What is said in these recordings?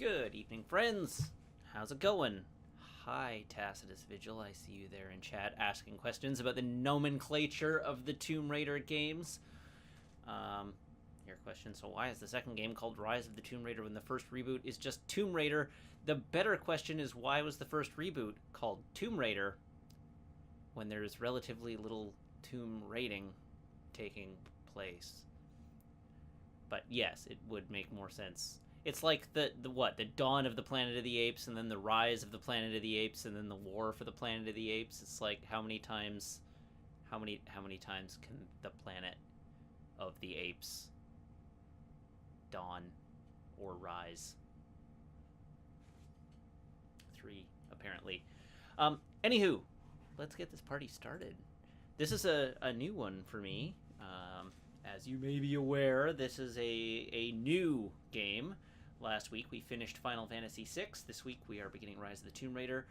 Good evening, friends. How's it going? Hi, Tacitus Vigil. I see you there in chat asking questions about the nomenclature of the Tomb Raider games. Your question, so why is the second game called Rise of the Tomb Raider when the first reboot is just Tomb Raider? The better question is, why was the first reboot called Tomb Raider when there's relatively little tomb raiding taking place? But yes, it would make more sense. It's like the dawn of the Planet of the Apes, and then the rise of the Planet of the Apes, and then the war for the Planet of the Apes. It's like how many times can the Planet of the Apes dawn or rise? 3, apparently. Anywho, let's get this party started. This is a new one for me. As you may be aware, this is a new game. Last week we finished Final Fantasy VI. This week we are beginning Rise of the Tomb Raider,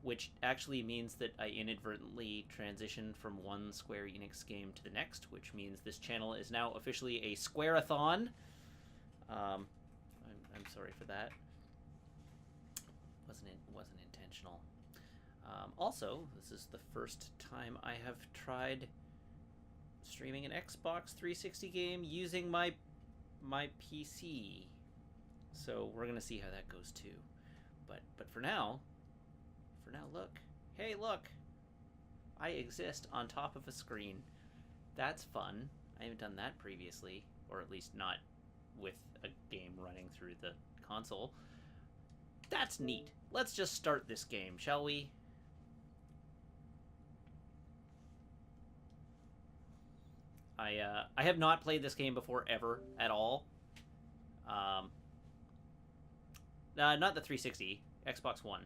which actually means that I inadvertently transitioned from one Square Enix game to the next, which means this channel is now officially a Square-a-thon. I'm sorry for that. Wasn't intentional. Also, this is the first time I have tried streaming an Xbox 360 game using my PC. So we're gonna see how that goes too. But for now, look. Hey, look! I exist on top of a screen. That's fun. I haven't done that previously, or at least not with a game running through the console. That's neat. Let's just start this game, shall we? I have not played this game before ever at all. Not the 360, Xbox One.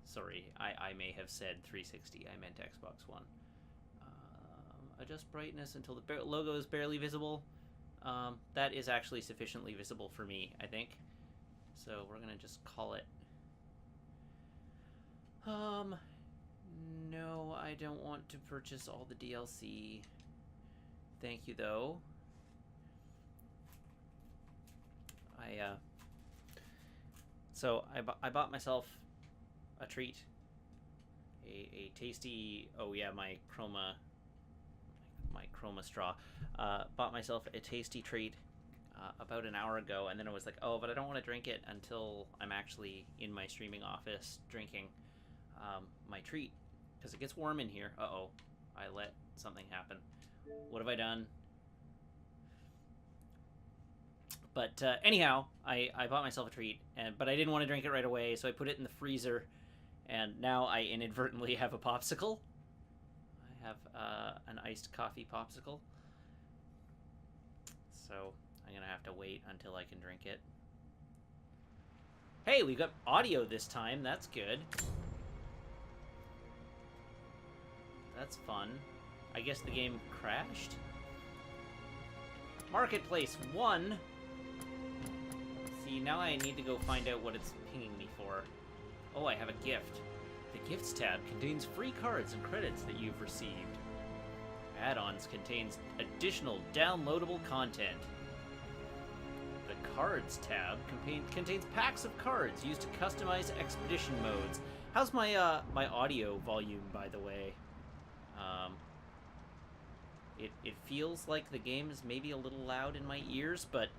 Sorry, I may have said 360. I meant Xbox One. Adjust brightness until the logo is barely visible. That is actually sufficiently visible for me, I think. So we're gonna just call it. No, I don't want to purchase all the DLC. Thank you, though. So I bought myself a treat. A tasty, oh yeah, my chroma straw. Bought myself a tasty treat about an hour ago, and then I was like, oh, but I don't want to drink it until I'm actually in my streaming office drinking my treat, because it gets warm in here. Uh-oh, I let something happen. What have I done? But anyhow, I bought myself a treat, but I didn't want to drink it right away, so I put it in the freezer, and now I inadvertently have a popsicle. I have an iced coffee popsicle. So I'm going to have to wait until I can drink it. Hey, we got audio this time. That's good. That's fun. I guess the game crashed. Marketplace 1. See, now I need to go find out what it's pinging me for. Oh, I have a gift. The Gifts tab contains free cards and credits that you've received. Add-ons contains additional downloadable content. The Cards tab contains packs of cards used to customize expedition modes. How's my my audio volume, by the way? It feels like the game is maybe a little loud in my ears, but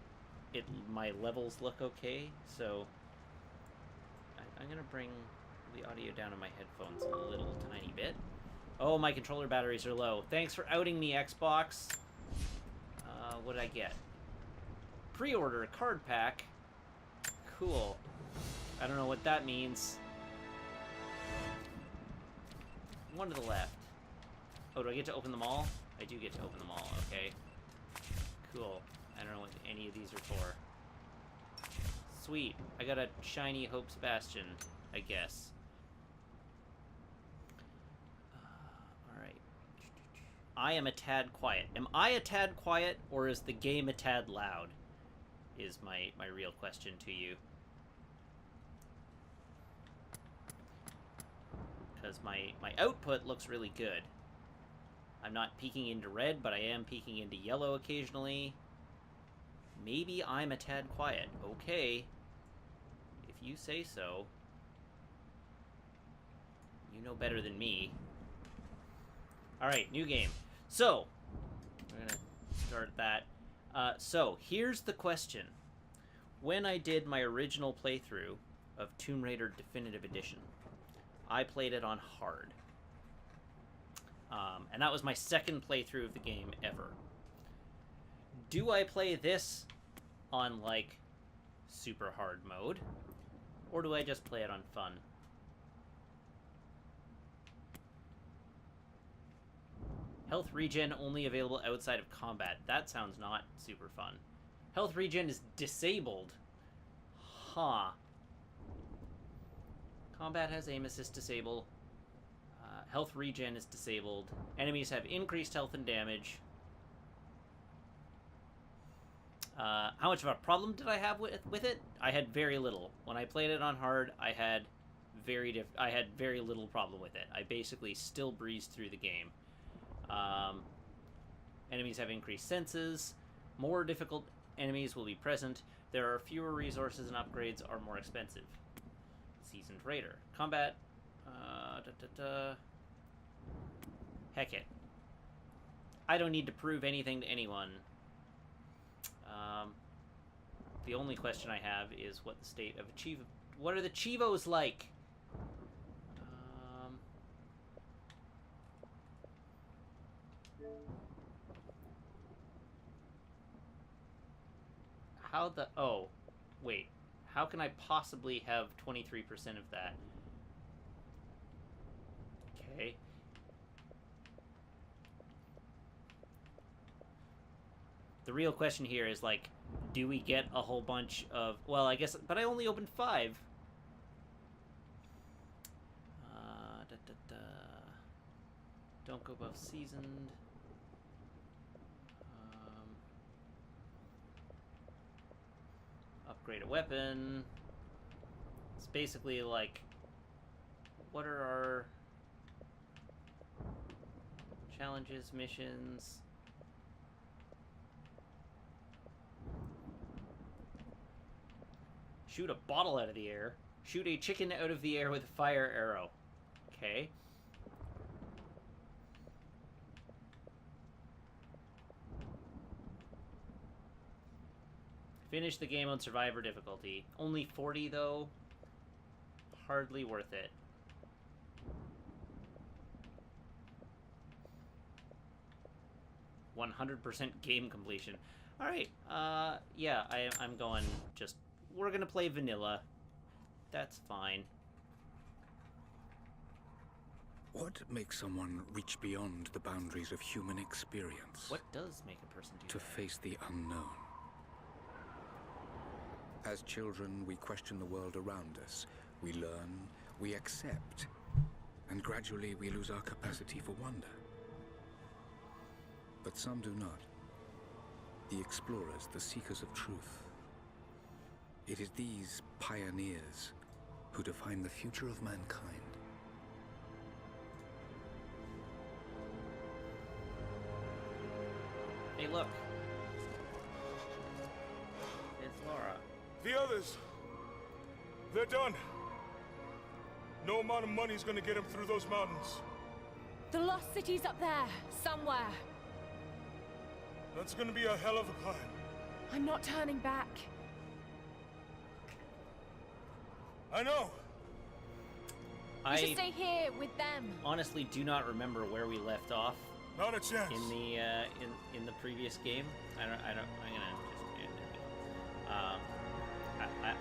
my levels look okay, so I'm gonna bring the audio down on my headphones a little tiny bit. Oh, my controller batteries are low. Thanks for outing me, Xbox. What did I get? Pre-order a card pack. Cool. I don't know what that means. One to the left. Oh, do I get to open them all? I do get to open them all, okay. Cool. I don't know what any of these are for. Sweet. I got a shiny Hope Sebastian, I guess. Alright. I am a tad quiet. Am I a tad quiet, or is the game a tad loud? Is my real question to you. Because my output looks really good. I'm not peeking into red, but I am peeking into yellow occasionally. Maybe I'm a tad quiet. Okay. If you say so. You know better than me. Alright, new game. So, we're gonna start that. So, here's the question. When I did my original playthrough of Tomb Raider Definitive Edition, I played it on hard. And that was my second playthrough of the game ever. Do I play this on, like, super hard mode? Or do I just play it on fun? Health regen only available outside of combat. That sounds not super fun. Health regen is disabled. Huh. Combat has aim assist disabled. Health regen is disabled. Enemies have increased health and damage. How much of a problem did I have with it? I had very little. When I played it on hard, I had very little problem with it. I basically still breezed through the game. Enemies have increased senses. More difficult enemies will be present. There are fewer resources and upgrades are more expensive. Seasoned Raider. Combat. Heck it. I don't need to prove anything to anyone. The only question I have is what the state of what are the Chivos like? Oh, wait. How can I possibly have 23% of that? Okay. The real question here is, like, do we get a whole bunch of... Well, I guess... But I only opened 5. Don't go above seasoned. Upgrade a weapon. It's basically like... What are our... challenges, missions... Shoot a bottle out of the air. Shoot a chicken out of the air with a fire arrow. Okay. Finish the game on Survivor difficulty. Only 40, though. Hardly worth it. "100% game completion." Alright, yeah, I'm going just... We're gonna play vanilla. That's fine. What makes someone reach beyond the boundaries of human experience? What does make a person do to that? face the unknown? As children, we question the world around us. We learn, we accept, and gradually we lose our capacity for wonder. But some do not. The explorers, the seekers of truth. It is these pioneers who define the future of mankind. Hey, look. It's Laura. The others, they're done. No amount of money's gonna get them through those mountains. The lost city's up there, somewhere. That's gonna be a hell of a climb. I'm not turning back. I know. We should stay here with them. Honestly do not remember where we left off Not a chance. in the in the previous game. I'm gonna just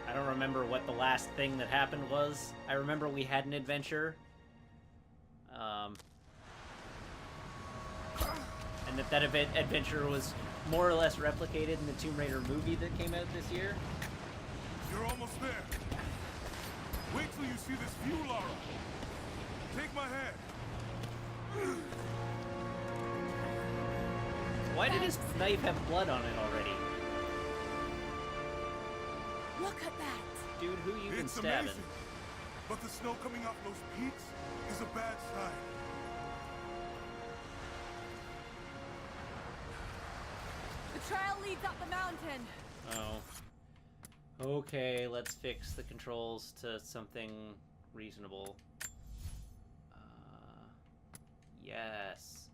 I don't remember what the last thing that happened was. I remember we had an adventure. And that adventure was more or less replicated in the Tomb Raider movie that came out this year. You're almost there. Wait till you see this view, Laura. Take my hand. Why did his knife have blood on it already? Look at that. Dude, who you been It's stabbing? amazing. But the snow coming off those peaks is a bad sign. The trail leads up the mountain. Oh. Okay, let's fix the controls to something reasonable. Yes.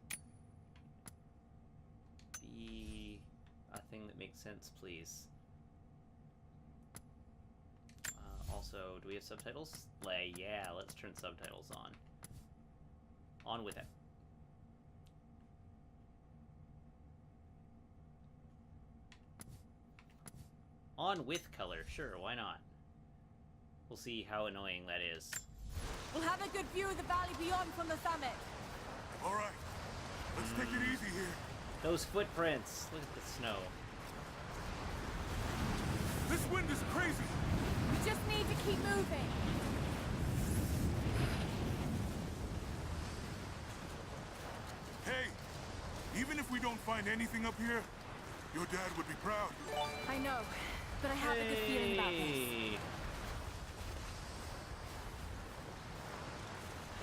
Be a thing that makes sense, please. Also, do we have subtitles? Yeah, let's turn subtitles on. On with it. On with color, sure, why not? We'll see how annoying that is. We'll have a good view of the valley beyond from the summit. All right, let's take it easy here. Those footprints! Look at the snow. This wind is crazy. We just need to keep moving. Hey, even if we don't find anything up here, your dad would be proud. I know, but I have a good feeling about this. Hey.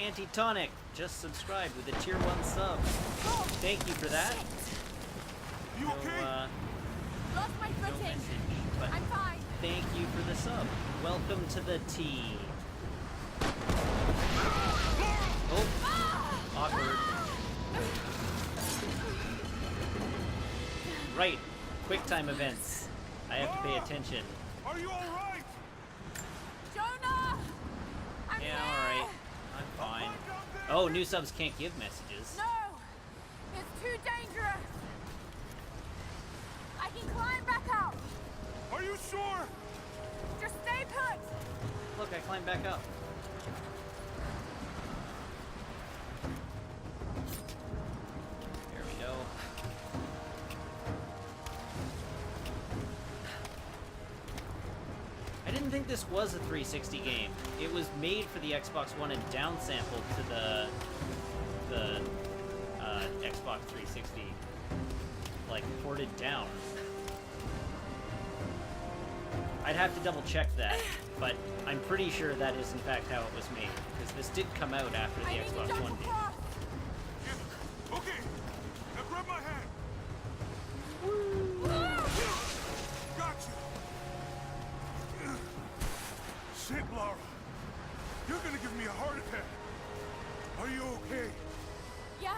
Antitonic just subscribed with a tier 1 sub. Oh, Thank you for that. You okay? lost my No footing. message, but I'm fine. thank you for the sub. Welcome to the team. Oh, awkward. Right, QuickTime events. I have to pay attention. Are you all right? Jonah! I'm Yeah, here! alright. I'm fine. Oh, new subs can't give messages. No! It's too dangerous! I can climb back up! Are you sure? Just stay put! Look, I climbed back up. There we go. I didn't think this was a 360 game. It was made for the Xbox One and downsampled to the Xbox 360, like ported down. I'd have to double check that, but I'm pretty sure that is in fact how it was made, because this did come out after the I need to Xbox jump One did. across! Yeah. Okay. Now grab my hand. Gotcha. Shit, Lara. You're gonna give me a heart attack. Are you okay? Yeah,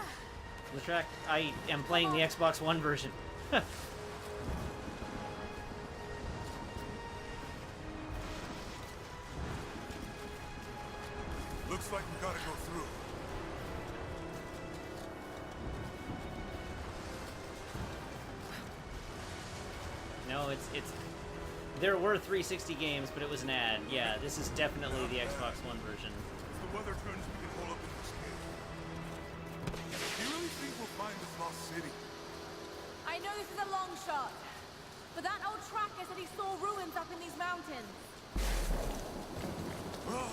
The track, I am playing the Xbox One version. Looks like we gotta go through. No, it's there were 360 games, but it was an ad. Yeah, this is definitely the Xbox One version. As the weather turns, we can hold up in this cave. Do you really think we'll find this lost city? I know this is a long shot, but that old tracker said he saw ruins up in these mountains. Well,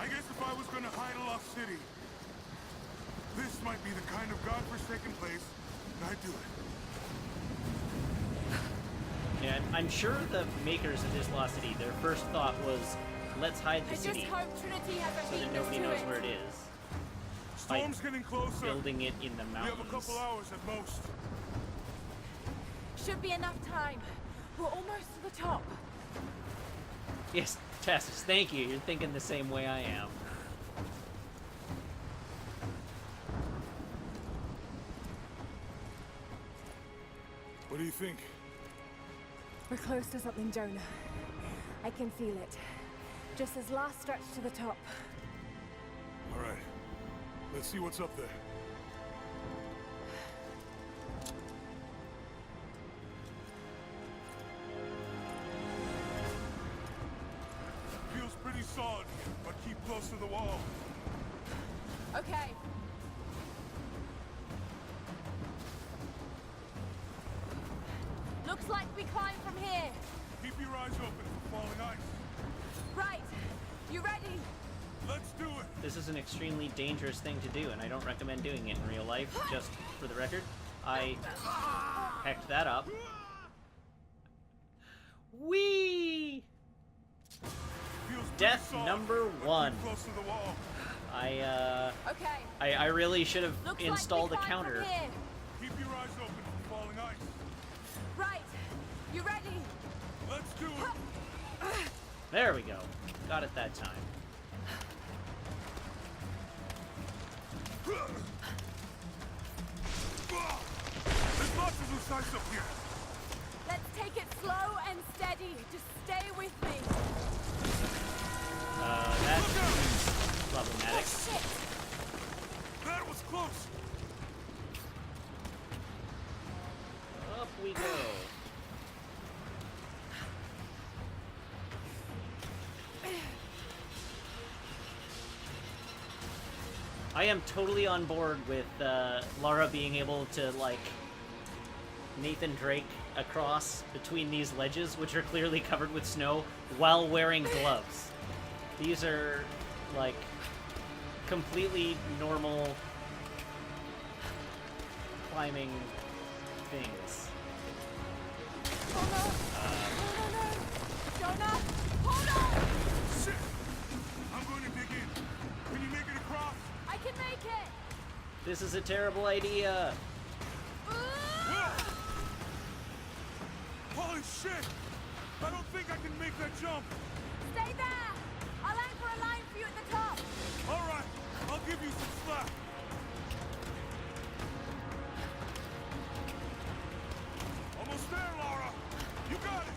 I guess if I was gonna hide a lost city, this might be the kind of godforsaken place I'd do it. Yeah, I'm sure the makers of this Lost City, their first thought was, let's hide the I just city hope Trinity has a so that weakness nobody to knows it. where it is. Storm's getting closer. Building it in the We mountains. have a couple hours at most. Should be enough time. We're almost to the top. Yes, Tassus, thank you. You're thinking the same way I am. What do you think? We're close to something, Jonah. I can feel it. Just this last stretch to the top. All right. Let's see what's up there. Feels pretty solid here, but keep close to the wall. Okay. Looks like we climb from here. Keep your eyes open for falling ice. Right. You ready? Let's do it. This is an extremely dangerous thing to do, and I don't recommend doing it in real life, just for the record. I hecked that up. Whee! Feels pretty Death solid, number but keep 1. close to the wall. Okay. I really should have Looks installed a like we climb counter. from here. Keep your eyes open for falling ice. Right. You ready? do it. There we go. Got it that time. There's lots of loose ice up here. Let's take it slow and steady. Just stay with me. That's problematic. Oh, shit! That was close. Up we go. I am totally on board with Lara being able to, like, Nathan Drake across between these ledges, which are clearly covered with snow, while wearing gloves. These are, like, completely normal climbing things. Oh no! No! Jonah! Hold on! Shit! I'm going to dig in. Can you make it across? I can make it! This is a terrible idea. Whoa! Holy shit! I don't think I can make that jump. Stay there! I'll anchor a line for you at the top. All right, I'll give you some slack. Almost there, Lara. You got it.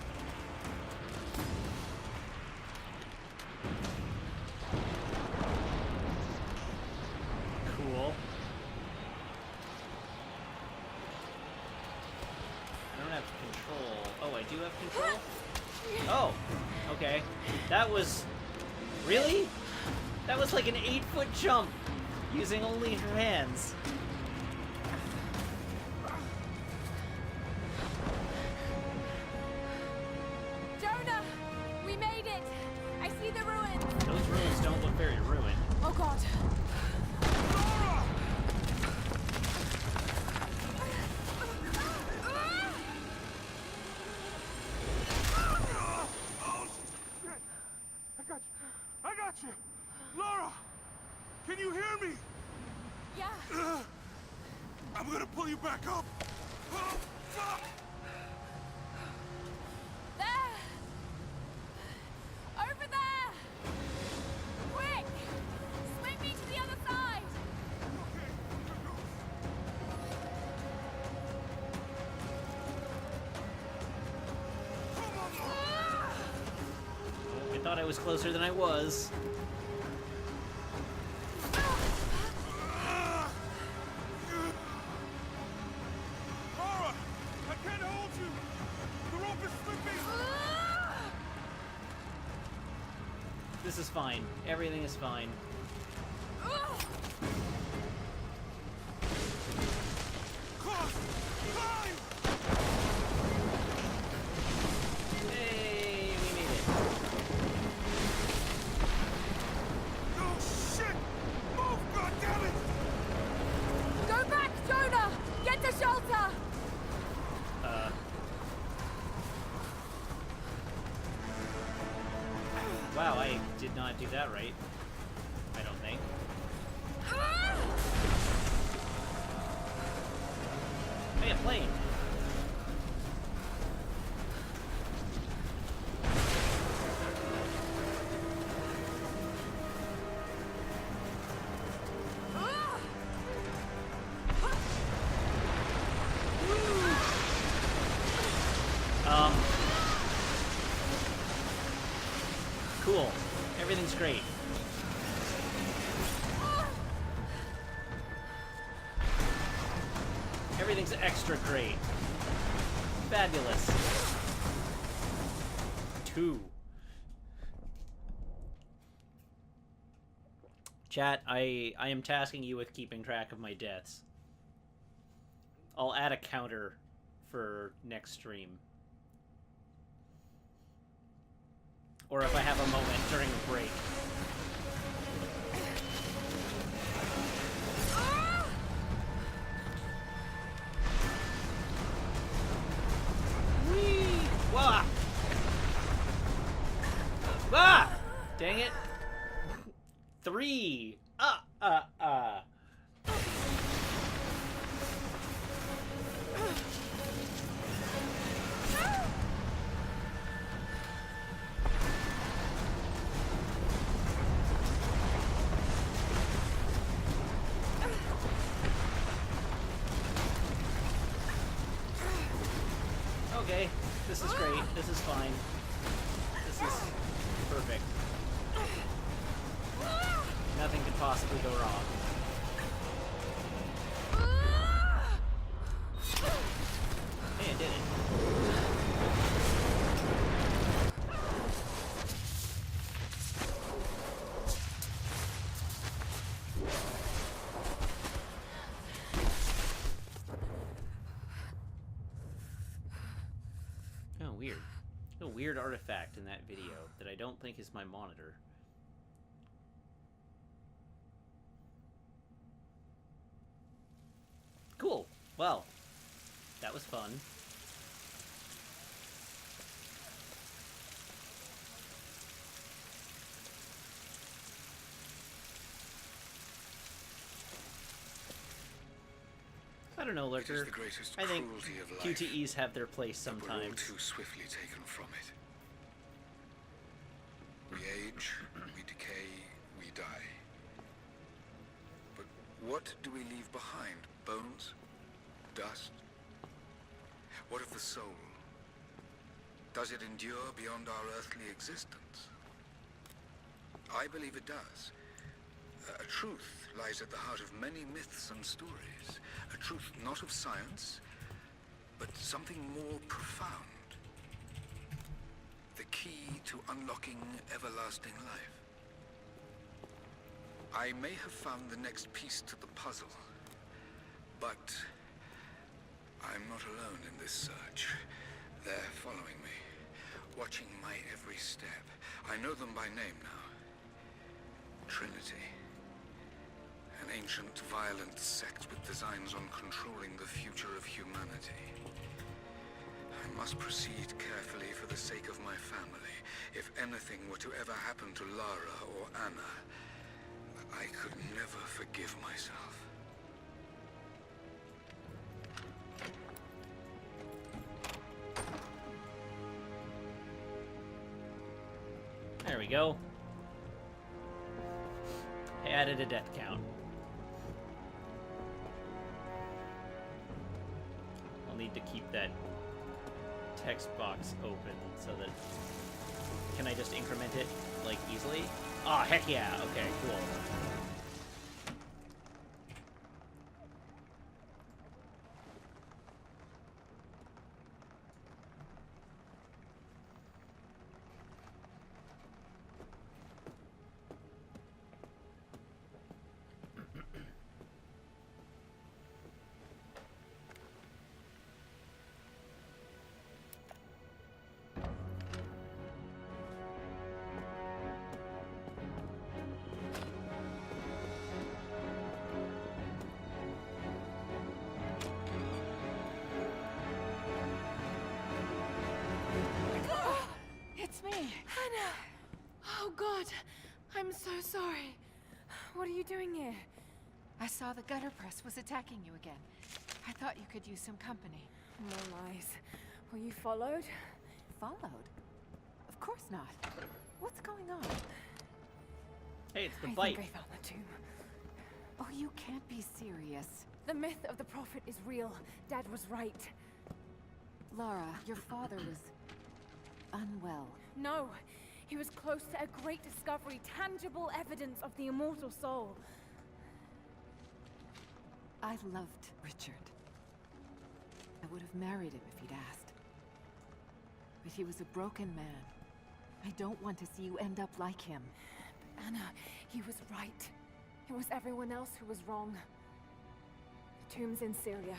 Cool. I don't have control. Oh, I do have control? Oh, okay. That was... Really? That was like an 8-foot jump, using only her hands. Jonah! We made it! I see the ruins! Those ruins don't look very ruined. Oh god! Lara! Oh, shit! I got you! Lara! Can you hear me? Yeah! I'm gonna pull you back up! Oh, fuck! There! Over there! Quick! Swing me to the other side! Okay, here goes. Come on, Lara! I thought I was closer than I was. Lara! I can't hold you! The rope is slipping! This is fine. Everything is fine. Close! Climb! Hey, we made it. Oh, shit! Move, goddammit! Go back, Jonah! Get to shelter! Wow, I did not do that right. I don't think. Hey, a plane. Cool. Everything's great. Everything's extra great. Fabulous. 2. Chat, I am tasking you with keeping track of my deaths. I'll add a counter for next stream. Or if I have a moment during a break. Whee! Wah! Ah! Dang it. 3. This is great. This is fine. This is perfect. Nothing could possibly go wrong. Hey, I did it. Oh, weird. A weird artifact in that video that I don't think is my monitor. Cool. Well, that was fun. I don't know, Lurker. It is the greatest I think cruelty of life QTEs have their place that we're all sometimes. too swiftly taken from it. We age, we decay, we die. But what do we leave behind? Bones? Dust? What of the soul? Does it endure beyond our earthly existence? I believe it does. A truth lies at the heart of many myths and stories. A truth not of science, but something more profound. The key to unlocking everlasting life. I may have found the next piece to the puzzle, but I'm not alone in this search. They're following me, watching my every step. I know them by name now. Trinity. An ancient, violent sect with designs on controlling the future of humanity. I must proceed carefully for the sake of my family. If anything were to ever happen to Lara or Anna, I could never forgive myself. There we go. I added a death count. I'll need to keep that text box open so that... Can I just increment it, like, easily? Oh, heck yeah! Okay, cool. It's me. Hannah! Oh, God. I'm so sorry. What are you doing here? I saw the gutter press was attacking you again. I thought you could use some company. No lies. Were you followed? Followed? Of course not. What's going on? Hey, it's the I bite. think I found the tomb. Oh, you can't be serious. The myth of the prophet is real. Dad was right. Lara, your father was unwell. No, he was close to a great discovery, tangible evidence of the immortal soul. I loved Richard. I would have married him if he'd asked. But he was a broken man. I don't want to see you end up like him. But Anna, he was right. It was everyone else who was wrong. The tomb's in Syria.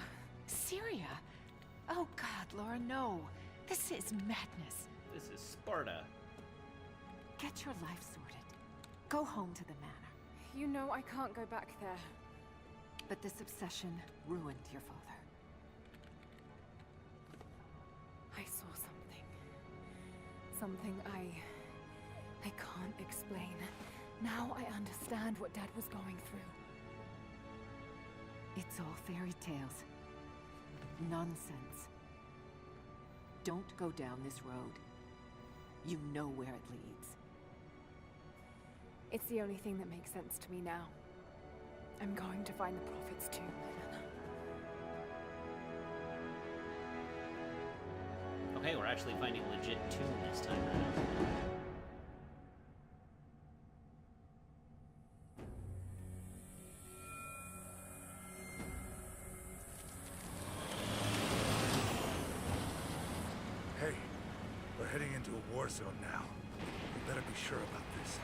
Syria? Oh God, Laura, no. This is madness. This is Sparta. Get your life sorted. Go home to the manor. You know I can't go back there. But this obsession ruined your father. I saw something. Something I can't explain. Now I understand what Dad was going through. It's all fairy tales. Nonsense. Don't go down this road. You know where it leads. It's the only thing that makes sense to me now. I'm going to find the Prophet's tomb, Anna. hey, we're actually finding a legit tomb this time around. Hey, we're heading into a war zone now. We better be sure about this.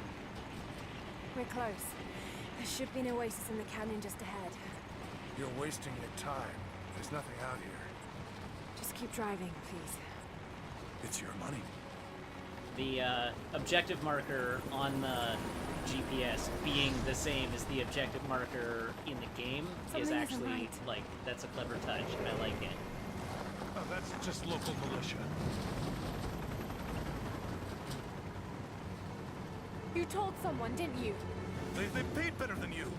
We're close. There should be an oasis in the canyon just ahead. You're wasting your time. There's nothing out here. Just keep driving, please. It's your money. The objective marker on the GPS being the same as the objective marker in the game Something is isn't actually, right. like, that's a clever touch. I like it. Oh, that's just local militia. You told someone, didn't you? They paid better than you.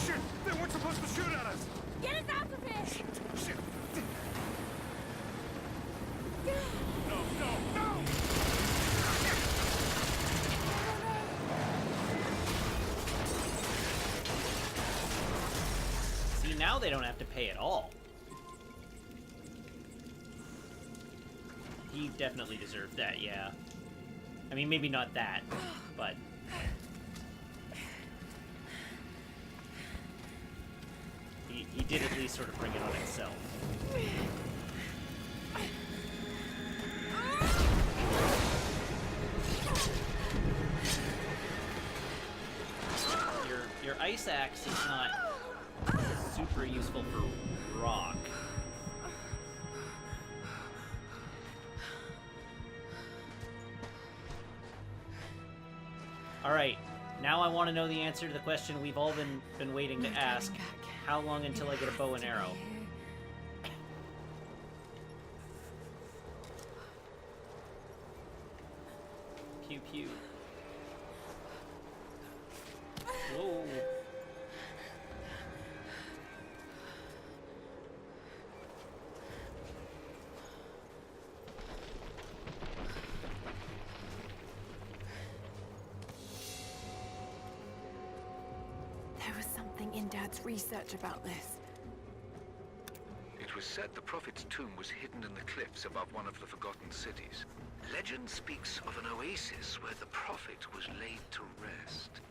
Shit! They weren't supposed to shoot at us! Get us out of here! Shit! No, no, no! See, now they don't have to pay at all. He definitely deserved that, yeah. I mean, maybe not that, but... He did at least sort of bring it on himself. Your ice axe is not super useful for rock. Alright, now I want to know the answer to the question we've all been waiting to Not ask. coming back. How long until I get a bow and arrow? Pew pew. Whoa. There was something in Dad's research about this. It was said the Prophet's tomb was hidden in the cliffs above one of the forgotten cities. Legend speaks of an oasis where the Prophet was laid to rest.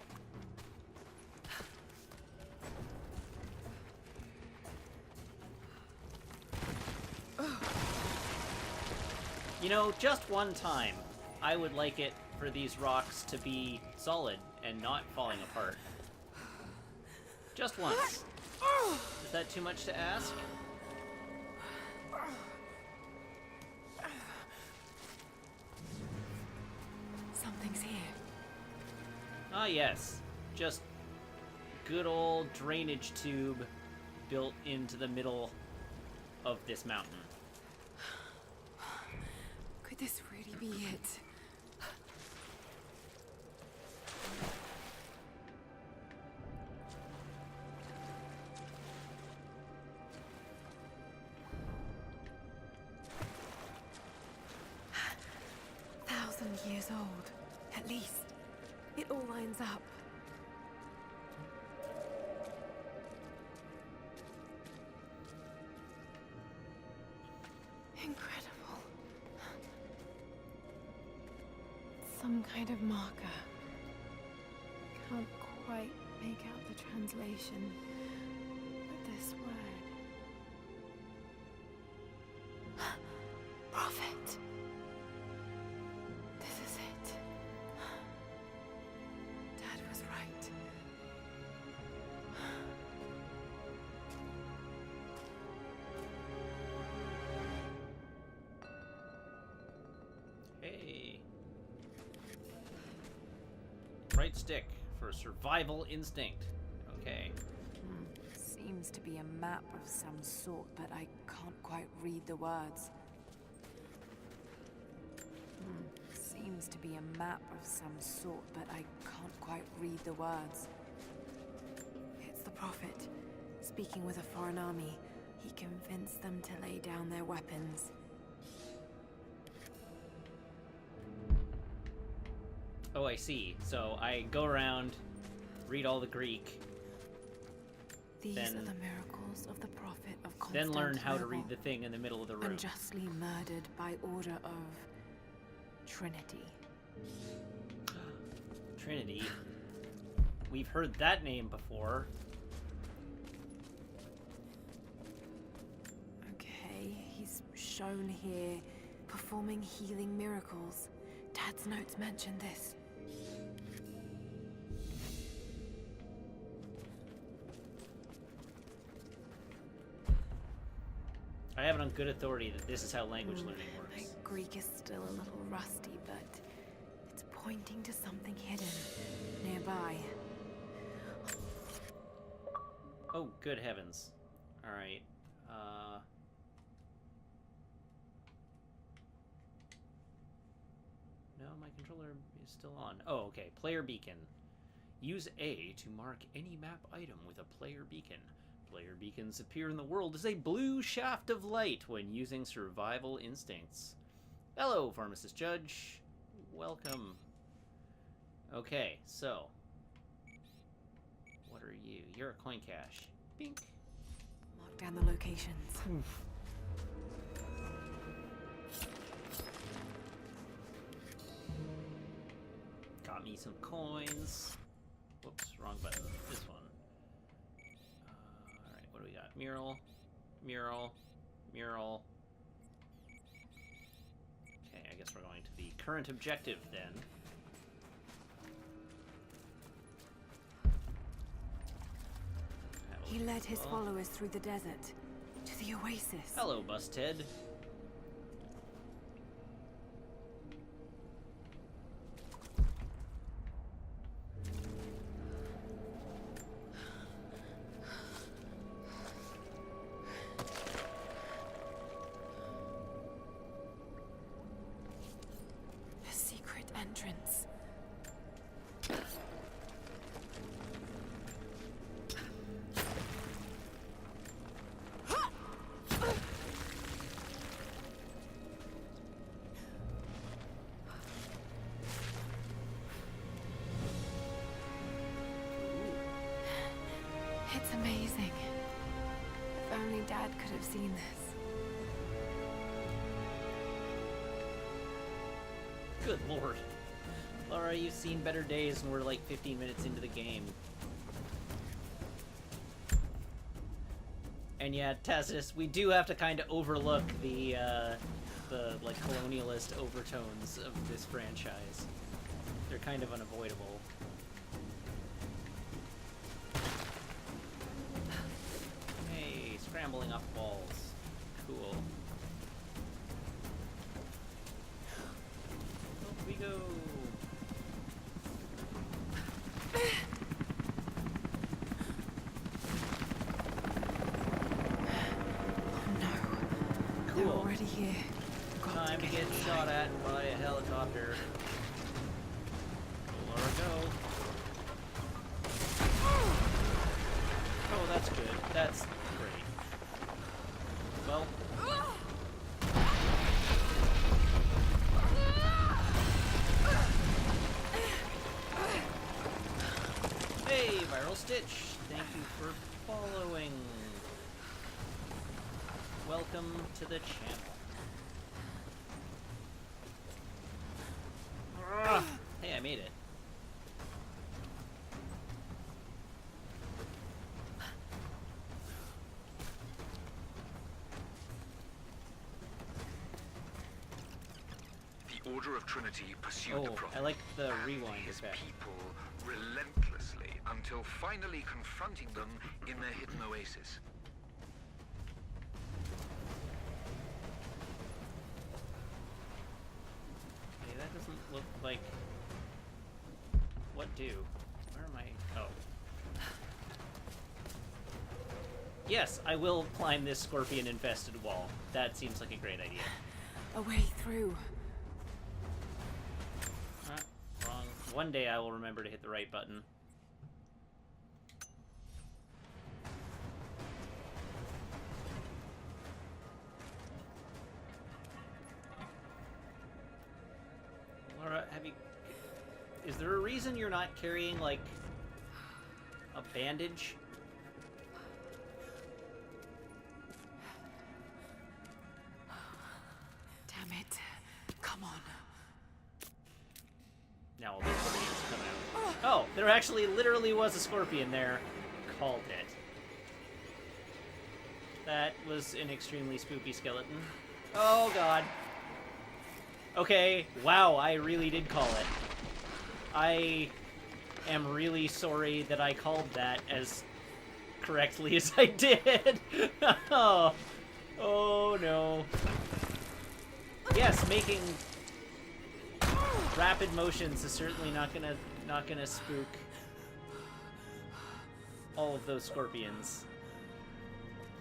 You know, just one time, I would like it for these rocks to be solid and not falling apart. Just once. Is that too much to ask? Something's here. Ah, yes. Just good old drainage tube built into the middle of this mountain. Could this really be it? Years old, at least. It all lines up. Incredible. Some kind of marker. Can't quite make out the translation. But this word. Prophet. This is it. Dad was right. Hey. Right stick for survival instinct. Okay. Seems to be a map of some sort, but I can't quite read the words. Seems to be a map of some sort, but I can't quite read the words. It's the Prophet, speaking with a foreign army. He convinced them to lay down their weapons. Oh, I see. So I go around, read all the Greek. These Then- are the miracles house of the Prophet of Then learn how to read Constantinople, the thing in the middle of the room. unjustly murdered by order of Trinity. Trinity. We've heard that name before. Okay, he's shown here performing healing miracles. Dad's notes mention this. I have it on good authority that this is how language learning My works. Greek is still a little rusty, but it's pointing to something hidden nearby. Oh, good heavens. Alright. No, my controller is still on. Oh, okay. Player beacon. Use A to mark any map item with a player beacon. Player beacons appear in the world as a blue shaft of light when using survival instincts. Hello, Pharmacist Judge. Welcome. Okay, so. What are you? You're a coin cache. Bink. Mark down the locations. Got me some coins. Whoops, wrong button. This one. Alright, what do we got? Mural. Mural. Mural. Okay, I guess we're going to the current objective then. He led his followers through the desert to the oasis. Hello, Busted. A secret entrance. It's amazing. If only Dad could have seen this. Good lord. Laura, you've seen better days and we're like 15 minutes into the game. And yeah, Tacitus, we do have to kind of overlook the like colonialist overtones of this franchise. They're kind of unavoidable. Hey, scrambling up walls. Cool. Up we go. They're already here. Time to get shot at by a helicopter. Laura, go. Oh, that's good. That's great. Well. Hey, Viral Stitch. Thank you for following. Welcome to the channel. Hey, I made it. The Order of Trinity pursued the Oh, Prophet I like the and rewind his effect. people relentlessly until finally confronting them in their hidden oasis. Hey, that doesn't look like... What do? Where am I? Oh. Yes, I will climb this scorpion-infested wall. That seems like a great idea. A way through. Wrong. One day I will remember to hit the right button. Laura, have you... Is there a reason you're not carrying, like, a bandage? Come on. Now all the scorpions come out. Oh, there actually literally was a scorpion there. Called it. That was an extremely spooky skeleton. Oh god. Okay, wow, I really did call it. I am really sorry that I called that as correctly as I did. Oh no. Yes, making rapid motions is certainly not gonna spook all of those scorpions.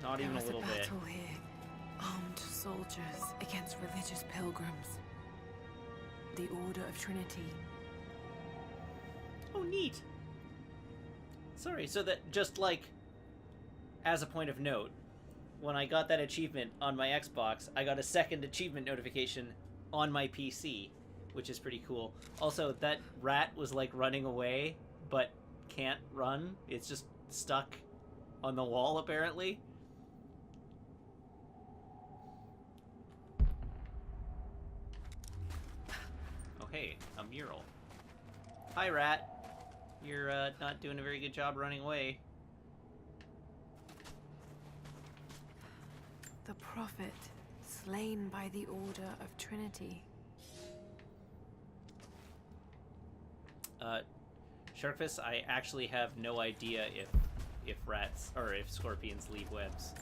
Not even a little bit. There was a battle here. Armed soldiers against religious pilgrims. The Order of Trinity. Oh, neat. Sorry, so that just like as a point of note, when I got that achievement on my Xbox, I got a second achievement notification on my PC, which is pretty cool. Also, that rat was like running away, but can't run. It's just stuck on the wall, apparently. Oh, hey, a mural. Hi, rat. You're not doing a very good job running away. The Prophet, slain by the Order of Trinity. Sharkfist, I actually have no idea if rats or if scorpions leave webs.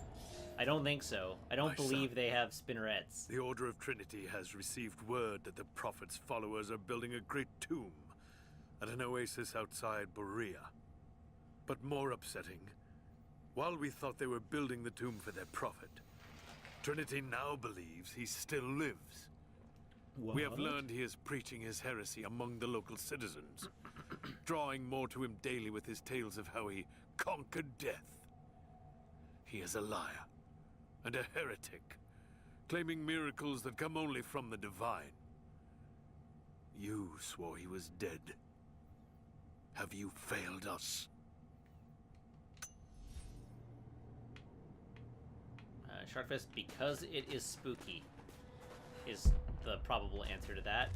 I don't think so. I don't believe they have spinnerets. The Order of Trinity has received word that the Prophet's followers are building a great tomb at an oasis outside Borea. But more upsetting, while we thought they were building the tomb for their Prophet, Trinity now believes he still lives. What? We have learned he is preaching his heresy among the local citizens, drawing more to him daily with his tales of how he conquered death. He is a liar and a heretic, claiming miracles that come only from the divine. You swore he was dead. Have you failed us? Sharkfist, because it is spooky, is the probable answer to that.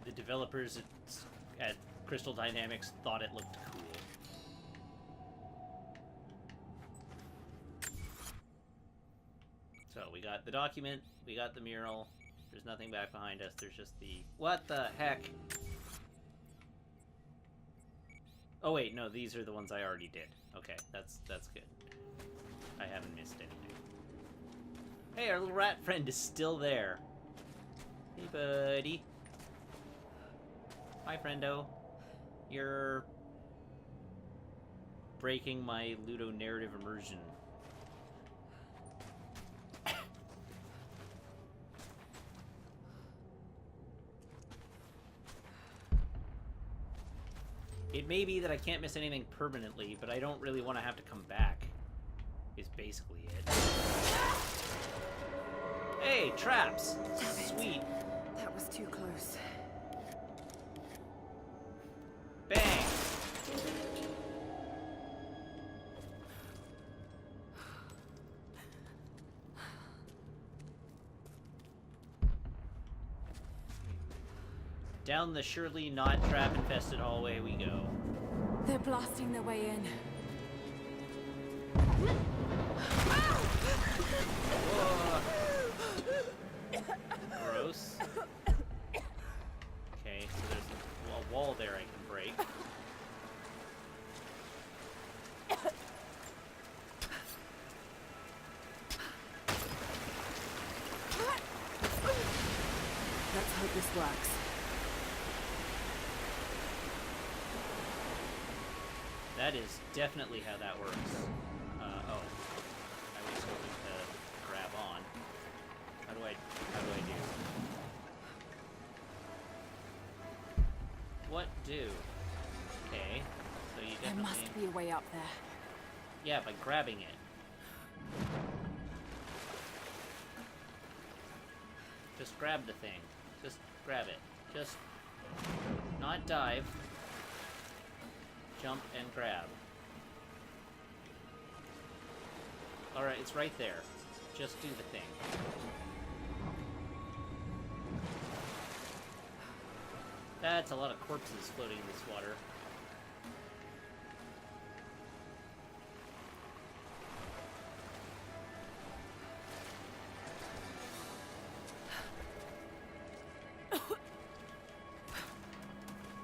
The developers at Crystal Dynamics thought it looked cool. So we got the document, we got the mural, there's nothing back behind us, there's just the... What the heck? Oh wait, no, these are the ones I already did. Okay, that's good. I haven't missed anything. Hey, our little rat friend is still there. Hey, buddy. Hi, friendo. You're breaking my ludonarrative immersion. It may be that I can't miss anything permanently, but I don't really want to have to come back, is basically it. Hey, traps! Sweet. That was too close. Bang! Down the surely not trap-infested hallway we go. They're blasting their way in. Whoa. Gross. Okay, so there's a wall there I can break. Let's hope this works. That is definitely how that works. Oh. I was hoping to grab on. How do I do? What do? Okay. So you There definitely... must be a way up there. Yeah, by grabbing it. Just grab the thing. Just grab it. Just not dive. Jump and grab. Alright, it's right there. Just do the thing. That's a lot of corpses floating in this water.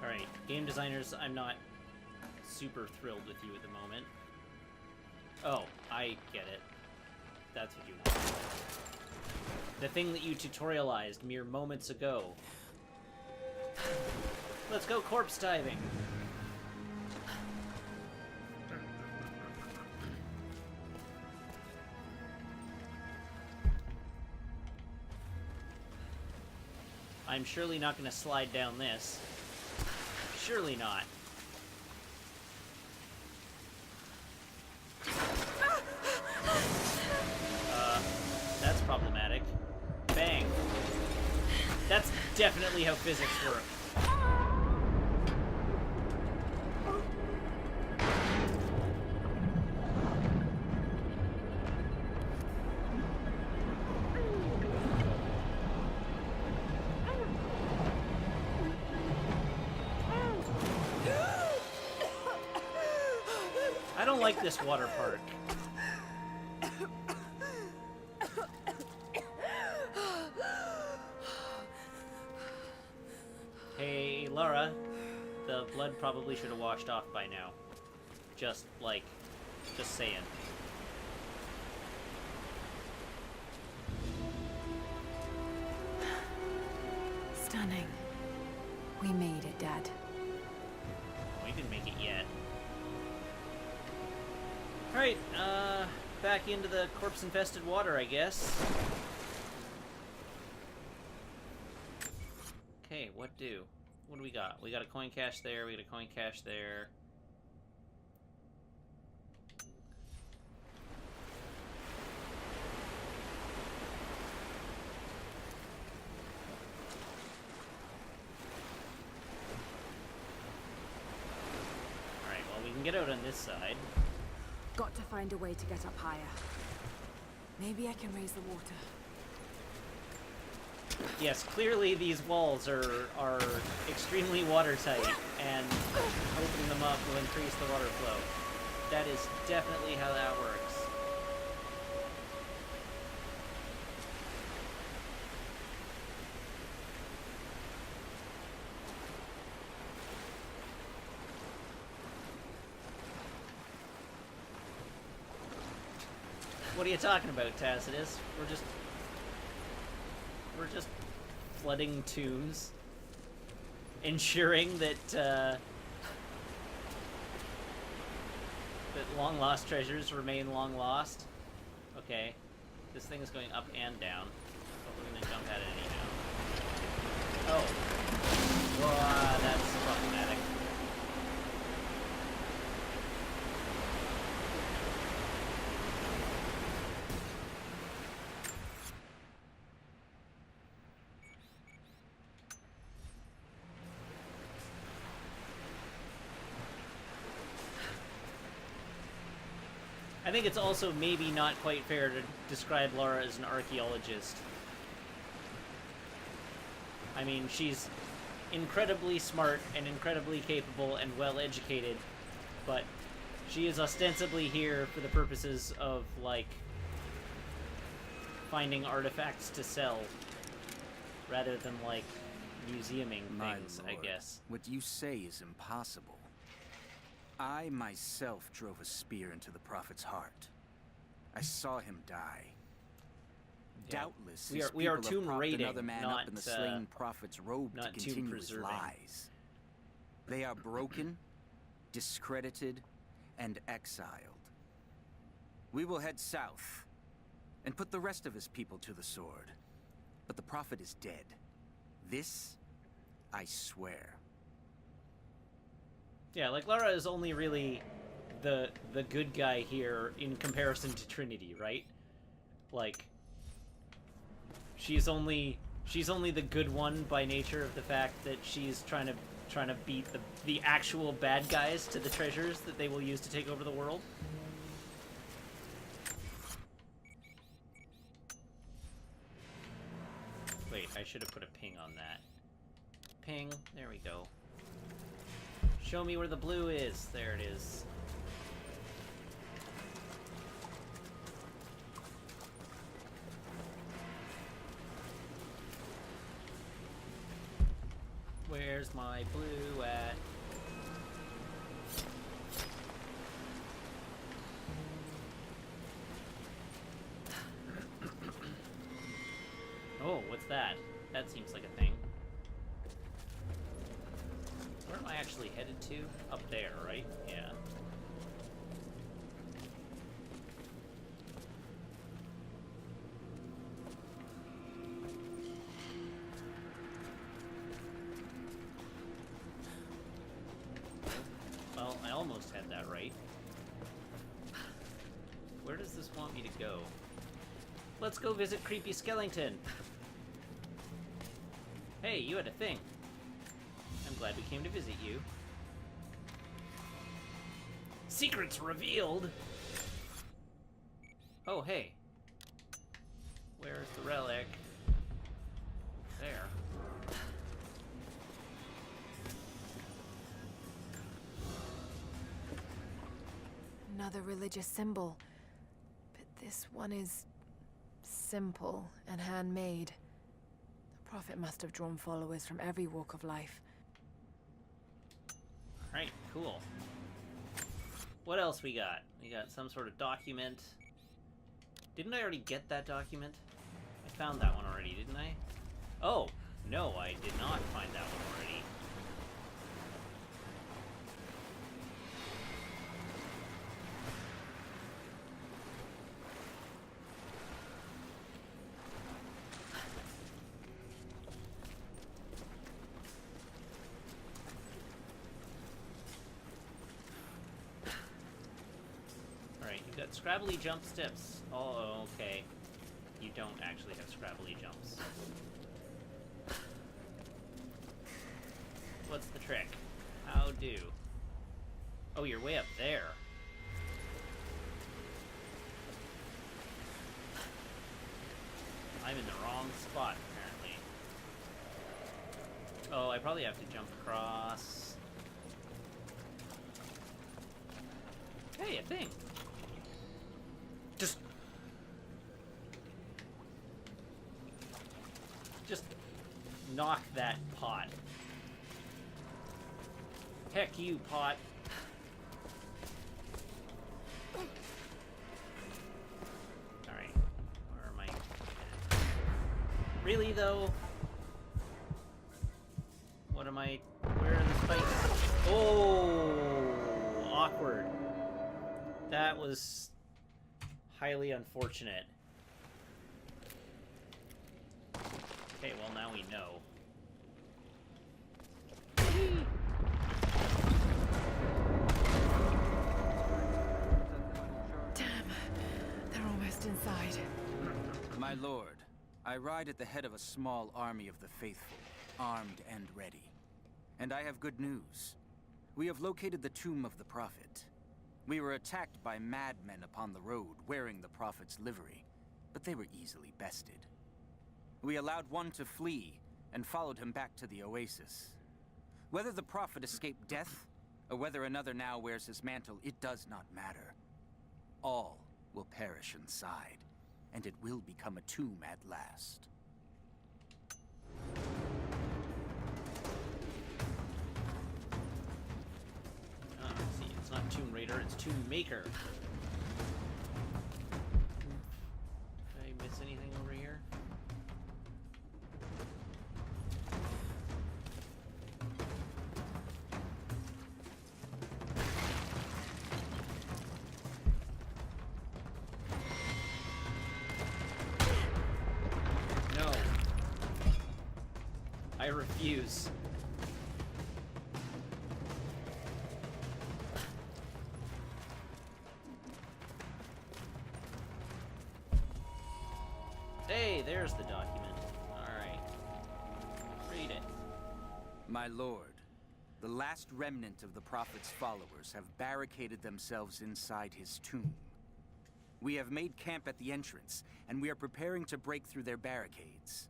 Alright, game designers, I'm not super thrilled with you at the moment. Oh, I get it. That's what you want. The thing that you tutorialized mere moments ago. Let's go corpse diving! I'm surely not going to slide down this. Surely not. That's problematic. Bang. That's definitely how physics work. I don't like this water park. Hey, Lara, the blood probably should have washed off by now. Just saying. Stunning. We made it, Dad. We didn't make it yet. Alright, back into the corpse-infested water, I guess. Okay, what do? What do we got? We got a coin cache there, we got a coin cache there. Alright, well, we can get out on this side. Got to find a way to get up higher. Maybe I can raise the water. Yes, clearly these walls are extremely watertight, and opening them up will increase the water flow. That is definitely how that works. What are you talking about, Tacitus? We're just flooding tombs, ensuring that that long lost treasures remain long lost. Okay, this thing is going up and down, but we're gonna jump at it anyhow. Oh, wow, that's problematic. I think it's also maybe not quite fair to describe Lara as an archaeologist. I mean, she's incredibly smart and incredibly capable and well-educated, but she is ostensibly here for the purposes of, like, finding artifacts to sell, rather than, like, museuming things, I guess. What you say is impossible. I myself drove a spear into the Prophet's heart. I saw him die. Yeah. Doubtless, We are his tomb people have propped raiding, another man not up in the slain Prophet's robe to not tomb continue his preserving. lies. They are broken, discredited, and exiled. We will head south and put the rest of his people to the sword. But the Prophet is dead. This, I swear. Yeah, like, Lara is only really the good guy here in comparison to Trinity, right? Like, she's only the good one by nature of the fact that she's trying to beat the actual bad guys to the treasures that they will use to take over the world. Wait, I should have put a ping on that. ping. There we go. Show me where the blue is. There it is. Where's my blue at? Oh, what's that? That seems like a thing. Where am I actually headed to? Up there, right? Yeah. Well, I almost had that right. Where does this want me to go? Let's go visit Creepy Skellington. Hey, you had a thing. I'm glad we came to visit you. Secrets revealed! Oh, hey. Where's the relic? There. Another religious symbol. But this one is simple and handmade. The Prophet must have drawn followers from every walk of life. Alright, cool. What else we got? We got some sort of document. Didn't I already get that document? I found that one already, didn't I? Oh, no, I did not find that one already. Got scrabbly jump steps. Oh, okay. You don't actually have scrabbly jumps. What's the trick? How do? Oh, you're way up there. I'm in the wrong spot, apparently. Oh, I probably have to jump across. Hey, a thing! Just knock that pot. Heck you, pot. Alright. Where am I? Really, though? What am I... Where are the spikes? Oh! Awkward. That was highly unfortunate. Okay, well now we know. Damn, they're almost inside. My lord, I ride at the head of a small army of the faithful, armed and ready. And I have good news. We have located the tomb of the Prophet. We were attacked by madmen upon the road, wearing the Prophet's livery, but they were easily bested. We allowed one to flee, and followed him back to the oasis. Whether the Prophet escaped death, or whether another now wears his mantle, it does not matter. All will perish inside, and it will become a tomb at last. See, it's not Tomb Raider, it's Tomb Maker. Did I miss anything over here? No. I refuse. Hey, there's the document. Alright. Read it. My lord, the last remnant of the Prophet's followers have barricaded themselves inside his tomb. We have made camp at the entrance, and we are preparing to break through their barricades.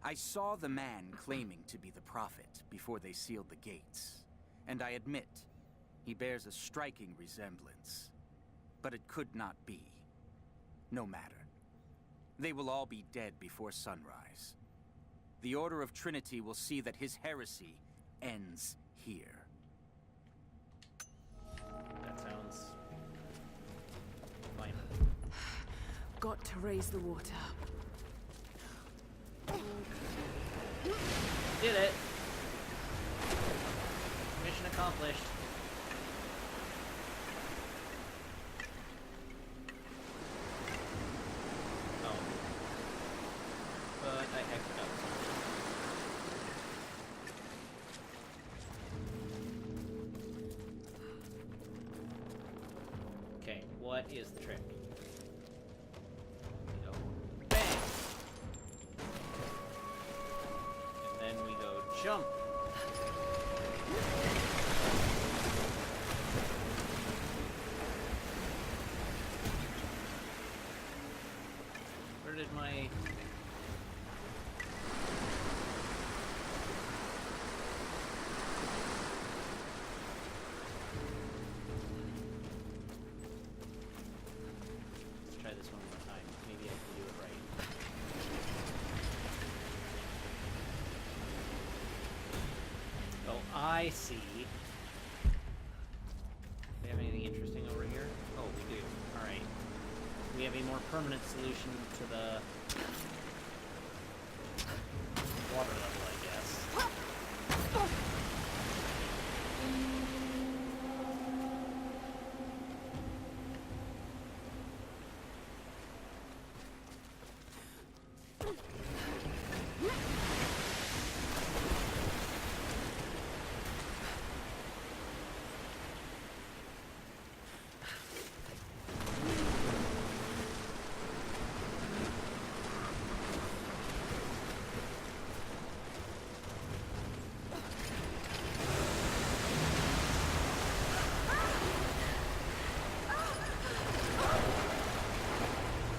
I saw the man claiming to be the prophet before they sealed the gates, and I admit, he bears a striking resemblance. But it could not be. No matter. They will all be dead before sunrise. The Order of Trinity will see that his heresy ends here. That sounds fine. Got to raise the water. Did it. Mission accomplished. Oh. But I hecked up. Okay, what is the trick? We go bang! And then we go jump! Where did my... Let's try this one more time. Maybe I can do it right. Oh, I see. We have anything interesting over here? Oh, we do. Alright. We have a more permanent solution to the water level, I guess.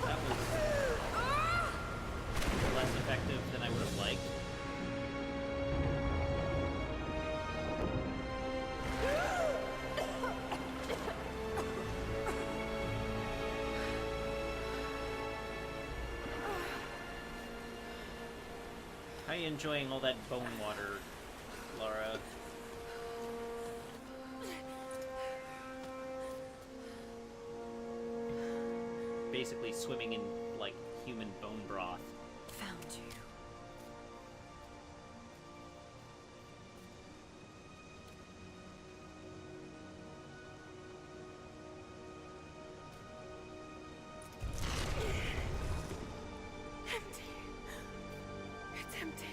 That was less effective than I would have liked. How are you enjoying all that bone water, Laura? Basically swimming in, like, human bone broth. Found you. Empty. It's empty.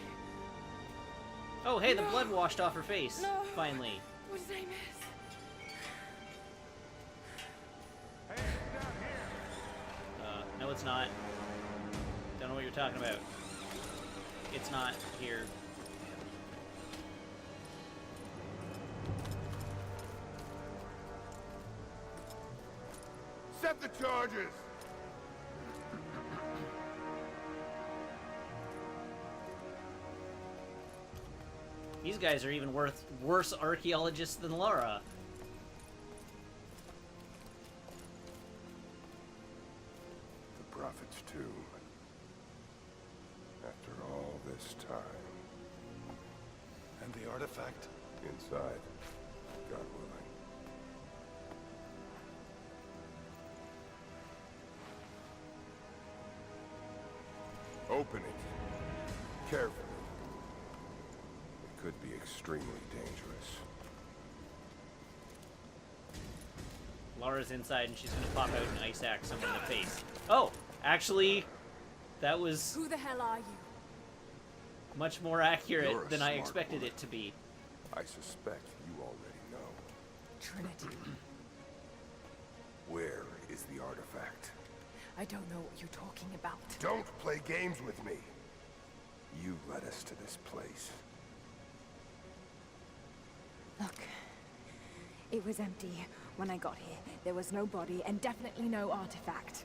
Oh, hey, the blood washed off her face. No. Finally. What did I miss? No, it's not. Don't know what you're talking about. It's not here. Set the charges! These guys are even worse archaeologists than Laura. The Prophet's tomb. After all this time. And the artifact? Inside. God willing. Open it. Carefully. It could be extremely dangerous. Laura's inside and she's gonna pop out and ice axe someone in the face. Oh! Actually, that was Who the hell are you? much more You're accurate a than I smart expected woman. it to be. I suspect you already know. Trinity. Where is the artifact? I don't know what you're talking about. Don't play games with me. You led us to this place. Look. It was empty when I got here. There was no body and definitely no artifact.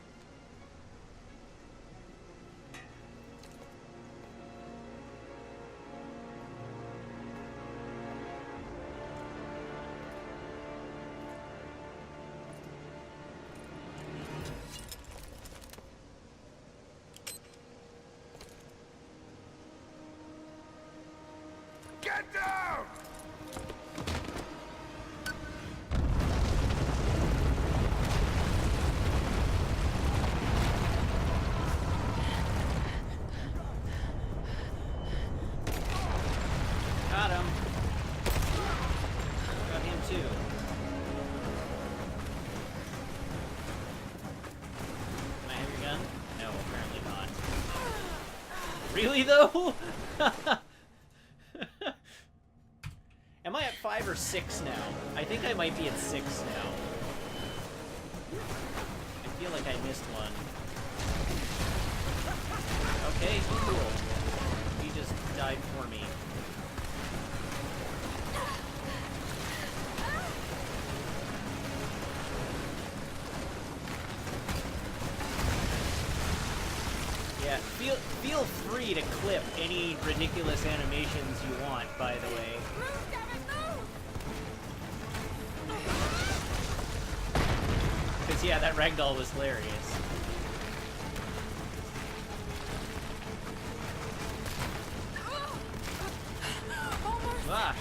Really, though? Am I at 5 or 6 now? I think I might be at 6 now. I feel like I missed one. Okay, cool. He just died for me. Yeah, feel free to clip any ridiculous animations you want, by the way. Because, yeah, that ragdoll was hilarious. Ah.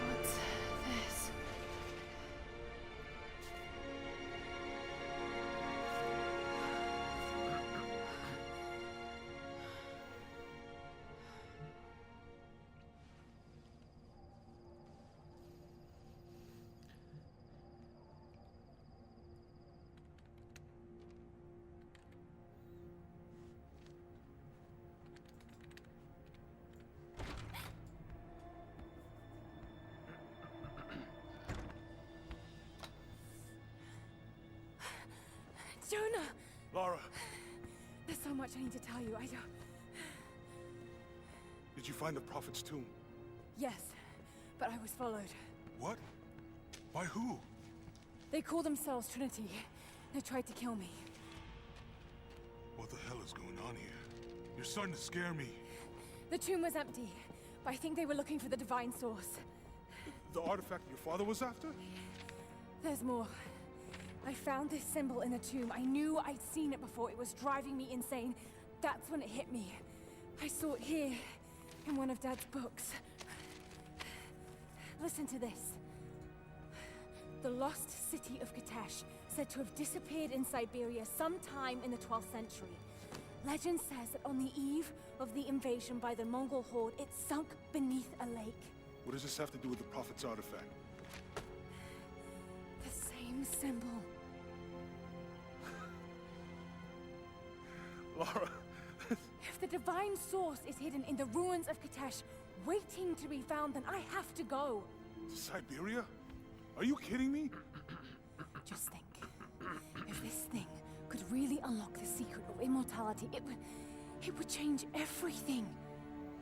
What's this? Jonah! Lara, There's so much I need to tell you. I don't... did you find the Prophet's tomb? Yes, but I was followed. What? By who? They call themselves Trinity. They tried to kill me. What the hell is going on here? You're starting to scare me. The tomb was empty, but I think they were looking for the divine source. The artifact your father was after? There's more. I found this symbol in the tomb. I knew I'd seen it before. It was driving me insane. That's when it hit me. I saw it here, in one of Dad's books. Listen to this. The lost city of Katesh, said to have disappeared in Siberia sometime in the 12th century. Legend says that on the eve of the invasion by the Mongol horde, it sunk beneath a lake. What does this have to do with the Prophet's artifact? The same symbol. Lara, If the divine source is hidden in the ruins of Katesh, waiting to be found, then I have to go. Siberia? Are you kidding me? Just think. If this thing could really unlock the secret of immortality, it would change everything.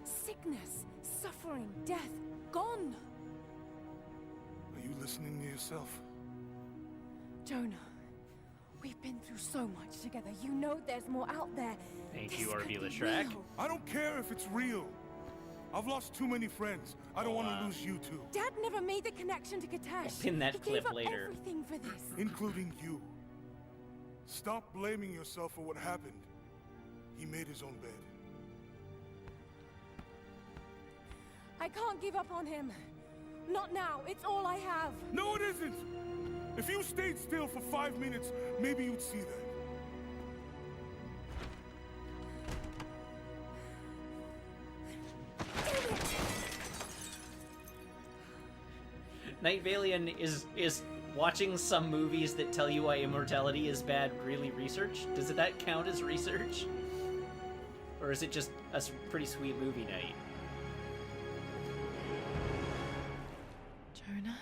Sickness, suffering, death, gone. Are you listening to yourself? Jonah, we've been through so much together. You know there's more out there. Thank you, This could Orvila be Shrek. real. I don't care if it's real. I've lost too many friends. I don't want to lose you too. Dad never made the connection to Katesh. I'll pin that he clip gave up later. everything for this. Including you. Stop blaming yourself for what happened. He made his own bed. I can't give up on him. Not now. It's all I have. No, it isn't! If you stayed still for 5 minutes, maybe you'd see that. Night Valian is watching some movies that tell you why immortality is bad really research? Does that count as research? Or is it just a pretty sweet movie night? Jonah?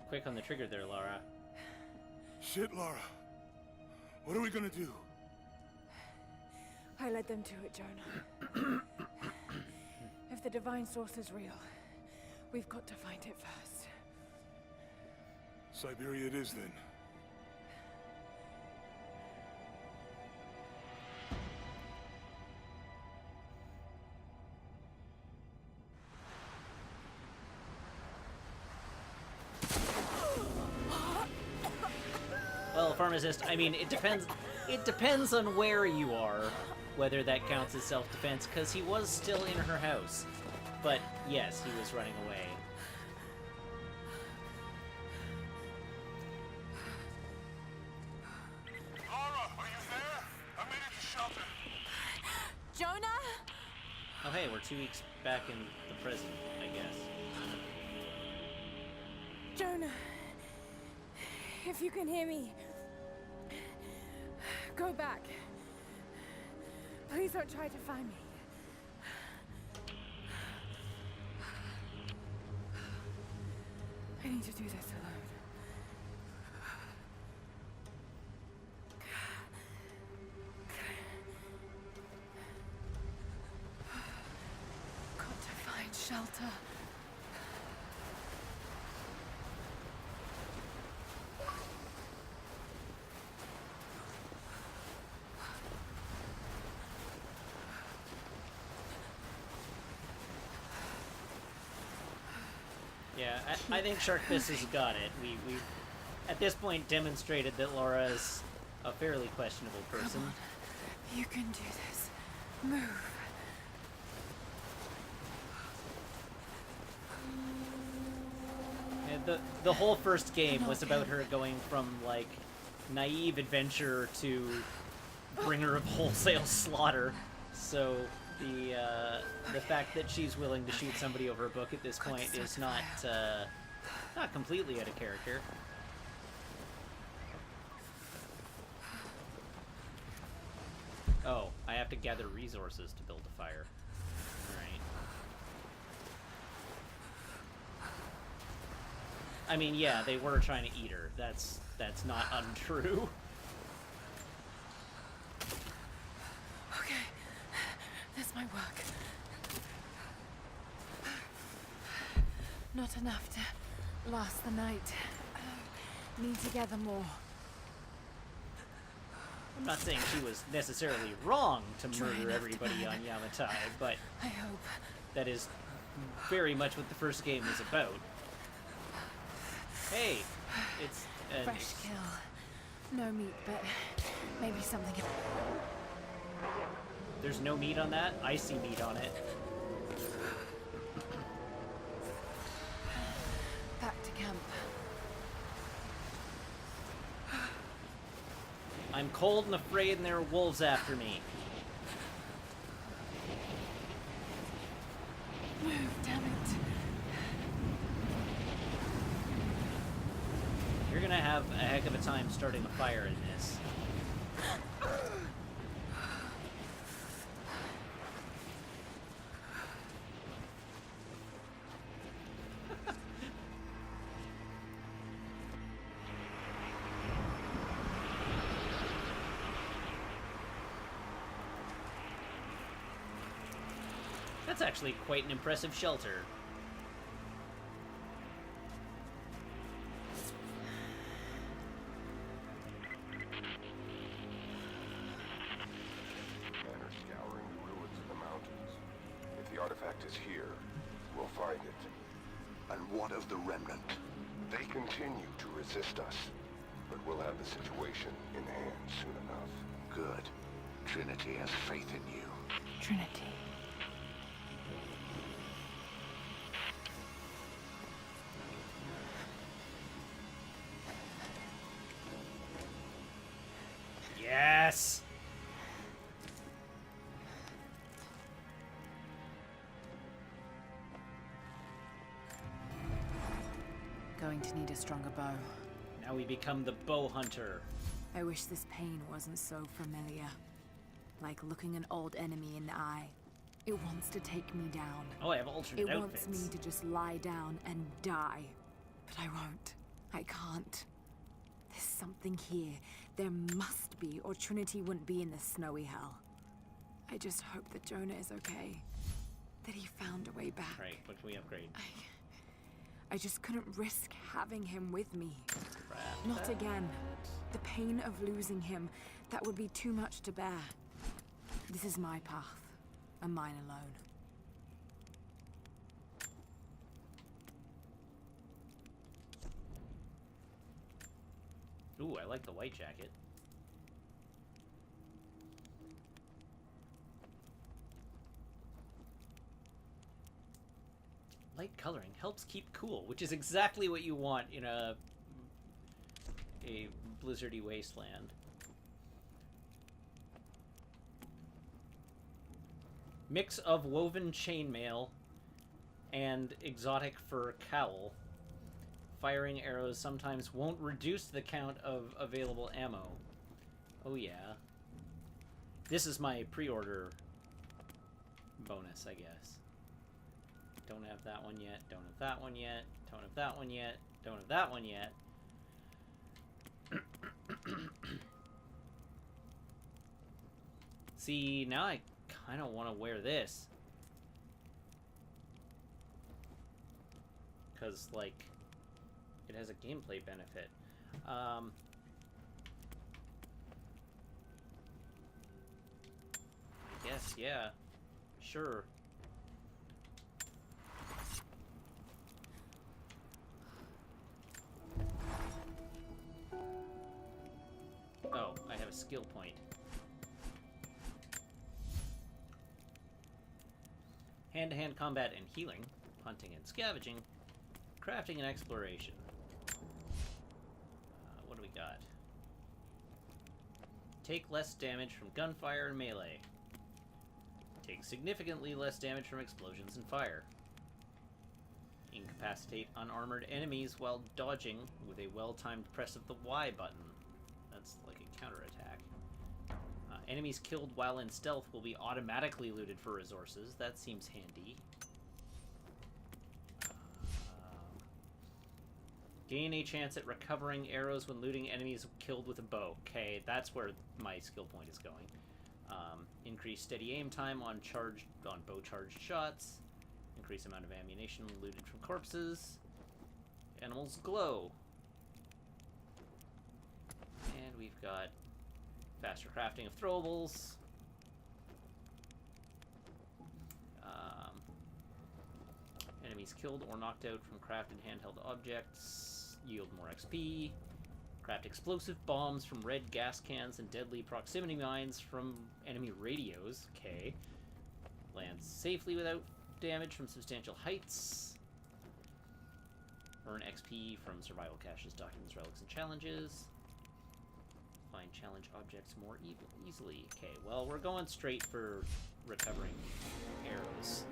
quick on the trigger there, Lara. Shit, Lara. What are we gonna do? I led them to it, Jonah. If the divine source is real, we've got to find it first. Siberia it is, then. Well, pharmacist, I mean, it depends. It depends on where you are, whether that counts as self-defense, because he was still in her house. But yes, he was running away. Lara, are you there? I made it to shelter. Jonah? Oh hey, we're 2 weeks back in the present, I guess. Jonah, if you can hear me, go back. Please don't try to find me. I need to do this alone. Got to find shelter. Yeah, I think Sharkfist has got it. We at this point demonstrated that Laura is a fairly questionable person. Come on. You can do this. Move. And the whole first game was about her going from like naive adventurer to bringer of wholesale slaughter. So the fact that she's willing to shoot somebody over a book at this point is not completely out of character. Oh, I have to gather resources to build a fire. Alright. I mean, yeah, they were trying to eat her. That's not untrue. Okay. This might work. Not enough to last the night. Need to gather more. I'm not saying she was necessarily wrong to Try murder enough to everybody burn. on Yamatai, but I hope. that is very much what the first game was about. Hey, it's Fresh kill. No meat, but maybe something. there's no meat on that. I see meat on it. Back to camp. I'm cold and afraid, and there are wolves after me. Move, damn it. You're gonna have a heck of a time starting a fire in this. That's actually quite an impressive shelter. Men are scouring the ruins of the mountains. If the artifact is here, we'll find it. And what of the remnant? They continue to resist us, but we'll have the situation in hand soon enough. Good. Trinity has faith in you. Trinity. Yes! Going to need a stronger bow. Now we become the bow hunter. I wish this pain wasn't so familiar. Like looking an old enemy in the eye. It wants to take me down. Oh, I have alternate It outfits. wants me to just lie down and die. But I won't. I can't. There's something here. There must be, or Trinity wouldn't be in this snowy hell. I just hope that Jonah is okay. That he found a way back. Right, what can we upgrade? I just couldn't risk having him with me. Craft Not that. again. The pain of losing him, that would be too much to bear. This is my path, and mine alone. Ooh, I like the white jacket. Light coloring helps keep cool, which is exactly what you want in a blizzardy wasteland. Mix of woven chainmail and exotic fur cowl. Firing arrows sometimes won't reduce the count of available ammo. Oh yeah. This is my pre-order bonus, I guess. Don't have that one yet, don't have that one yet, don't have that one yet, don't have that one yet. See, now I kind of want to wear this. Because, like, it has a gameplay benefit. I guess, yeah. Sure. Oh, I have a skill point. Hand-to-hand combat and healing, hunting and scavenging, crafting and exploration. What do we got? Take less damage from gunfire and melee. Take significantly less damage from explosions and fire. Incapacitate unarmored enemies while dodging with a well-timed press of the Y button. That's like a counterattack. Enemies killed while in stealth will be automatically looted for resources. That seems handy. Gain a chance at recovering arrows when looting enemies killed with a bow. Okay, that's where my skill point is going. Increase steady aim time on bow charged shots. Increase amount of ammunition looted from corpses. Animals glow. And we've got faster crafting of throwables. Enemies killed or knocked out from crafted handheld objects yield more XP. Craft explosive bombs from red gas cans and deadly proximity mines from enemy radios. Okay. Lands safely without damage from substantial heights. Earn XP from survival caches, documents, relics, and challenges. Find challenge objects more easily. Okay, well, we're going straight for recovering arrows.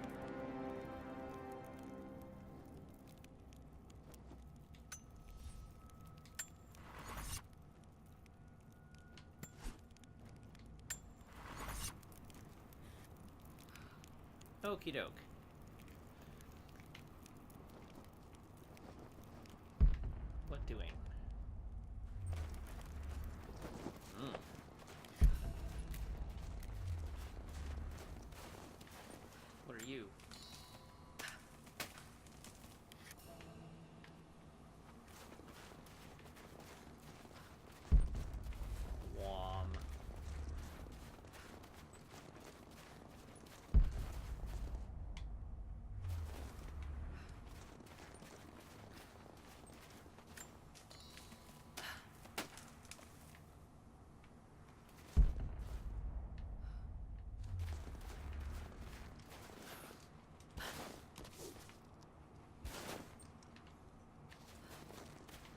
Okie doke. What doing? What are you? Wom.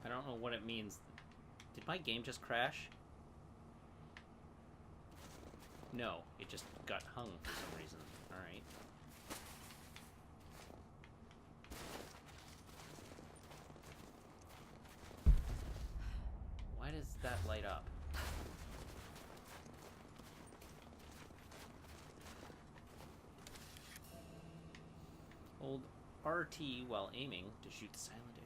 I don't know what it means. Did my game just crash? No, it just got hung for some reason. Alright. Why does that light up? Hold RT while aiming to shoot silent arrows.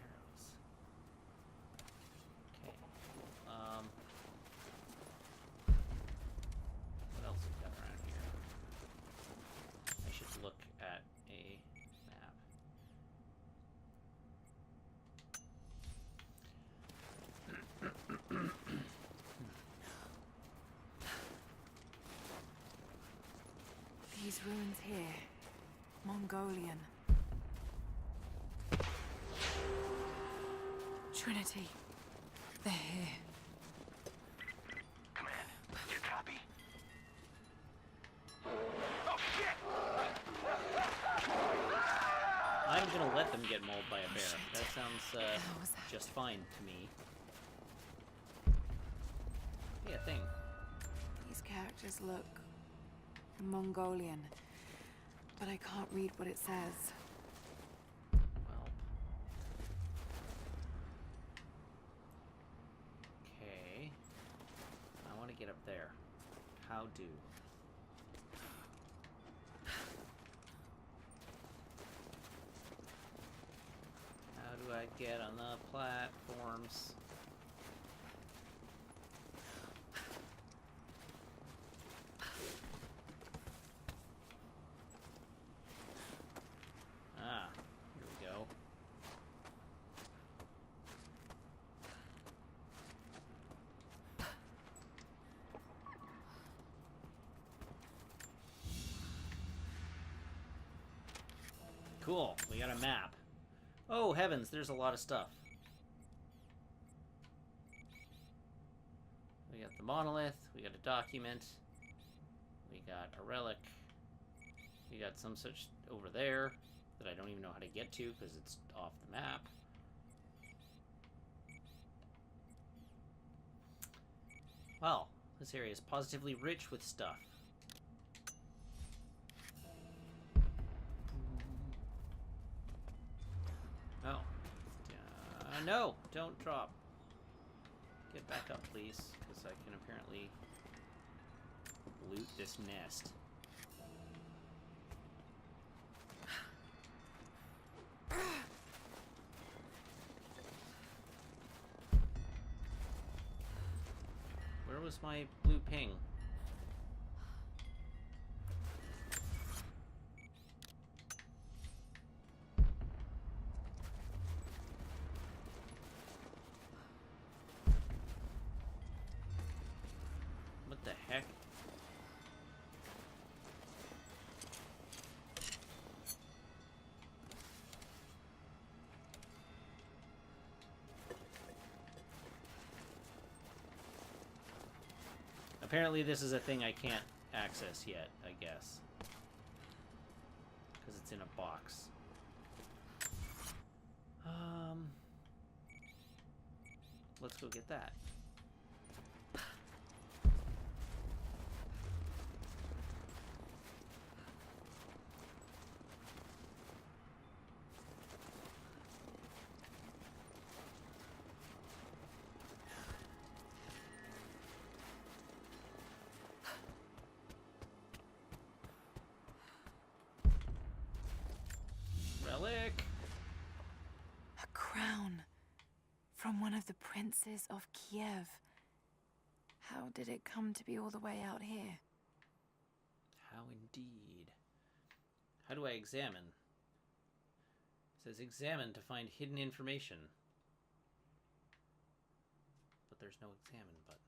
Mongolian. Trinity. They're here. Command, you copy? Oh, shit! I'm gonna let them get mauled by a bear. shit. That sounds hell was that? just fine to me. Hey, a thing. These characters look Mongolian, but I can't read what it says. Well. Okay. I want to get up there. How do? How do I get on the platforms? Ah, here we go. Cool, we got a map. Oh heavens, there's a lot of stuff. We got the monolith, we got a document, we got a relic, we got some such over there that I don't even know how to get to because it's off the map. Well, this area is positively rich with stuff. Oh. No, don't drop. Get back up, please, because I can apparently loot this nest. Where was my blue ping? What the heck? Apparently this is a thing I can't access yet, I guess. Because it's in a box. Let's go get that. Relic! A crown from one of the princes of Kiev. How did it come to be all the way out here? How indeed. How do I examine? It says examine to find hidden information. But there's no examine button.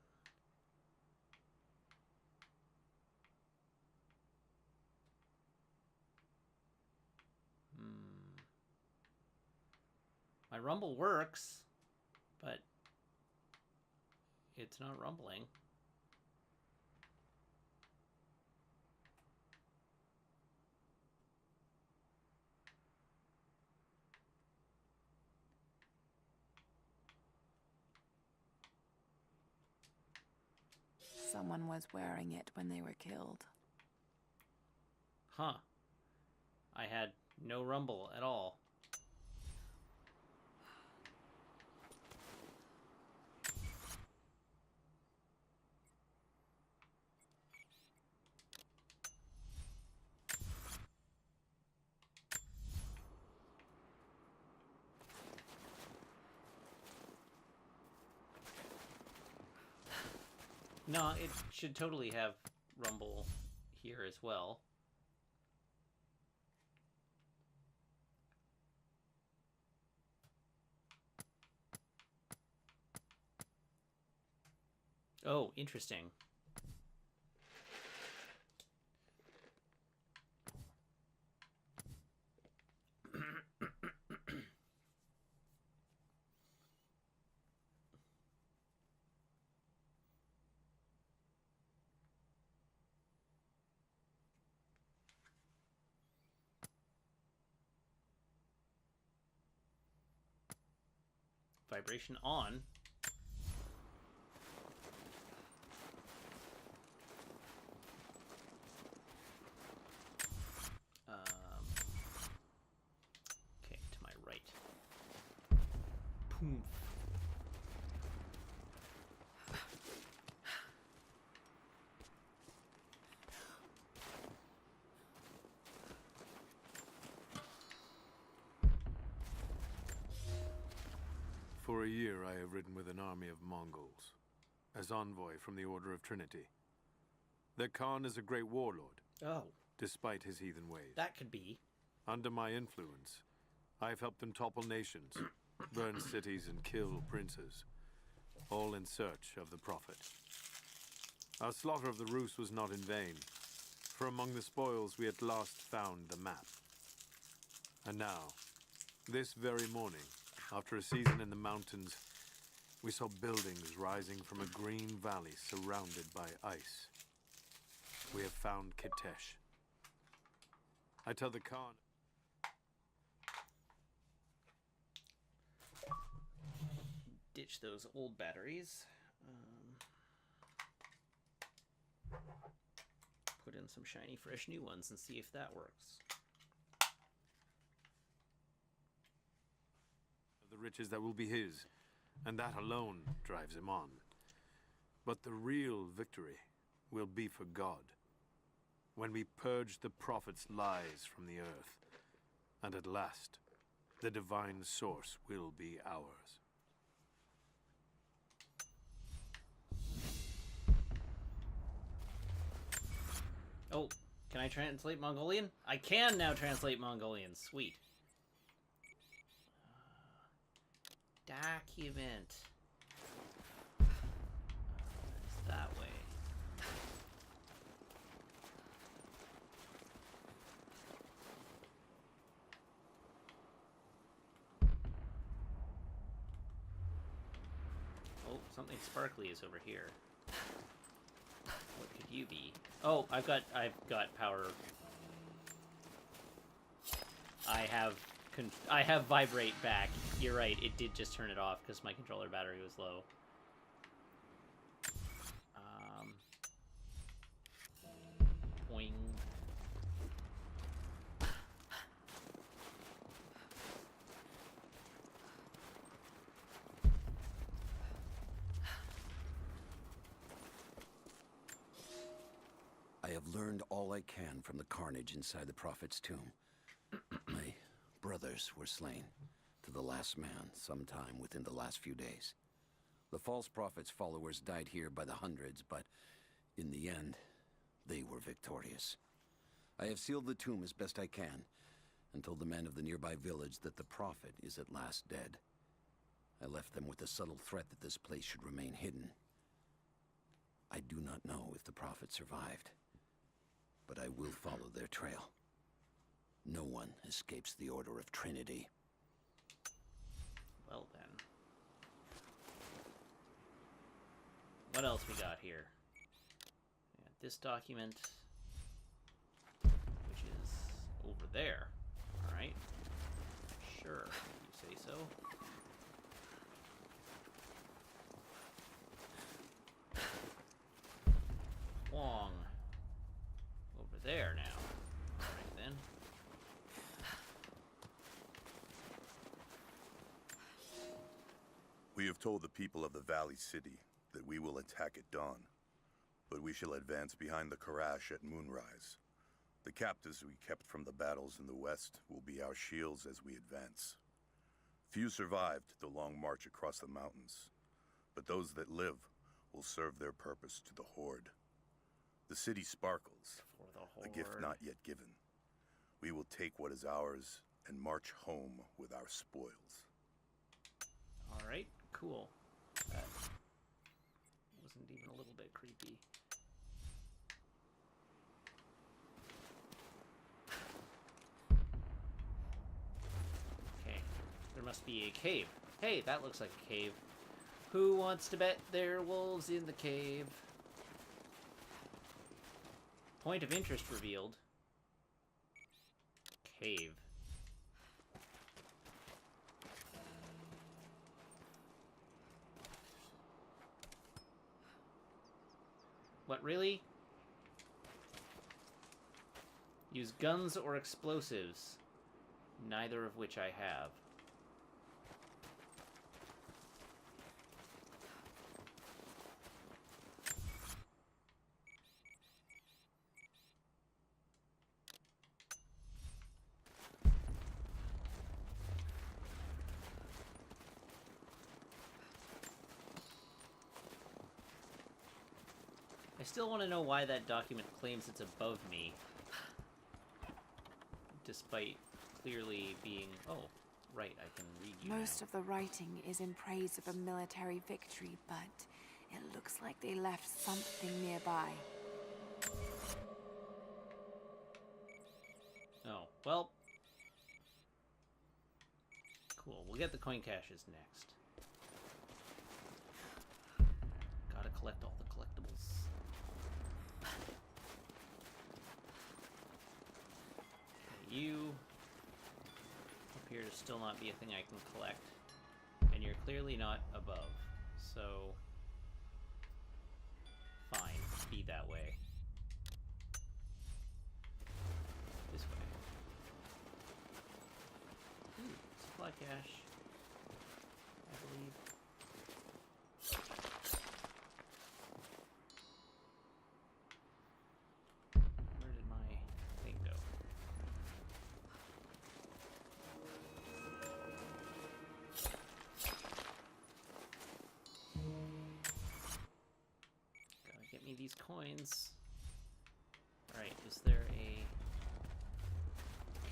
My rumble works, but it's not rumbling. Someone was wearing it when they were killed. Huh. I had no rumble at all. No, it should totally have rumble here as well. Oh, interesting. vibration on. Okay, to my right. Poof. For a year I have ridden with an army of Mongols, as envoy from the Order of Trinity. Their Khan is a great warlord, Oh, despite his heathen ways. that could be. Under my influence, I have helped them topple nations, burn cities and kill princes, all in search of the Prophet. Our slaughter of the Rus was not in vain, for among the spoils we at last found the map. And now, this very morning, after a season in the mountains, we saw buildings rising from a green valley surrounded by ice. We have found Kitesh. I tell the Khan... Ditch those old batteries. Put in some shiny, fresh new ones and see if that works. The riches that will be his, and that alone drives him on. But the real victory will be for God, when we purge the Prophet's lies from the earth, and at last, the divine source will be ours. Oh, can I translate Mongolian? I can now translate Mongolian. Sweet. Document. It's that way. Oh, something sparkly is over here. What could you be? Oh, I've got power. I have vibrate back. You're right. It did just turn it off because my controller battery was low. Boing. I have learned all I can from the carnage inside the Prophet's tomb. My brothers were slain, to the last man, sometime within the last few days. The false Prophet's followers died here by the hundreds, but in the end, they were victorious. I have sealed the tomb as best I can, and told the men of the nearby village that the Prophet is at last dead. I left them with the subtle threat that this place should remain hidden. I do not know if the Prophet survived, but I will follow their trail. No one escapes the Order of Trinity. Well then. What else we got here? We got this document, which is over there. Alright. Sure, if you say so. Wong. Over there now. Alright then. We have told the people of the Valley City that we will attack at dawn, but we shall advance behind the Karash at moonrise. The captives we kept from the battles in the west will be our shields as we advance. Few survived the long march across the mountains, but those that live will serve their purpose to the Horde. The city sparkles, For the Horde. a gift not yet given. We will take what is ours and march home with our spoils. Alright, cool. That wasn't even a little bit creepy. Okay, there must be a cave. Hey, that looks like a cave. Who wants to bet there are wolves in the cave? Point of interest revealed. Cave. What, really? Use guns or explosives. Neither of which I have. I still want to know why that document claims it's above me. Despite clearly being... Oh, right, I can read you Most now. of the writing is in praise of a military victory, but it looks like they left something nearby. Oh, well... Cool, we'll get the coin caches next. Gotta collect all the collectibles. Okay, you appear to still not be a thing I can collect. And you're clearly not above, so... Fine, be that way. This way. Ooh, supply cache. I believe. Where did my thing go? Gotta get me these coins. Alright, is there a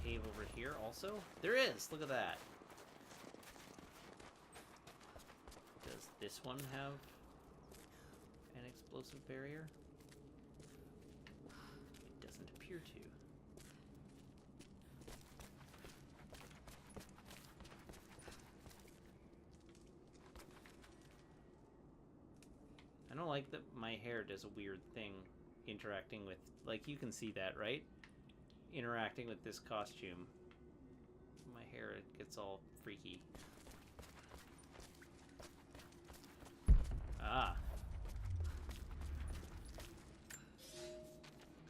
cave over here also? There is! Look at that! Does this one have an explosive barrier? It doesn't appear to. I don't like that my hair does a weird thing interacting with... Like, you can see that, right? Interacting with this costume. My hair, it gets all freaky. Ah.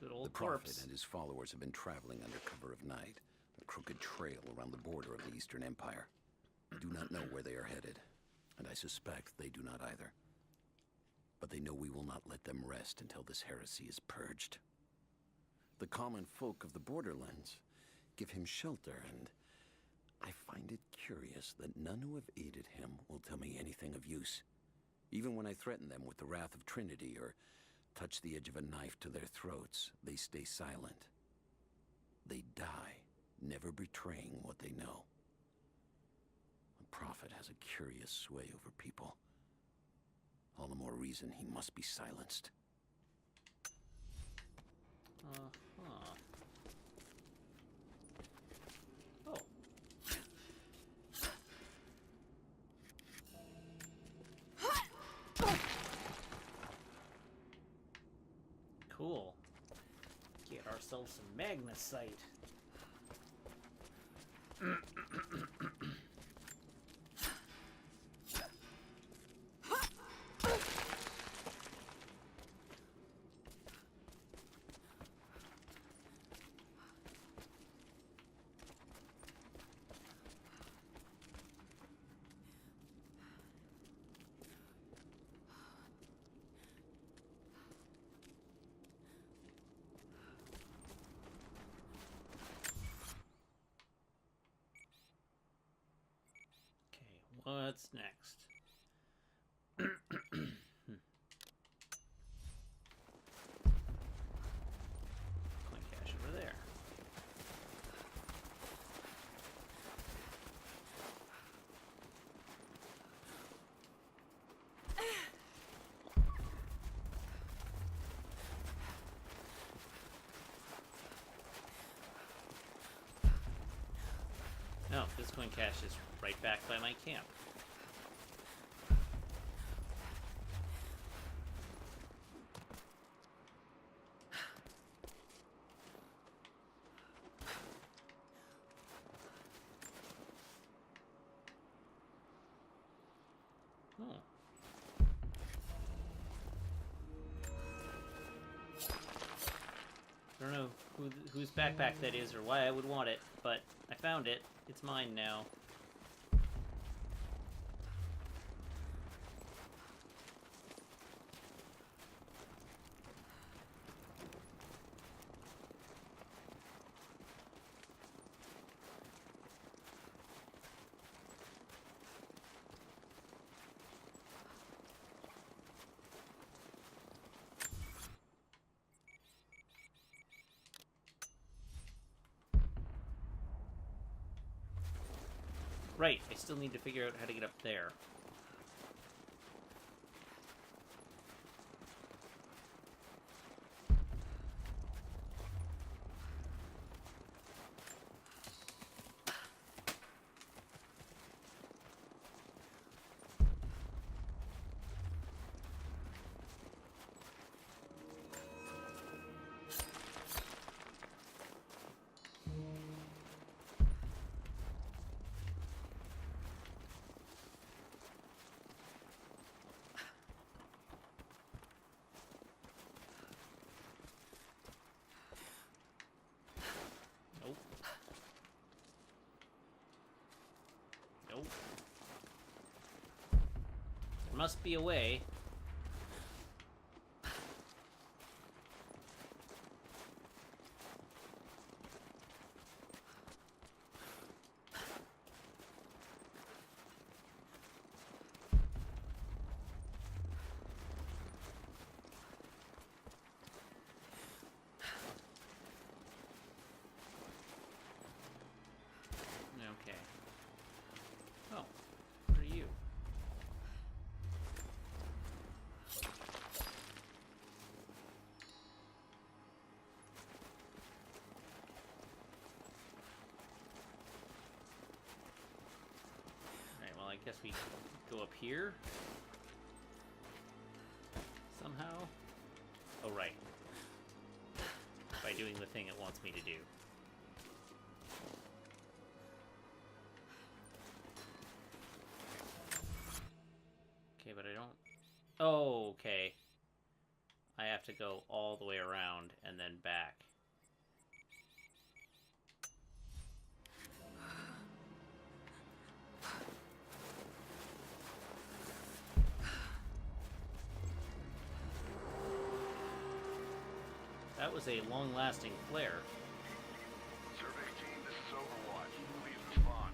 Good old The Prophet corpse. and his followers have been traveling under cover of night, a crooked trail around the border of the Eastern Empire. I do not know where they are headed, and I suspect they do not either. But they know we will not let them rest until this heresy is purged. The common folk of the borderlands give him shelter, and I find it curious that none who have aided him will tell me anything of use. Even when I threaten them with the wrath of Trinity or touch the edge of a knife to their throats, they stay silent. They die, never betraying what they know. The Prophet has a curious sway over people. All the more reason he must be silenced. Uh-huh. Oh. Cool. Get ourselves some magnesite. What's next? Coin cache over there. No, this coin cache is right back by my camp. Oh. don't know whose backpack that is or why I would want it, but I found it. It's mine now. Right, I still need to figure out how to get up there. Nope. Nope. There must be a way. Okay. Oh, what are you? Alright, well I guess we go up here. Somehow. Oh right. By doing the thing it wants me to do. Okay, but I don't... Oh, okay. I have to go all the way around and then back. That was a long-lasting flare. Survey team, this is Overwatch. Please respond.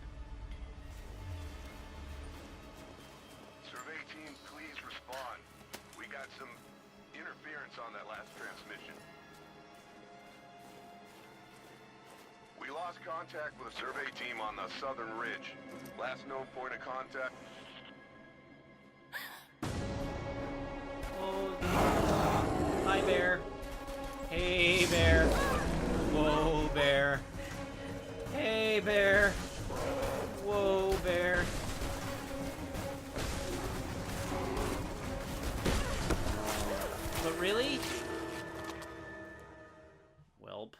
Survey team, please respond. We got some interference on that last transmission. We lost contact with a survey team on the southern ridge. Last known point of contact. Oh, hi, Bear. Hey, Bear. Whoa, Bear. Hey, Bear. Whoa, Bear. But really? Welp.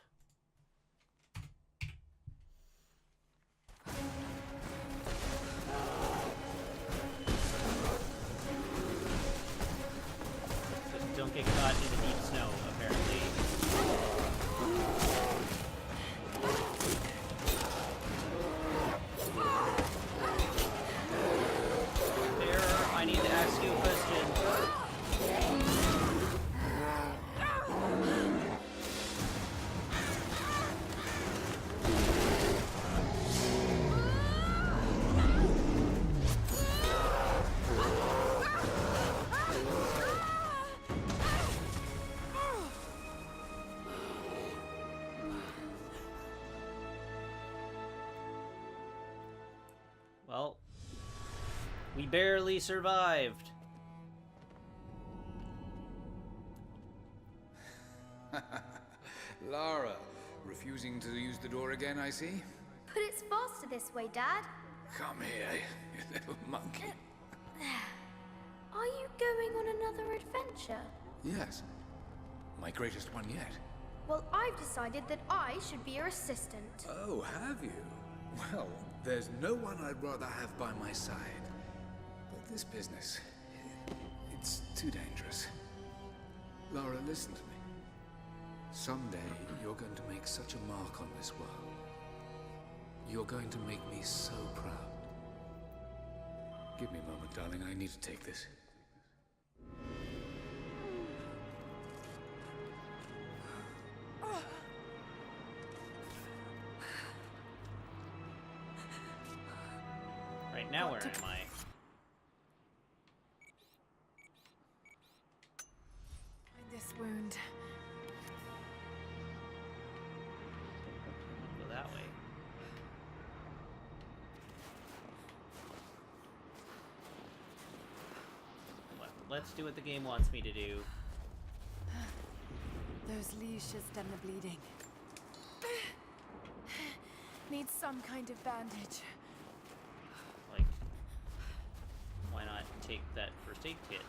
Just don't get caught in the deep snow, apparently. There, I need to ask you a question. Well, we barely survived. Lara, refusing to use the door again, I see? But it's faster this way, Dad. Come here, you little monkey. Are you going on another adventure? Yes. My greatest one yet. Well, I've decided that I should be your assistant. Oh, have you? Well, there's no one I'd rather have by my side. But this business, it's too dangerous. Lara, listen to me. Someday, you're going to make such a mark on this world. You're going to make me so proud. Give me a moment, darling. I need to take this. Right now, where am I? This wound. Go that way. Let's do what the game wants me to do. Those leaves should stem the bleeding. Need some kind of bandage. Like, why not take that first aid kit?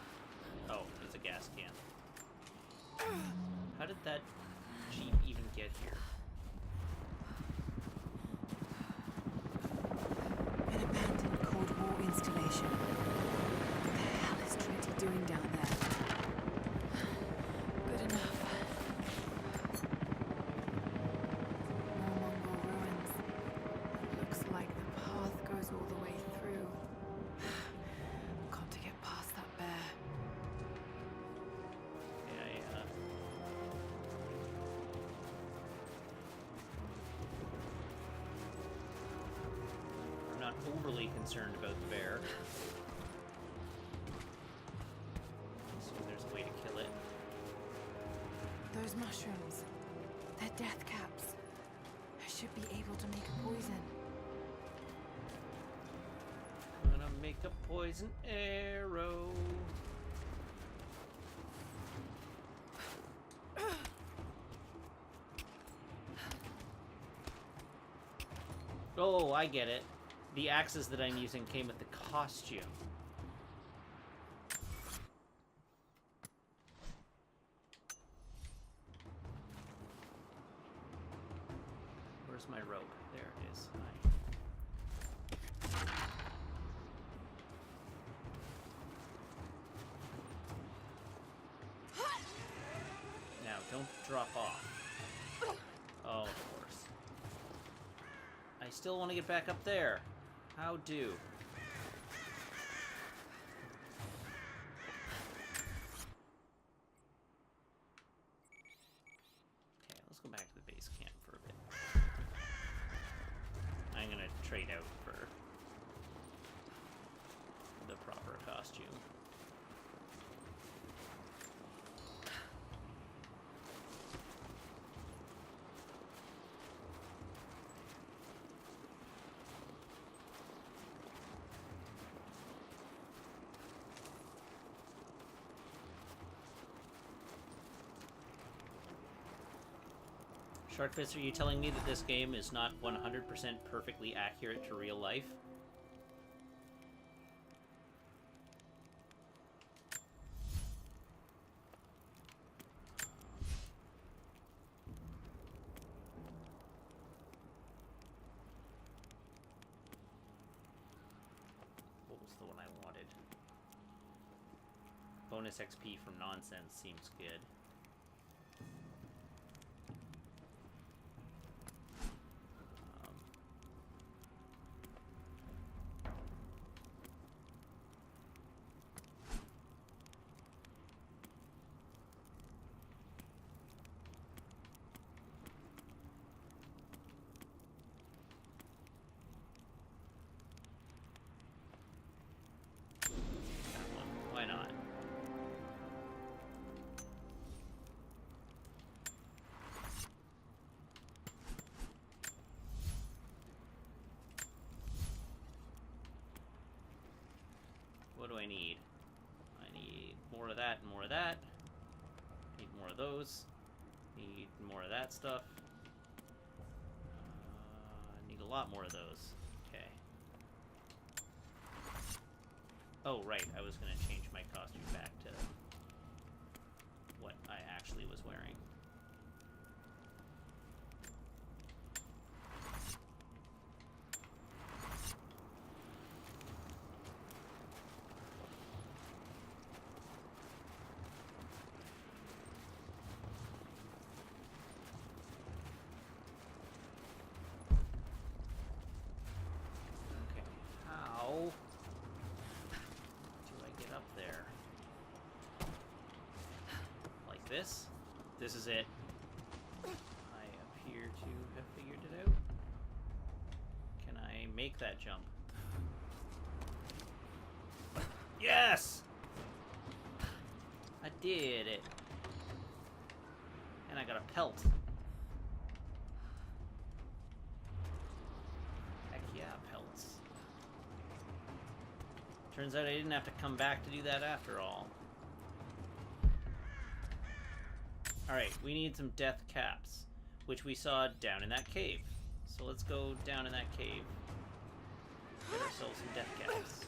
Oh, it's a gas can. How did that Jeep even get here? An abandoned Cold War installation. What the hell is Trinity doing down there? Good enough. More Mongol ruins. Looks like the path goes all the way through. Got to get past that bear. I'm not overly concerned about the bear. Assume there's a way to kill it. Those mushrooms. They're death caps. I should be able to make a poison. I'm gonna make a poison arrow. Oh, I get it. The axes that I'm using came with the costume. Where's my rope? There it is. Now, don't drop off. Oh, of course. I still want to get back up there. How do? Okay, let's go back to the base camp for a bit. I'm gonna trade out for the proper costume. Sharkfist, are you telling me that this game is not 100% perfectly accurate to real life? What was the one I wanted? Bonus XP from nonsense seems good. Why not? What do I need? I need more of that and more of that. Need more of those. Need more of that stuff. Need a lot more of those. Okay. Oh, right. I was going to change my costume back to what I actually was wearing. this. This is it. I appear to have figured it out. Can I make that jump? Yes! I did it. And I got a pelt. Heck yeah, pelts. Turns out I didn't have to come back to do that after all. Alright, we need some death caps, which we saw down in that cave. So let's go down in that cave. Get ourselves some death caps.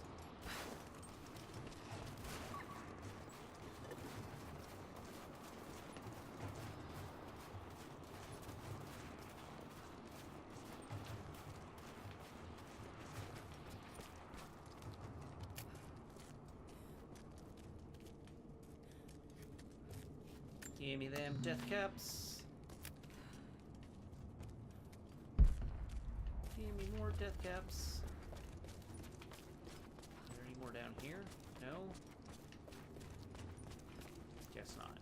Give me them death caps. Give me more death caps. Is there any more down here? No? Guess not.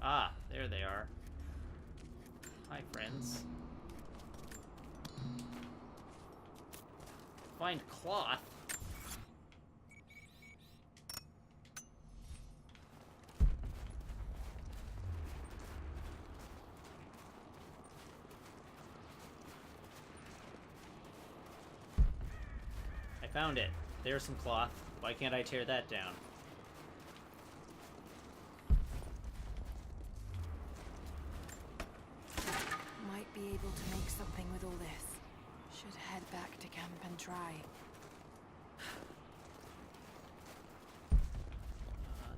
Ah, there they are. Hi, friends. Find cloth. I found it. There's some cloth. Why can't I tear that down? Might be able to make something with all this. Should head back to camp and try.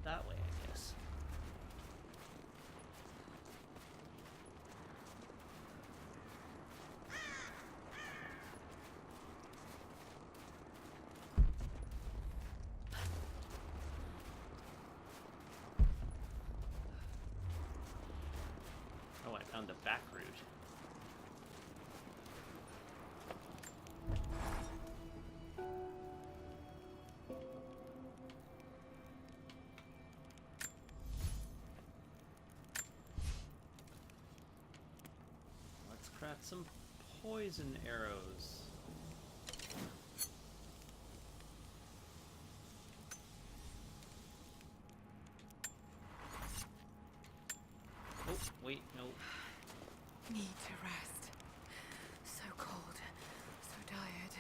That way, I guess. Oh, I found the back route. Craft some poison arrows. Oh, wait, no. Need to rest. So cold, so tired.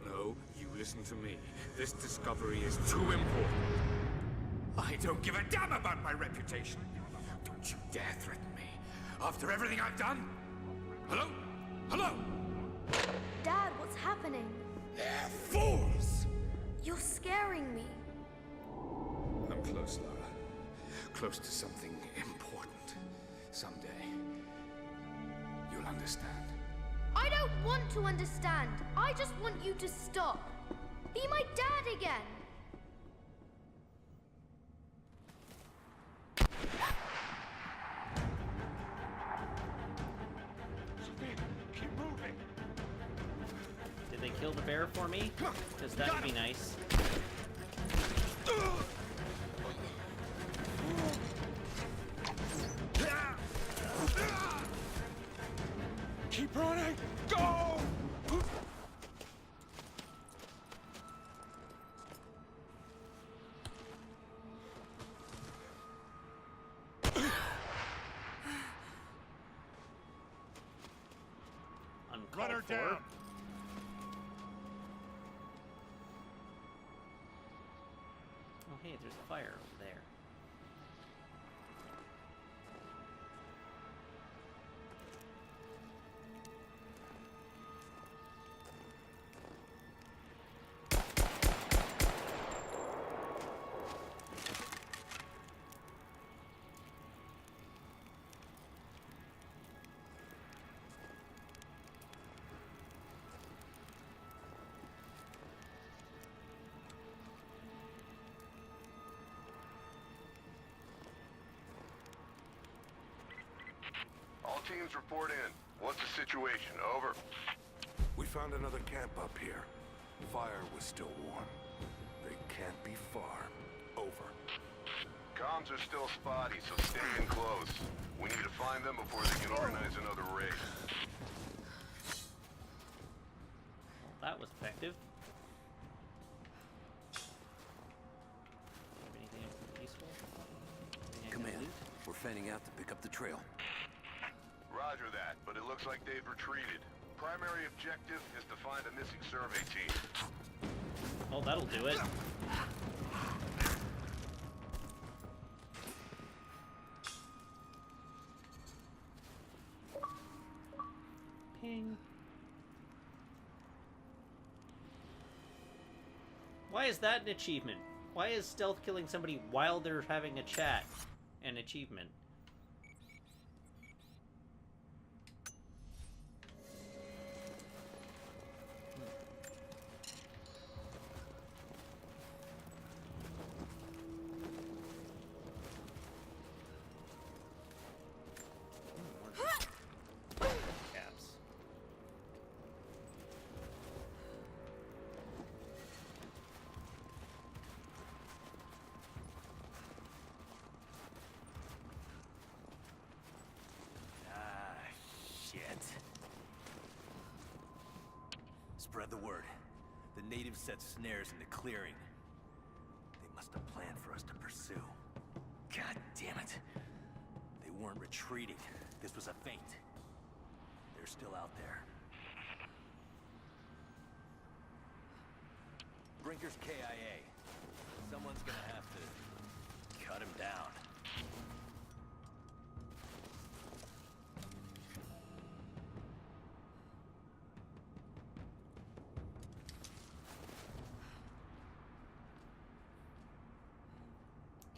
No, you listen to me. This discovery is too important. I don't give a damn about my reputation. Don't you dare threaten me. After everything I've done? Hello? Hello? Dad, what's happening? They're fools! You're scaring me. I'm close, Lara. Close to something important. Someday, you'll understand. I don't want to understand. I just want you to stop. Be my dad again. Keep moving! Did they kill the bear for me? Because that would be nice. Keep running! Go! Run her down! Oh hey, there's a fire over there. teams report in. What's the situation? Over. We found another camp up here. Fire was still warm. They can't be far. Over. Comms are still spotty, so stay in close. We need to find them before they can organize another raid. Well, that was effective. Anything useful? Anything I can Command, loot? we're fanning out to pick up the trail. Roger that, but it looks like they've retreated. Primary objective is to find a missing survey team. Oh, that'll do it. Ping. Why is that an achievement? Why is stealth killing somebody while they're having a chat an achievement? Caps. Shit. Spread the word. The natives set snares in the clearing. They must have planned for us to pursue. God damn it. They weren't retreating. This was a feint. They're still out there. Brinker's KIA. Someone's gonna have to cut him down.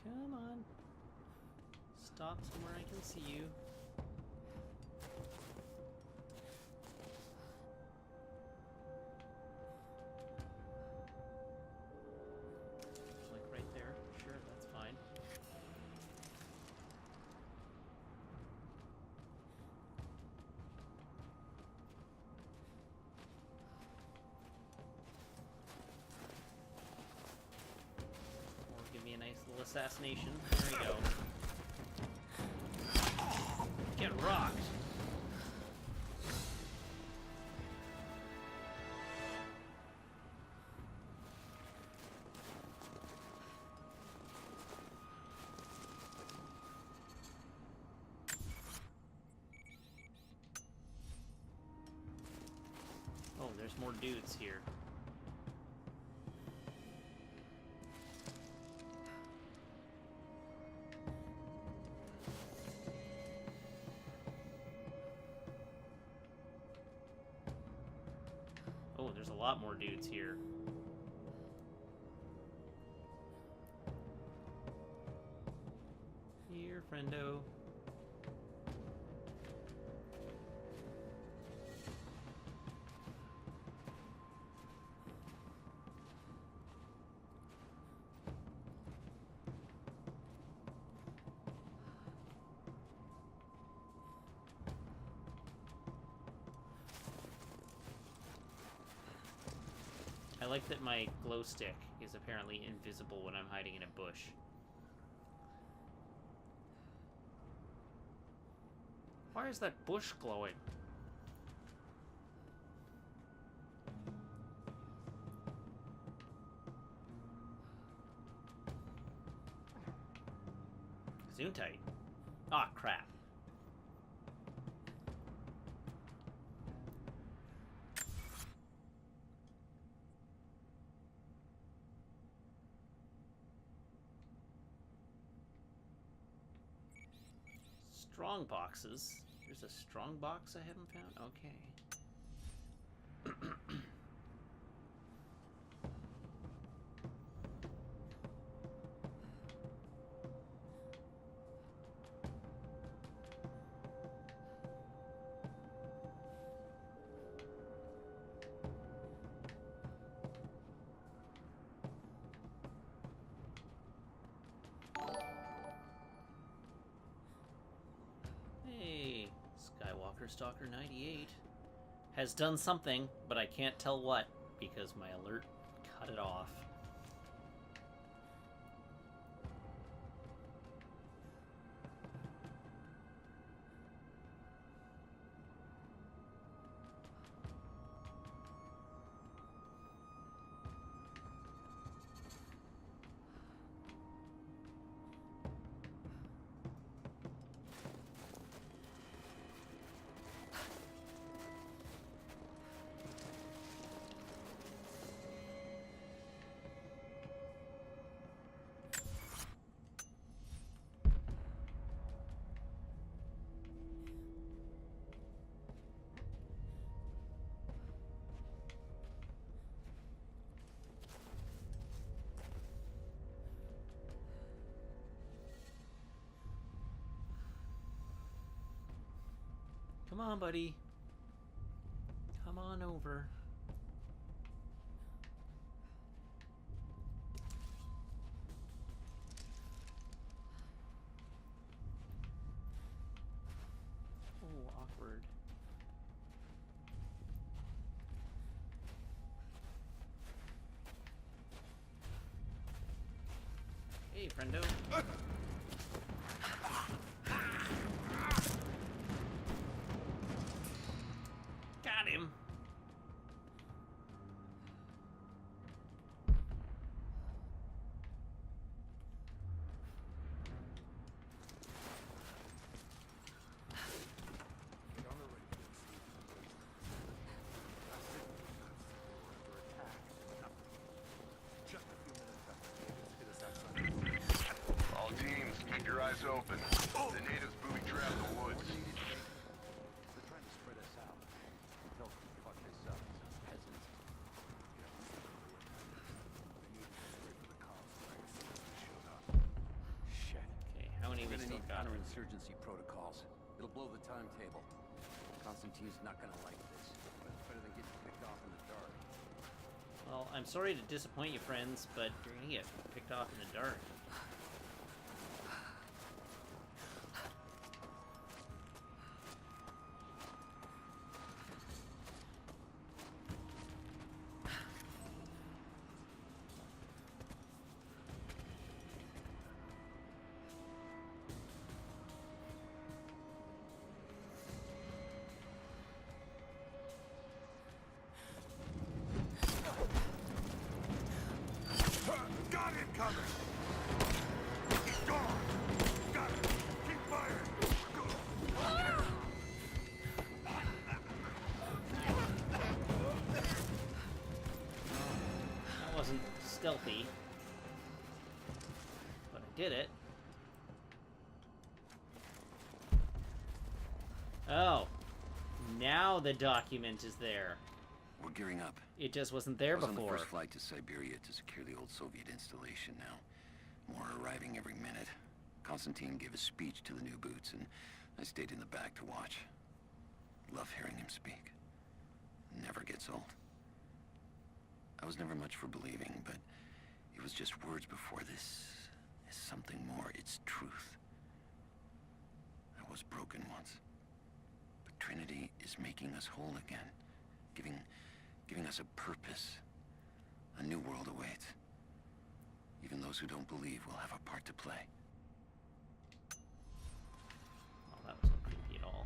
Come on. Stop somewhere I can see you. Like right there. Sure, that's fine. Or give me a nice little assassination. There we go. Get rocked. Oh, there's more dudes here. Oh, there's a lot more dudes here. Here, friendo. I like that my glow stick is apparently invisible when I'm hiding in a bush. Why is that bush glowing? Gesundheit. Ah, crap. Strong boxes. There's a strong box I haven't found? Okay. Stalker 98 has done something, but I can't tell what because my alert cut it off. Come on, buddy. Come on over. Oh, awkward. Hey, friendo. Got him. All teams, keep your eyes open. The natives booby-trap the woods. They're trying to spread us out. Until we fuck this up, peasants. Shit. Okay, how many We're we gonna still need got? counterinsurgency protocols. It'll blow the timetable. Constantine's not gonna like this. But it's better than getting picked off in the dark. Well, I'm sorry to disappoint you, friends, but you're gonna get picked off in the dark. Got him coming! He's gone! Got him! Keep firing! That wasn't stealthy, but I did it. Oh, now the document is there. We're gearing up. It just wasn't there I was on before. the first flight to Siberia to secure the old Soviet installation now. More are arriving every minute. Constantine gave a speech to the new boots, and I stayed in the back to watch. Love hearing him speak. Never gets old. I was never much for believing, but it was just words before. This is something more. It's truth. I was broken once. But Trinity is making us whole again. Giving us a purpose. A new world awaits. Even those who don't believe will have a part to play. Oh, that wasn't creepy at all.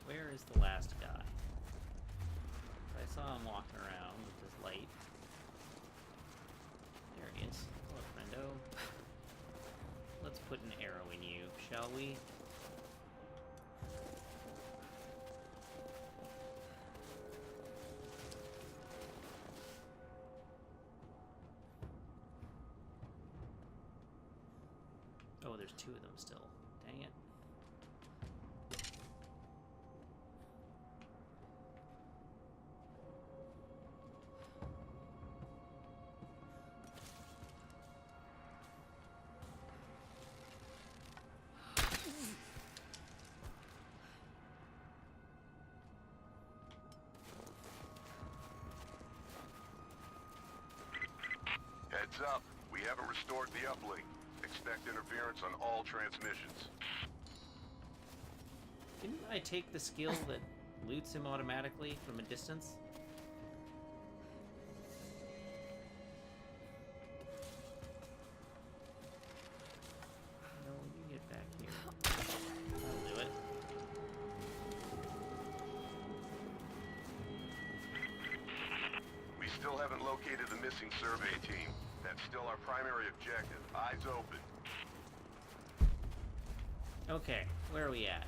Where is the last guy? I saw him walking around with his light. There he is. Hello, friendo. Let's put an arrow in you, shall we? Oh, there's two of them still. Dang it. Heads up, we haven't restored the uplink. Expect interference on all transmissions. Didn't I take the skill that loots him automatically from a distance? No, you get back here. I'll do it. We still haven't located the missing survey team. That's still our primary objective. Eyes open. Okay, where are we at?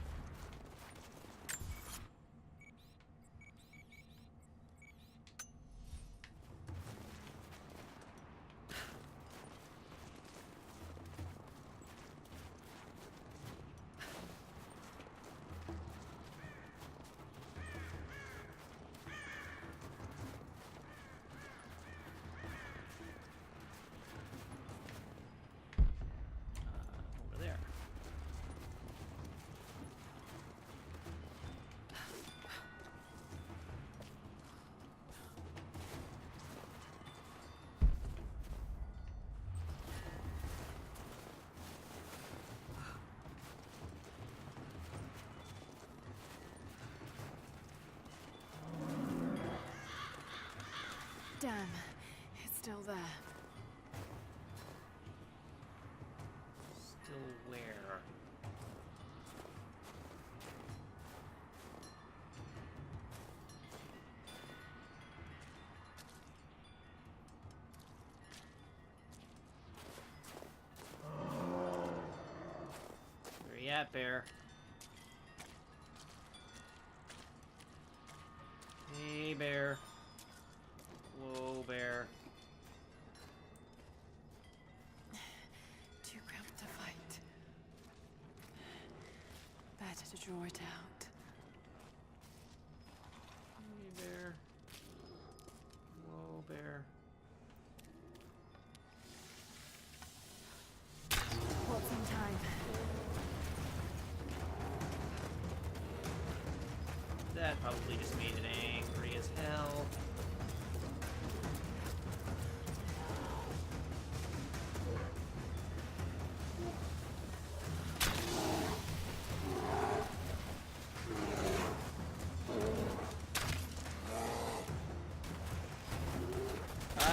Over there. Damn, it's still there. Still where? Where you at, Bear? Hey, Bear. Whoa, Bear. Too cramped to fight. Better to draw it out. Hey, Bear. Whoa, Bear. What's in time? That probably just made it angry as hell.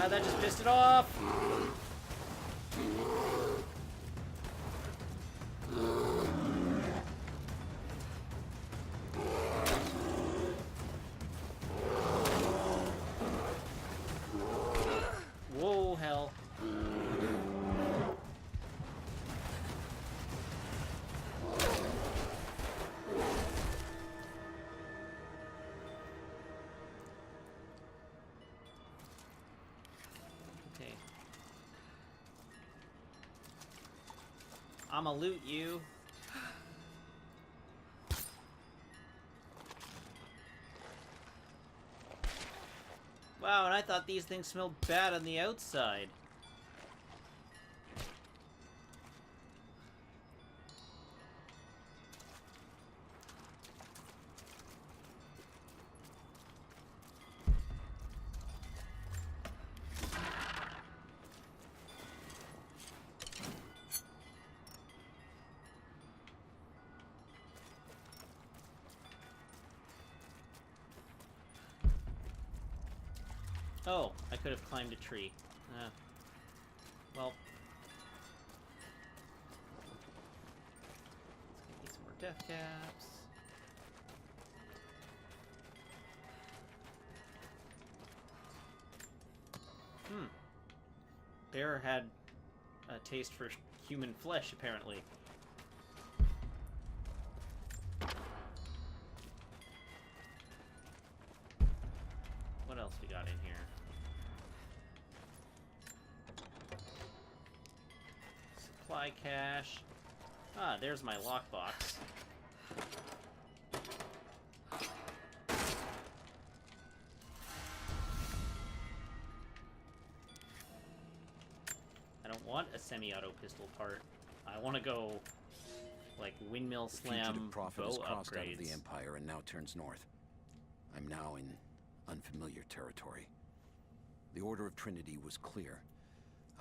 That just pissed it off. Whoa, hell. Okay. I'ma loot you. Wow, and I thought these things smelled bad on the outside. Oh, I could have climbed a tree. Well. Let's get some more death caps. Bear had a taste for human flesh, apparently. What else we got in here? Supply cache. Ah, there's my lockbox. I don't want a semi-auto pistol part. I want to go, like, windmill The slam fugitive prophet bow has crossed out of the upgrades. Empire and now turns north. I'm now in unfamiliar territory. The Order of Trinity was clear.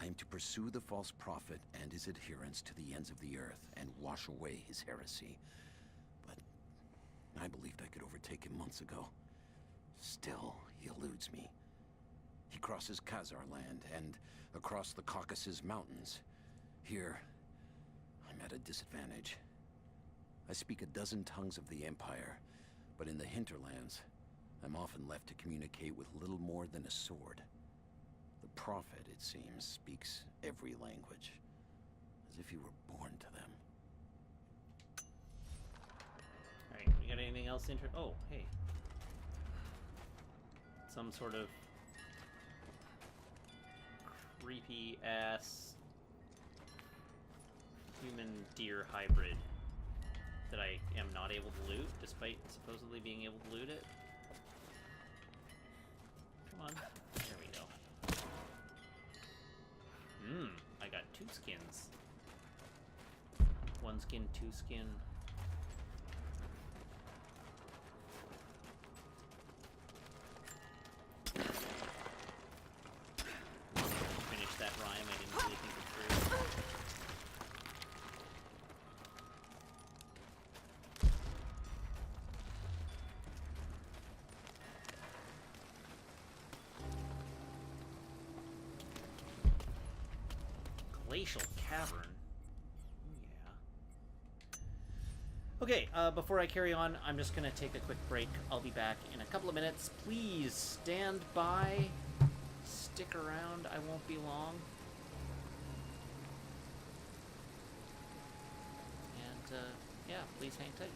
I am to pursue the false prophet and his adherents to the ends of the earth and wash away his heresy. But I believed I could overtake him months ago. Still, he eludes me. He crosses Khazar land and across the Caucasus Mountains. Here, I'm at a disadvantage. I speak a dozen tongues of the Empire, but in the hinterlands, I'm often left to communicate with little more than a sword. The Prophet, it seems, speaks every language, as if he were born to them. Alright, we got anything else oh, hey. Some sort of creepy-ass human-deer hybrid that I am not able to loot, despite supposedly being able to loot it. Come on. There we go. I got 2 skins. 1 skin, 2 skin. Finish that rhyme, I didn't really think it through. Glacial Cavern. Yeah. Okay, before I carry on, I'm just gonna take a quick break. I'll be back in a couple of minutes. Please stand by. Stick around. I won't be long. And, yeah, please hang tight.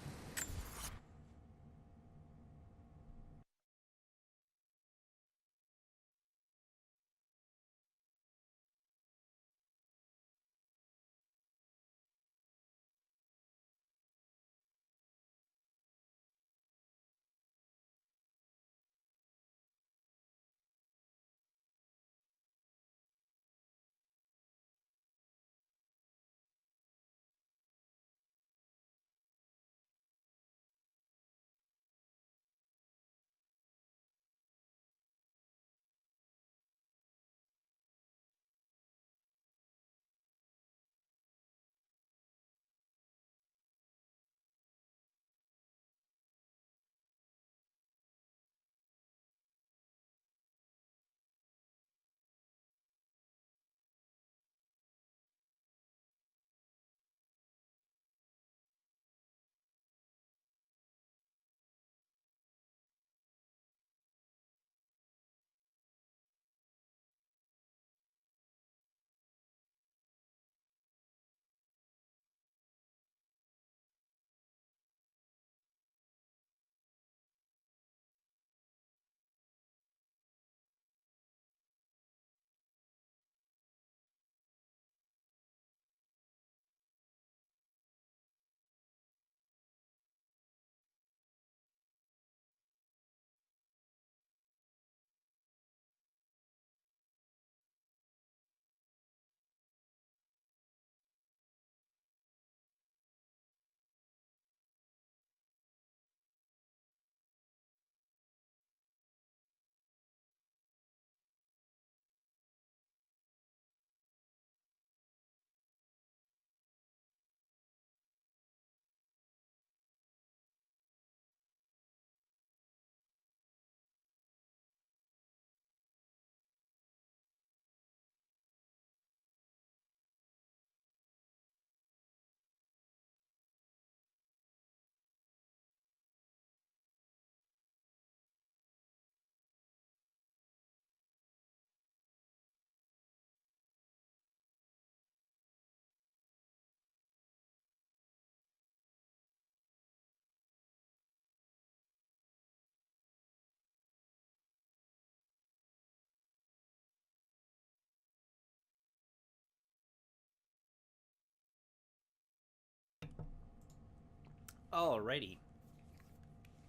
Alrighty.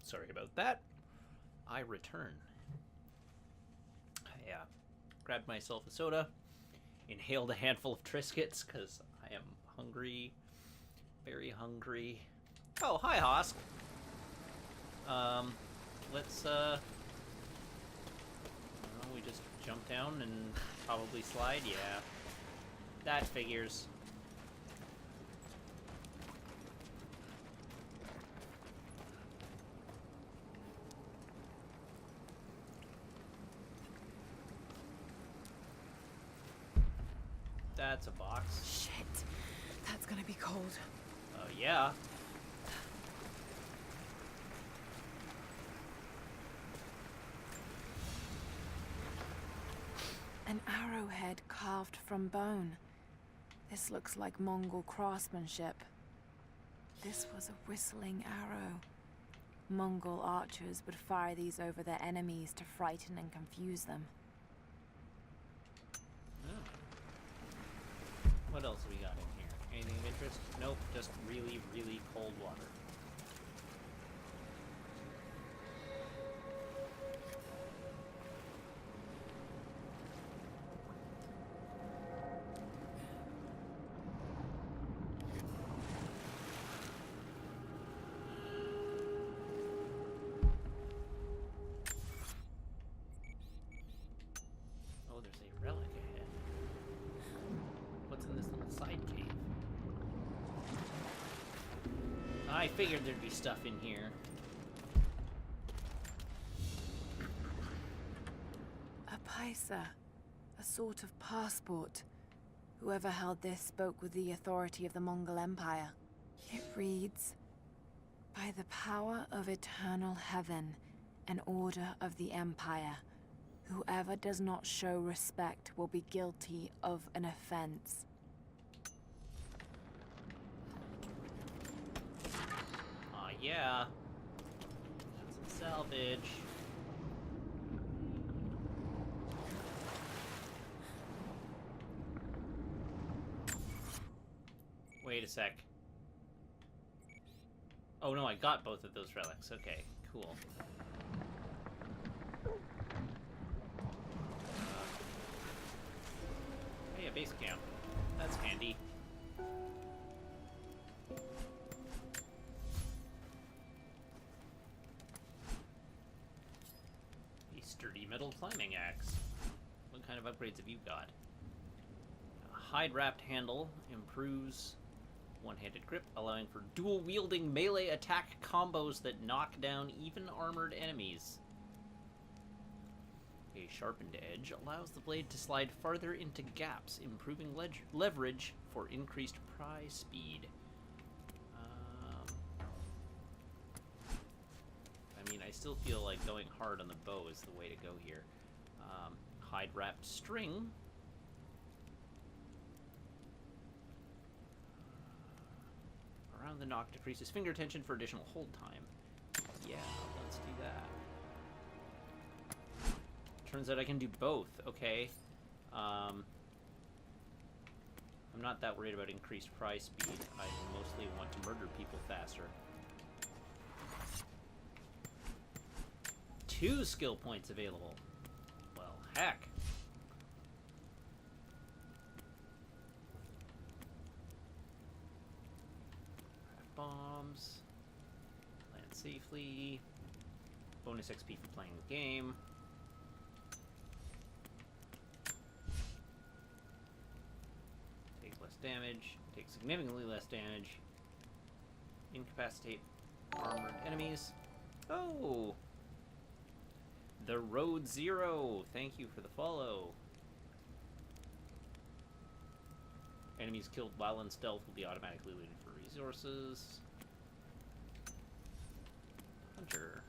Sorry about that. I return. I grabbed myself a soda, inhaled a handful of Triscuits, because I am hungry. Very hungry. Oh, hi, Hosk. Let's, I don't know, we just jump down and probably slide? Yeah. That figures. That's a box. Shit. That's gonna be cold. Oh, yeah. An arrowhead carved from bone. This looks like Mongol craftsmanship. This was a whistling arrow. Mongol archers would fire these over their enemies to frighten and confuse them. Oh. What else have we got in here? Anything of interest? Nope, just really, really cold water. Oh, there's a relic ahead. What's in this little side cave? I figured there'd be stuff in here. A paisa, a sort of passport. Whoever held this spoke with the authority of the Mongol Empire. It reads, "By the power of eternal heaven and order of the Empire, whoever does not show respect will be guilty of an offense." Aw, yeah. That's some salvage. Wait a sec. Oh no, I got both of those relics. Okay, cool. Hey, a base camp. That's handy. A sturdy metal climbing axe. What kind of upgrades have you got? A hide-wrapped handle improves one-handed grip, allowing for dual-wielding melee attack combos that knock down even armored enemies. A sharpened edge allows the blade to slide farther into gaps, improving leverage for increased pry speed. I mean, I still feel like going hard on the bow is the way to go here. Hide-wrapped string. Around the knock decreases finger tension for additional hold time. Yeah, let's do that. Turns out I can do both, okay. I'm not that worried about increased pry speed. I mostly want to murder people faster. 2 skill points available. Well, heck. Bombs. Land safely. Bonus XP for playing the game. Take less damage. Take significantly less damage. Incapacitate armored enemies. Oh! The Road Zero. Thank you for the follow. Enemies killed while in stealth will be automatically looted for resources. Hunter.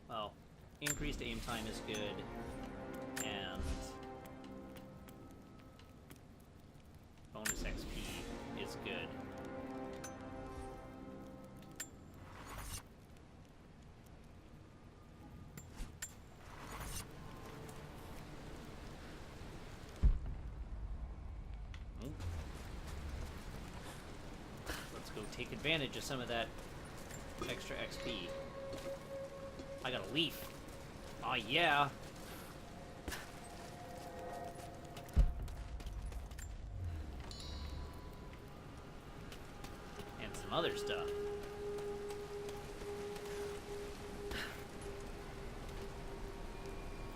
Well, increased aim time is good, and bonus XP is good. Let's go take advantage of some of that extra XP. I got a leaf. Aw, yeah. And some other stuff.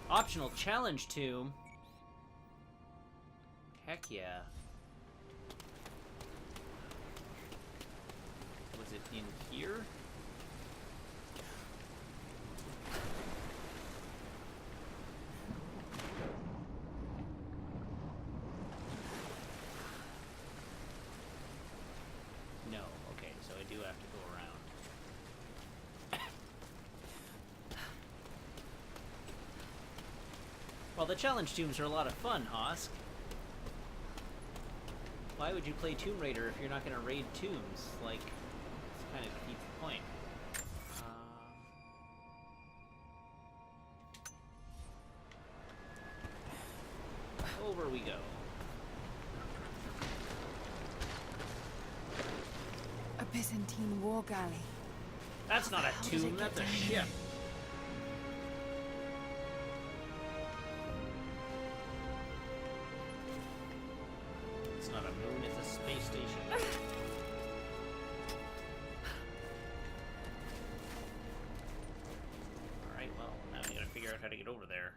Optional challenge tomb. Heck yeah. Was it in here? No. Okay, so I do have to go around. Well, the challenge tombs are a lot of fun, Hosk. Why would you play Tomb Raider if you're not going to raid tombs? Like, it's kind of defeats the point. Over we go. A Byzantine war galley. That's not a How did it tomb, get that's a down ship. It's not a moon, it's a space station. Alright, well, now we gotta figure out how to get over there.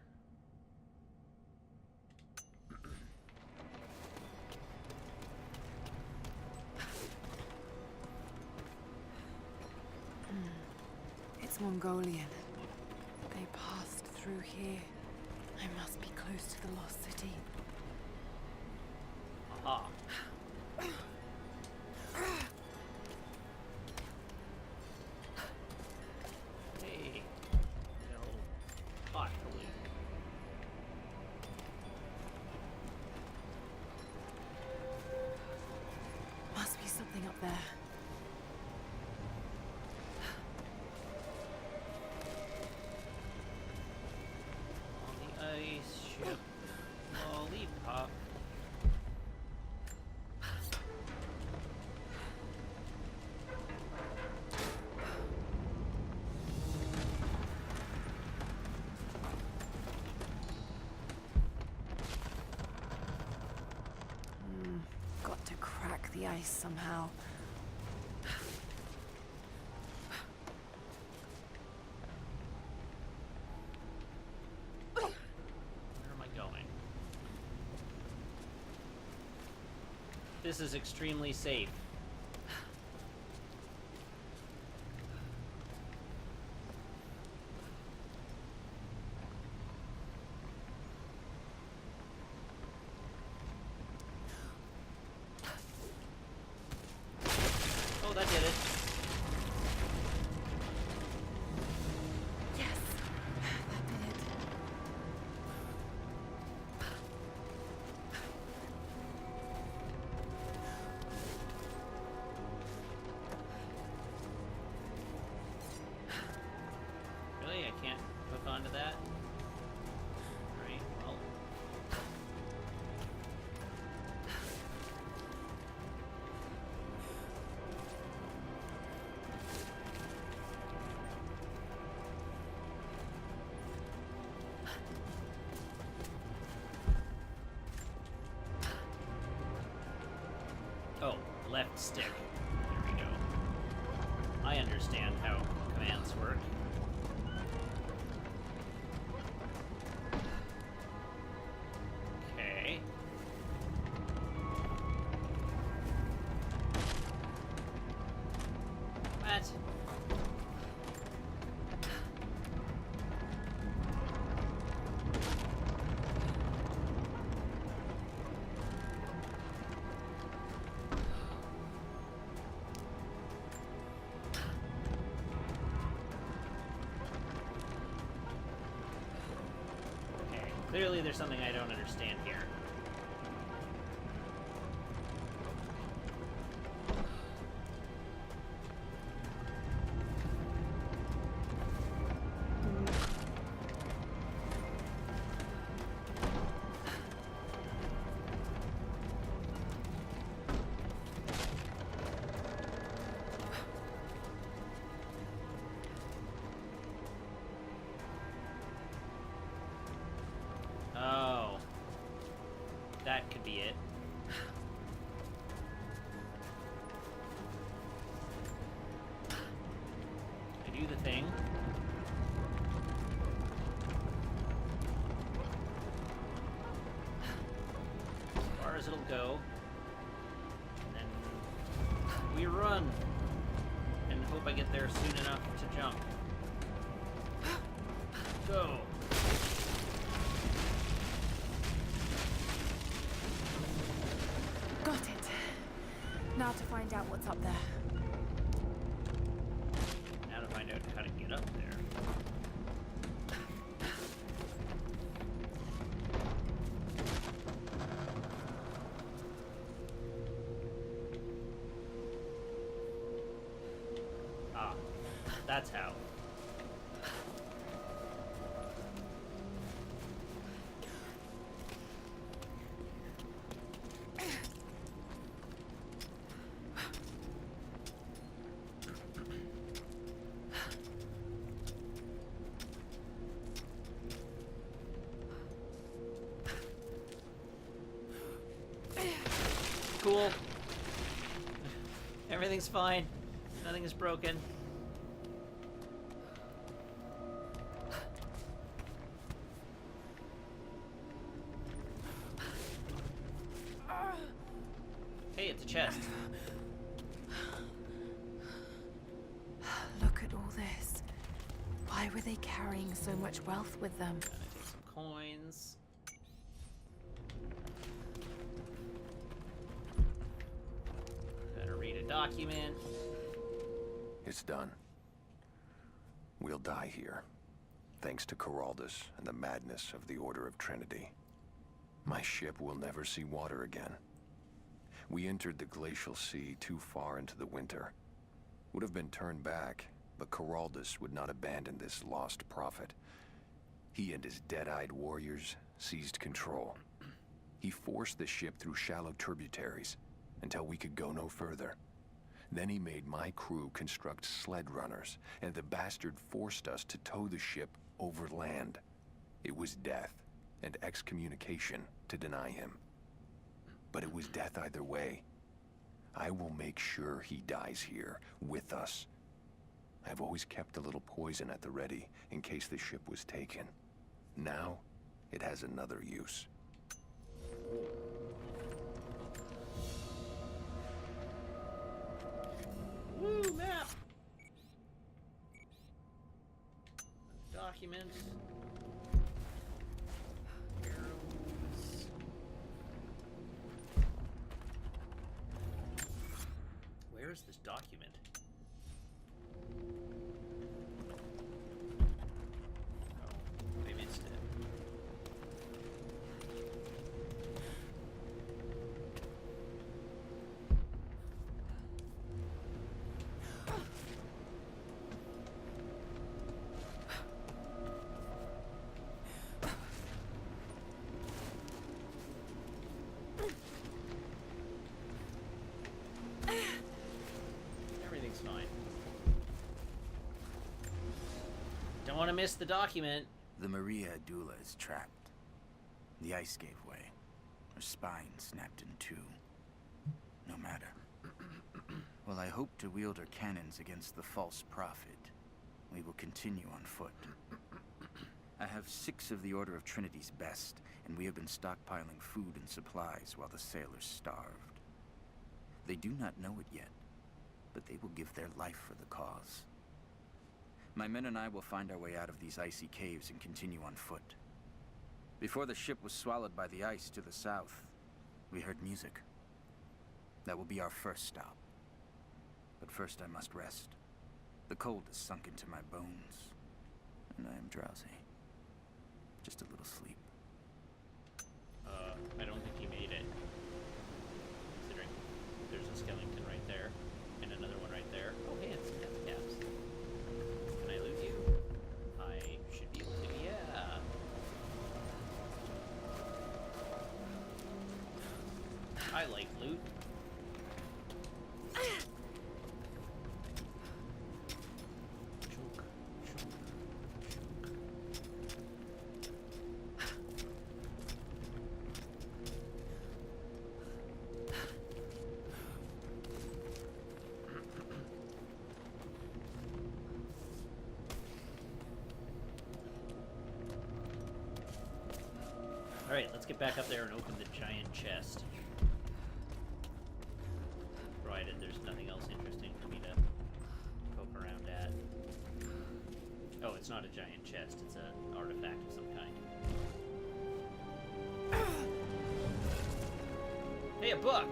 It's Mongolian. They passed through here. I must be close to the lost city. Aha. Hey. No. Hot balloon. Must be something up there. On the ice ship. Lollipop. Got to crack the ice somehow. Where am I going? This is extremely safe. Oh, that did it. Yes, that did it. Really? I can't hook onto that? Alright, well. Oh, left stick. There we go. I understand how commands work. Okay. What? Okay, clearly there's something I don't understand here. Oh. That could be it. I do the thing. As far as as it'll go. And then we run. And hope I get there soon enough to jump. Go. Got it. Now to find out what's up there. Now to find out how to get up there. That's how. Cool. Everything's fine. Nothing is broken. Hey, it's a chest. Look at all this. Why were they carrying so much wealth with them? Gotta take some coins. Gotta read a document. It's done. We'll die here, thanks to Coraldus and the madness of the Order of Trinity. My ship will never see water again. We entered the glacial sea too far into the winter. Would have been turned back, but Coraldus would not abandon this lost prophet. He and his dead-eyed warriors seized control. He forced the ship through shallow tributaries until we could go no further. Then he made my crew construct sled runners, and the bastard forced us to tow the ship over land. It was death and excommunication to deny him. But it was death either way. I will make sure he dies here, with us. I've always kept a little poison at the ready, in case the ship was taken. Now, it has another use. Woo, map! Document. Arrows. Where is this document? Oh, I missed it. Everything's fine. Don't want to miss the document. The Maria Adula is trapped. The ice gave way. Her spine snapped in two. No matter. While I hope to wield her cannons against the false prophet, we will continue on foot. I have 6 of the Order of Trinity's best, and we have been stockpiling food and supplies while the sailors starved. They do not know it yet, but they will give their life for the cause. My men and I will find our way out of these icy caves and continue on foot. Before the ship was swallowed by the ice to the south, we heard music. That will be our first stop. But first I must rest. The cold has sunk into my bones, and I am drowsy. Just a little sleep. I don't think he made it. Considering there's a skeleton right there, and another one right there. Oh, hey, it's death caps. Can I loot you? I should be able to, yeah. I like loot. Alright, let's get back up there and open the giant chest. it's not a giant chest, it's an artifact of some kind. Hey, a book!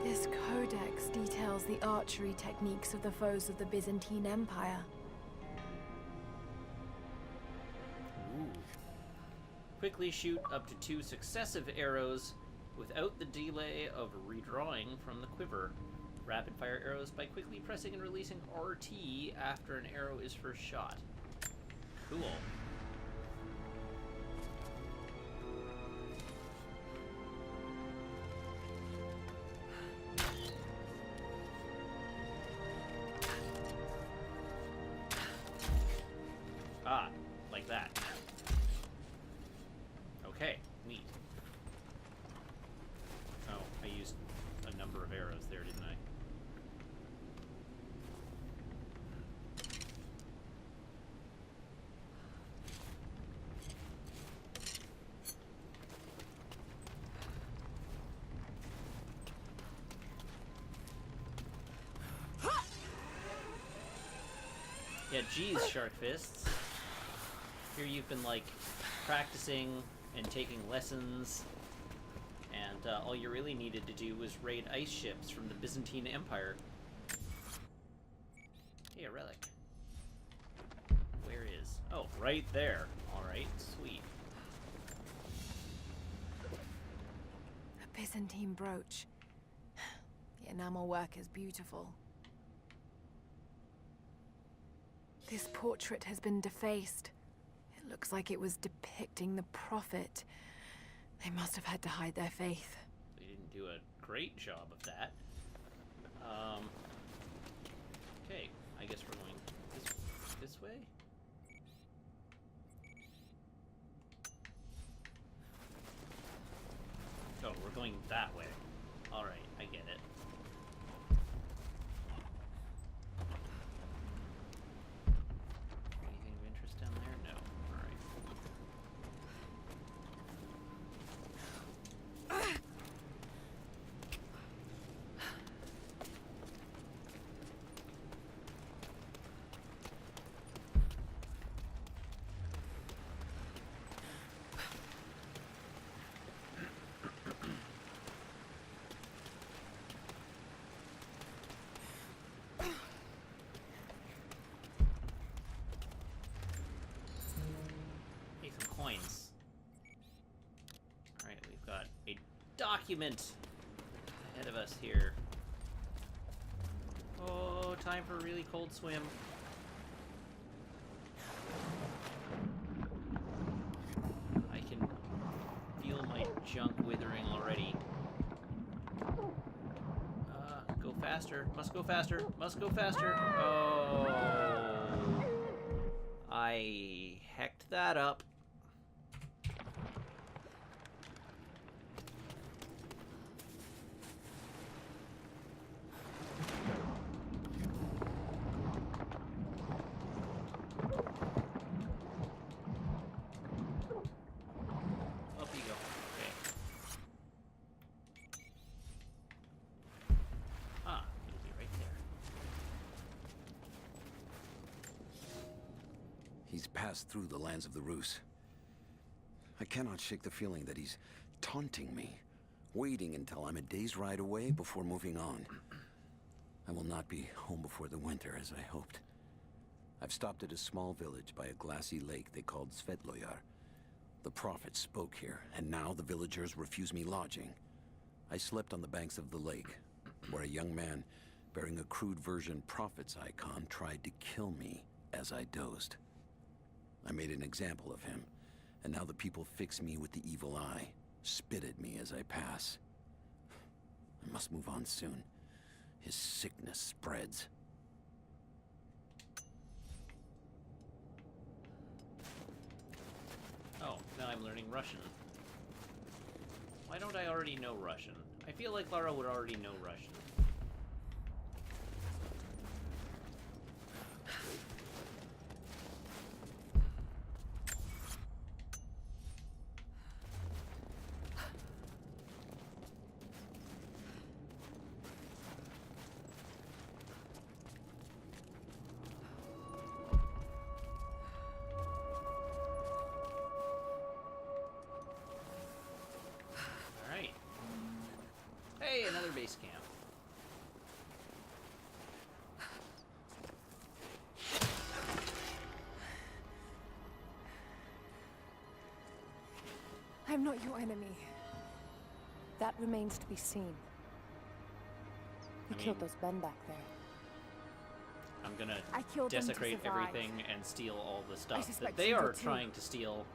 This codex details the archery techniques of the foes of the Byzantine Empire. Ooh. Quickly shoot up to 2 successive arrows without the delay of redrawing from the quiver. Rapid fire arrows by quickly pressing and releasing RT after an arrow is first shot. Cool. Ah, like that. Okay, neat. Oh, I used a number of arrows there, didn't I? Yeah, geez, Shark Fists. Here you've been, like, practicing and taking lessons, and all you really needed to do was raid ice ships from the Byzantine Empire. Hey, a relic. Where is... Oh, right there. Alright, sweet. A Byzantine brooch. The enamel work is beautiful. This portrait has been defaced. It looks like it was depicting the Prophet. They must have had to hide their faith. They didn't do a great job of that. Okay, I guess we're going this way? Oh, we're going that way. Alright, I get it. Anything of interest down there? No. Alright. Hey, some coins. Alright, we've got a document ahead of us here. Oh, time for a really cold swim. I can feel my junk withering already. Go faster. Must go faster. Must go faster. Oh. I hecked that up. Up you go. Okay. Ah, it'll be right there. He's passed through the lands of the Rus. I cannot shake the feeling that he's taunting me, waiting until I'm a day's ride away before moving on. I will not be home before the winter, as I hoped. I've stopped at a small village by a glassy lake they called Svetloyar. The Prophet spoke here, and now the villagers refuse me lodging. I slept on the banks of the lake, where a young man bearing a crude version Prophet's icon tried to kill me as I dozed. I made an example of him, and now the people fix me with the evil eye, spit at me as I pass. I must move on soon. His sickness spreads. Oh, now I'm learning Russian. Why don't I already know Russian? I feel like Lara would already know Russian. I'm not your enemy. That remains to be seen. You killed those men back there. I'm gonna I killed them to desecrate survive. everything and steal all the stuff that suspect they you are did too. trying to steal.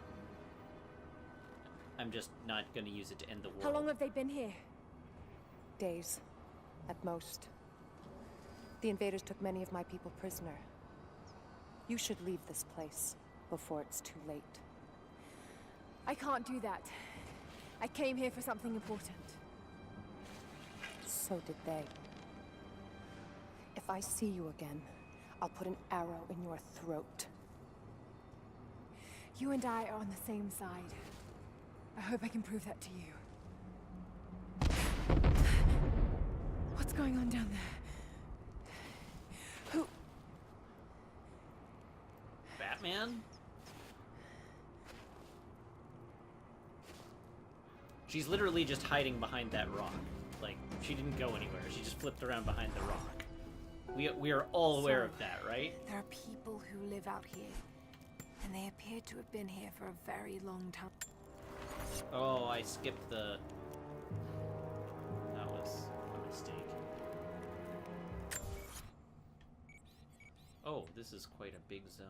I'm just not gonna use it to end the world. How long have they been here? Days, at most. The invaders took many of my people prisoner. You should leave this place before it's too late. I can't do that. I came here for something important. So did they. If I see you again, I'll put an arrow in your throat. You and I are on the same side. I hope I can prove that to you. What's going on down there? Who? Batman? She's literally just hiding behind that rock. Like, she didn't go anywhere. She just flipped around behind the rock. We are all aware of that, right? There are people who live out here, and they appear to have been here for a very long time. Oh, I skipped the... That was a mistake. Oh, this is quite a big zone.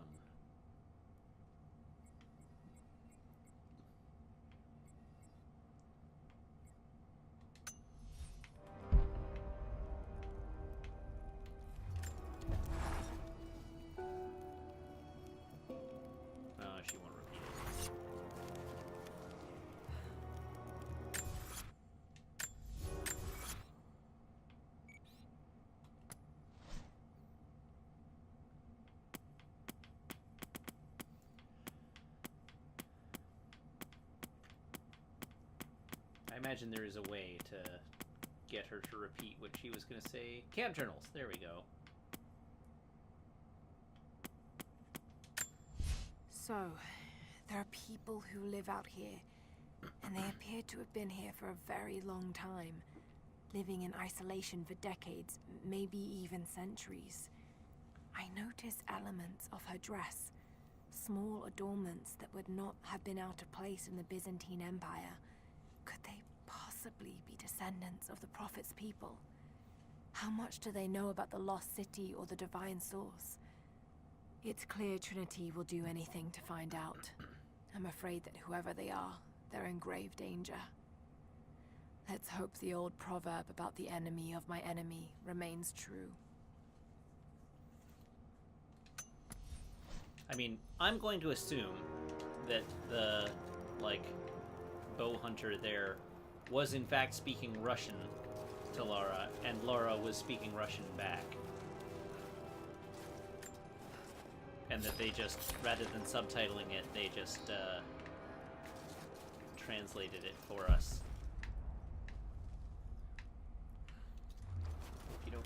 She won't repeat it. I imagine there is a way to get her to repeat what she was going to say. Camp journals. There we go. So, there are people who live out here, and they appear to have been here for a very long time, living in isolation for decades, maybe even centuries. I notice elements of her dress, small adornments that would not have been out of place in the Byzantine Empire. Could they possibly be descendants of the Prophet's people? How much do they know about the lost city or the divine source? It's clear Trinity will do anything to find out. I'm afraid that whoever they are, they're in grave danger. Let's hope the old proverb about the enemy of my enemy remains true. I mean, I'm going to assume that the, like, bow hunter there was in fact speaking Russian to Lara, and Lara was speaking Russian back. And that they just, rather than subtitling it, they just translated it for us. You know,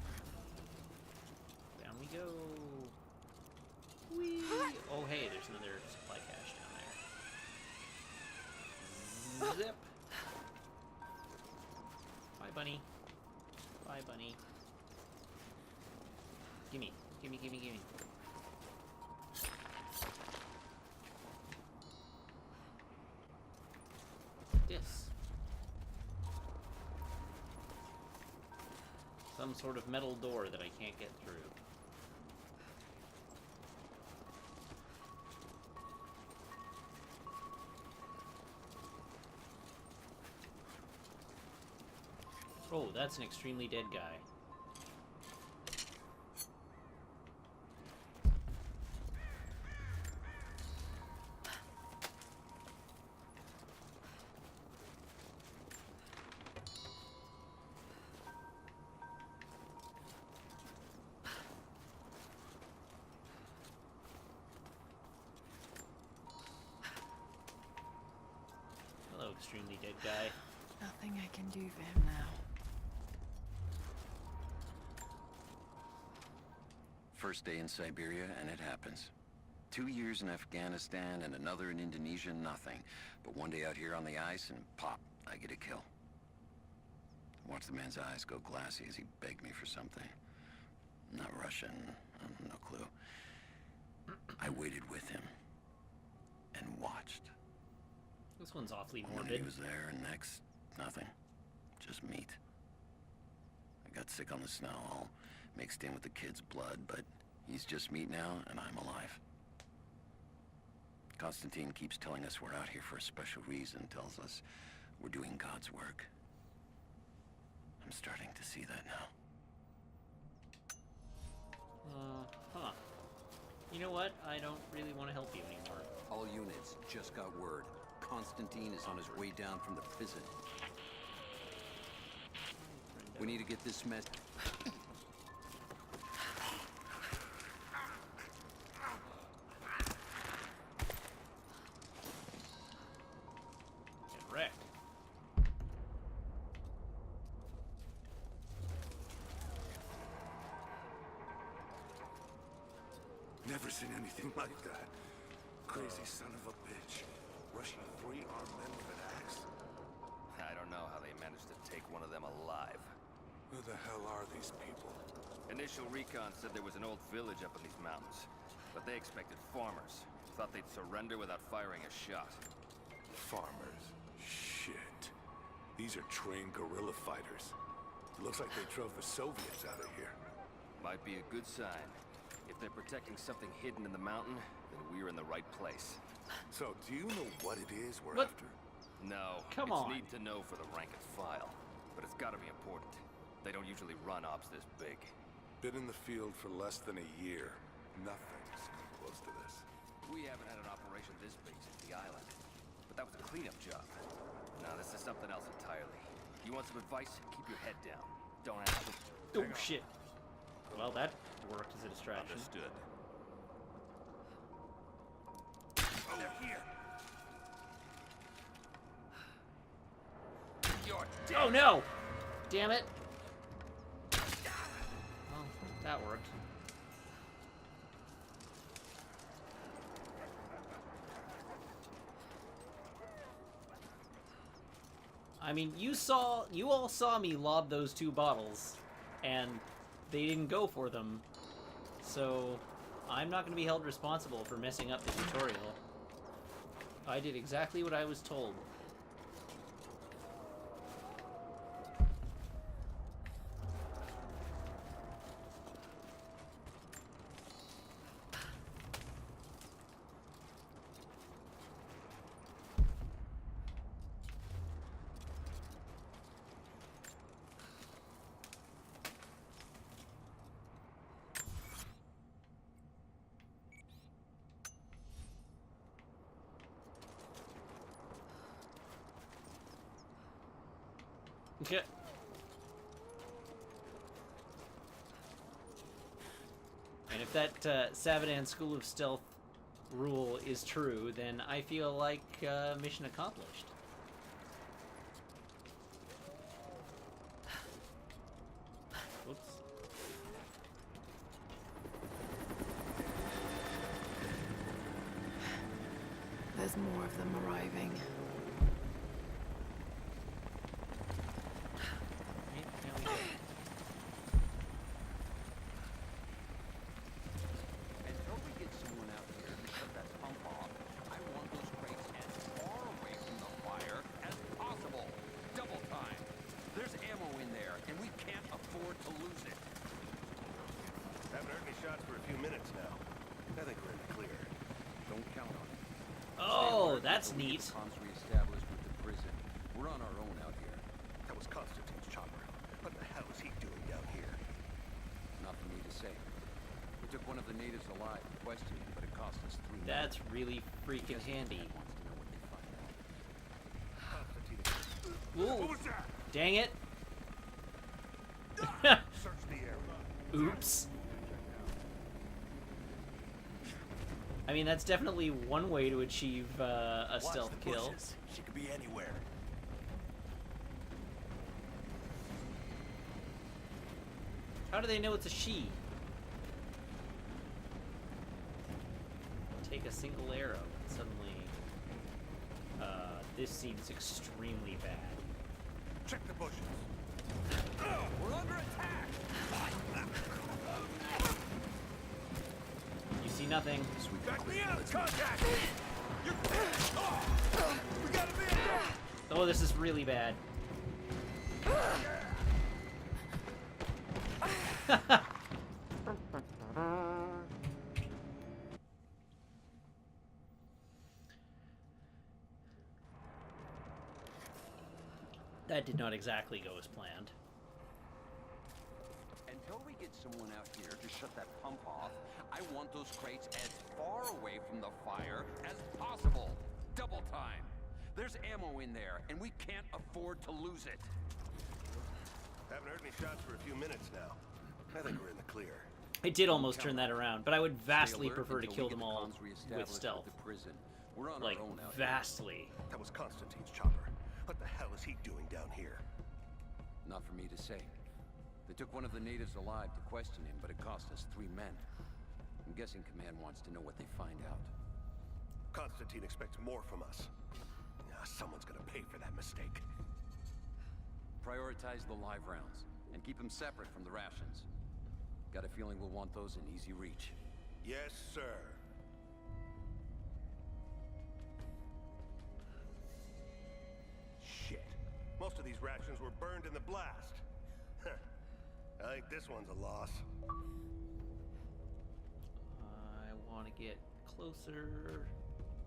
down we go. Whee! Oh, hey, there's another supply cache down there. Zip. Bye, bunny. Bye, bunny. Gimme, gimme, gimme, gimme. This. Some sort of metal door that I can't get through. Oh, that's an extremely dead guy. Hello, extremely dead guy. Nothing I can do for him now. First day in Siberia, and it happens. 2 years in Afghanistan and another in Indonesia, nothing. But one day out here on the ice, and pop, I get a kill. Watch the man's eyes go glassy as he begged me for something. Not Russian, no clue. I waited with him and watched. This one's awfully One morbid. he was there, and next, nothing. Just meat. I got sick on the snow, all mixed in with the kid's blood, but he's just meat now, and I'm alive. Constantine keeps telling us we're out here for a special reason, tells us we're doing God's work. I'm starting to see that now. Huh. You know what? I don't really want to help you anymore. All units just got word. Constantine is on his way down from the prison. We need to get this mess... Get wrecked. Never seen anything like that. Crazy son of a bitch. Rushing 3 armed men with an axe. I don't know how they managed to take one of them alive. Who the hell are these people? Initial recon said there was an old village up in these mountains, but they expected farmers. Thought they'd surrender without firing a shot. Farmers? Shit. These are trained guerrilla fighters. It looks like they drove the Soviets out of here. Might be a good sign. If they're protecting something hidden in the mountain, then we're in the right place. So, do you know what it is we're What? after? No, Come it's on. need to know for the rank and file. But it's gotta be important. They don't usually run ops this big. Been in the field for less than a year. Nothing's come close to this. We haven't had an operation this big since the island. But that was a cleanup job. Now this is something else entirely. You want some advice? Keep your head down. Don't ask. Oh, shit. Well, that worked as a distraction. Understood. Oh, they're here! You're dead. Oh, no! Damn it. Well, that worked. I mean, you all saw me lob those 2 bottles, and they didn't go for them. So, I'm not going to be held responsible for messing up the tutorial. I did exactly what I was told. Okay. And if that Savadan School of Stealth rule is true, then I feel like mission accomplished. Whoops. There's more of them arriving. Until we get someone out here to cut that pump off, I want those crates as far away from the fire as possible. Double time. There's ammo in there, and we can't afford to lose it. Haven't heard any shots for a few minutes now. I think we're in the clear. Don't count on it. Oh, that's neat. Comms reestablished with the prison. We're on our own out here. That was Constantine's chopper. What the hell is he doing down here? Not for me to say. We took one of the natives alive, questioned him, but it cost us 3 men. That's really freaking handy. Wants to know what they find out. Constantine. Ooh. What was that? Dang it. Search the area. Oops. I mean, that's definitely one way to achieve a Watch stealth the kill. bushes. She could be anywhere. How do they know it's a she? Take a single arrow. Suddenly, this seems extremely bad. Check the bushes. We're under attack! You see nothing. Back me up! Contact! You're... Oh, this is really bad. That did not exactly go as planned. Until we get someone out here to shut that pump off, I want those crates as far away from the fire as possible. Double time. There's ammo in there, and we can't afford to lose it. Haven't heard any shots for a few minutes now. I think we're in the clear. I did almost turn that around, but I would vastly prefer to kill until we get them the all comms with reestablished stealth. at the prison. We're on Like, our own out here. vastly. That was Constantine's chopper. What the hell is he doing down here? Not for me to say. They took one of the natives alive to question him, but it cost us 3 men. I'm guessing Command wants to know what they find out. Constantine expects more from us. Someone's gonna pay for that mistake. Prioritize the live rounds, and keep them separate from the rations. Got a feeling we'll want those in easy reach. Yes, sir. Shit. Most of these rations were burned in the blast. Huh. I think this one's a loss. I want to get closer.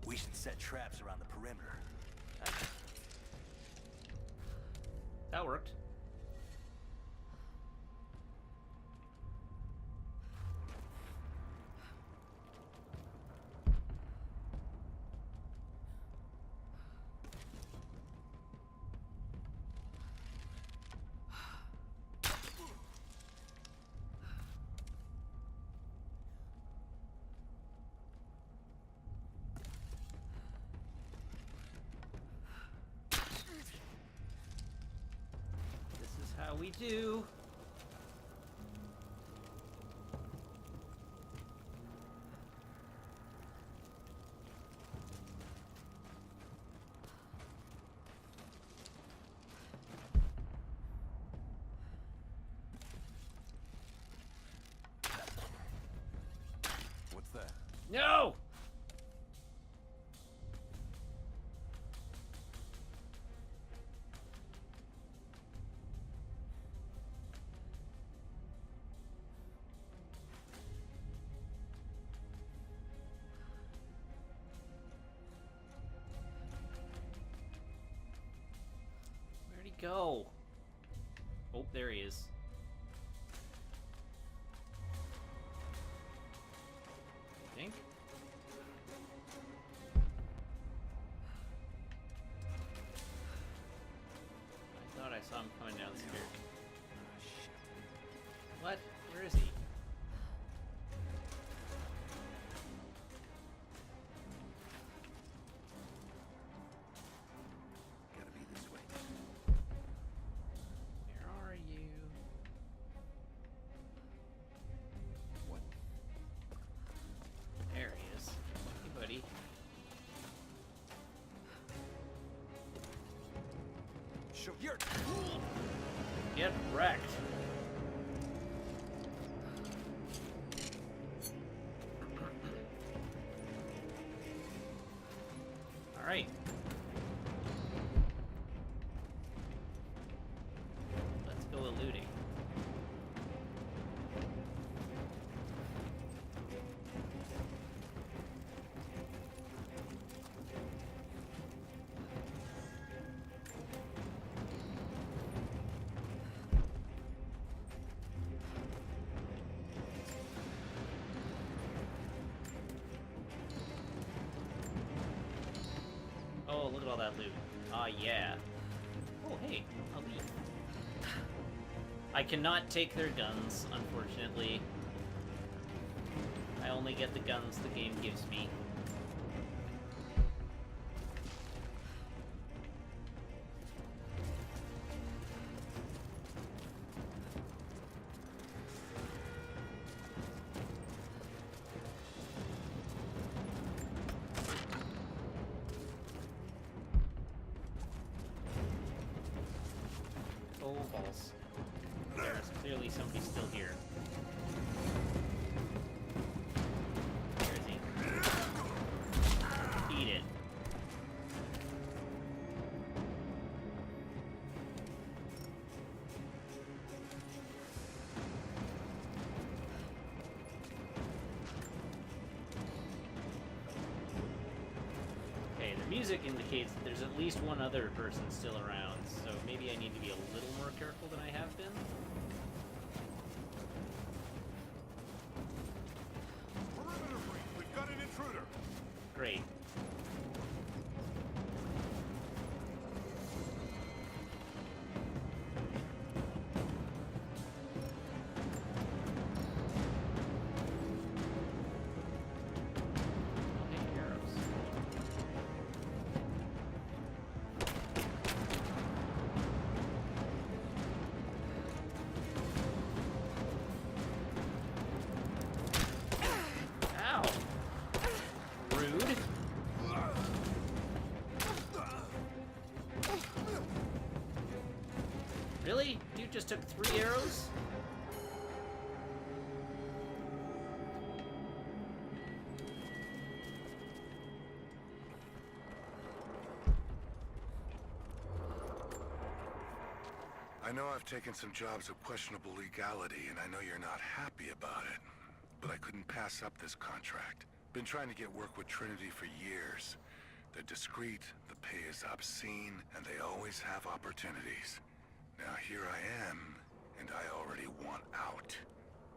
We should set traps around the perimeter. That worked. How we do. What's that? No! Go. Oh, there he is. I think. I thought I saw him coming down the stairs. What? Where is he? Get wrecked. All right. Let's go looting. Oh, look at all that loot. Ah, yeah. Oh, hey, a leaf. I cannot take their guns, unfortunately. I only get the guns the game gives me. Oh, balls. There's clearly somebody still here. Where is he? Eat it. music indicates that there's at least one other person still around, so maybe I need to be a little more careful than I have been. Perimeter breach! We've got an intruder! Great. Really? Dude just took 3 arrows? I know I've taken some jobs of questionable legality, and I know you're not happy about it. But I couldn't pass up this contract. Been trying to get work with Trinity for years. They're discreet, the pay is obscene, and they always have opportunities. Now here I am, and I already want out.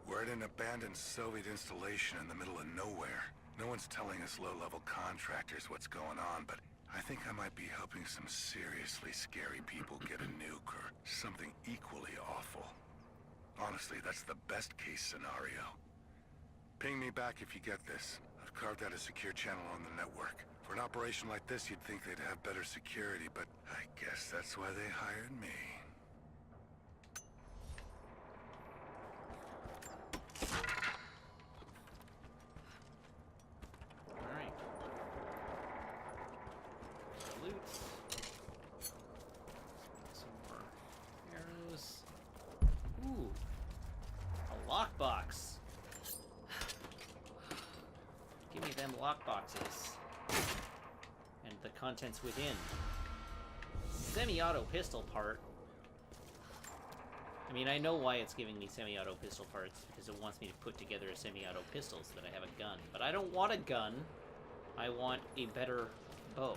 We're at an abandoned Soviet installation in the middle of nowhere. No one's telling us low-level contractors what's going on, but I think I might be helping some seriously scary people get a nuke or something equally awful. Honestly, that's the best-case scenario. Ping me back if you get this. I've carved out a secure channel on the network. For an operation like this, you'd think they'd have better security, but I guess that's why they hired me. Alright. Loot. Some more arrows. Ooh. A lockbox. Give me them lockboxes. And the contents within. Semi-auto pistol part. I mean, I know why it's giving me semi-auto pistol parts, because it wants me to put together a semi-auto pistol so that I have a gun. But I don't want a gun. I want a better bow.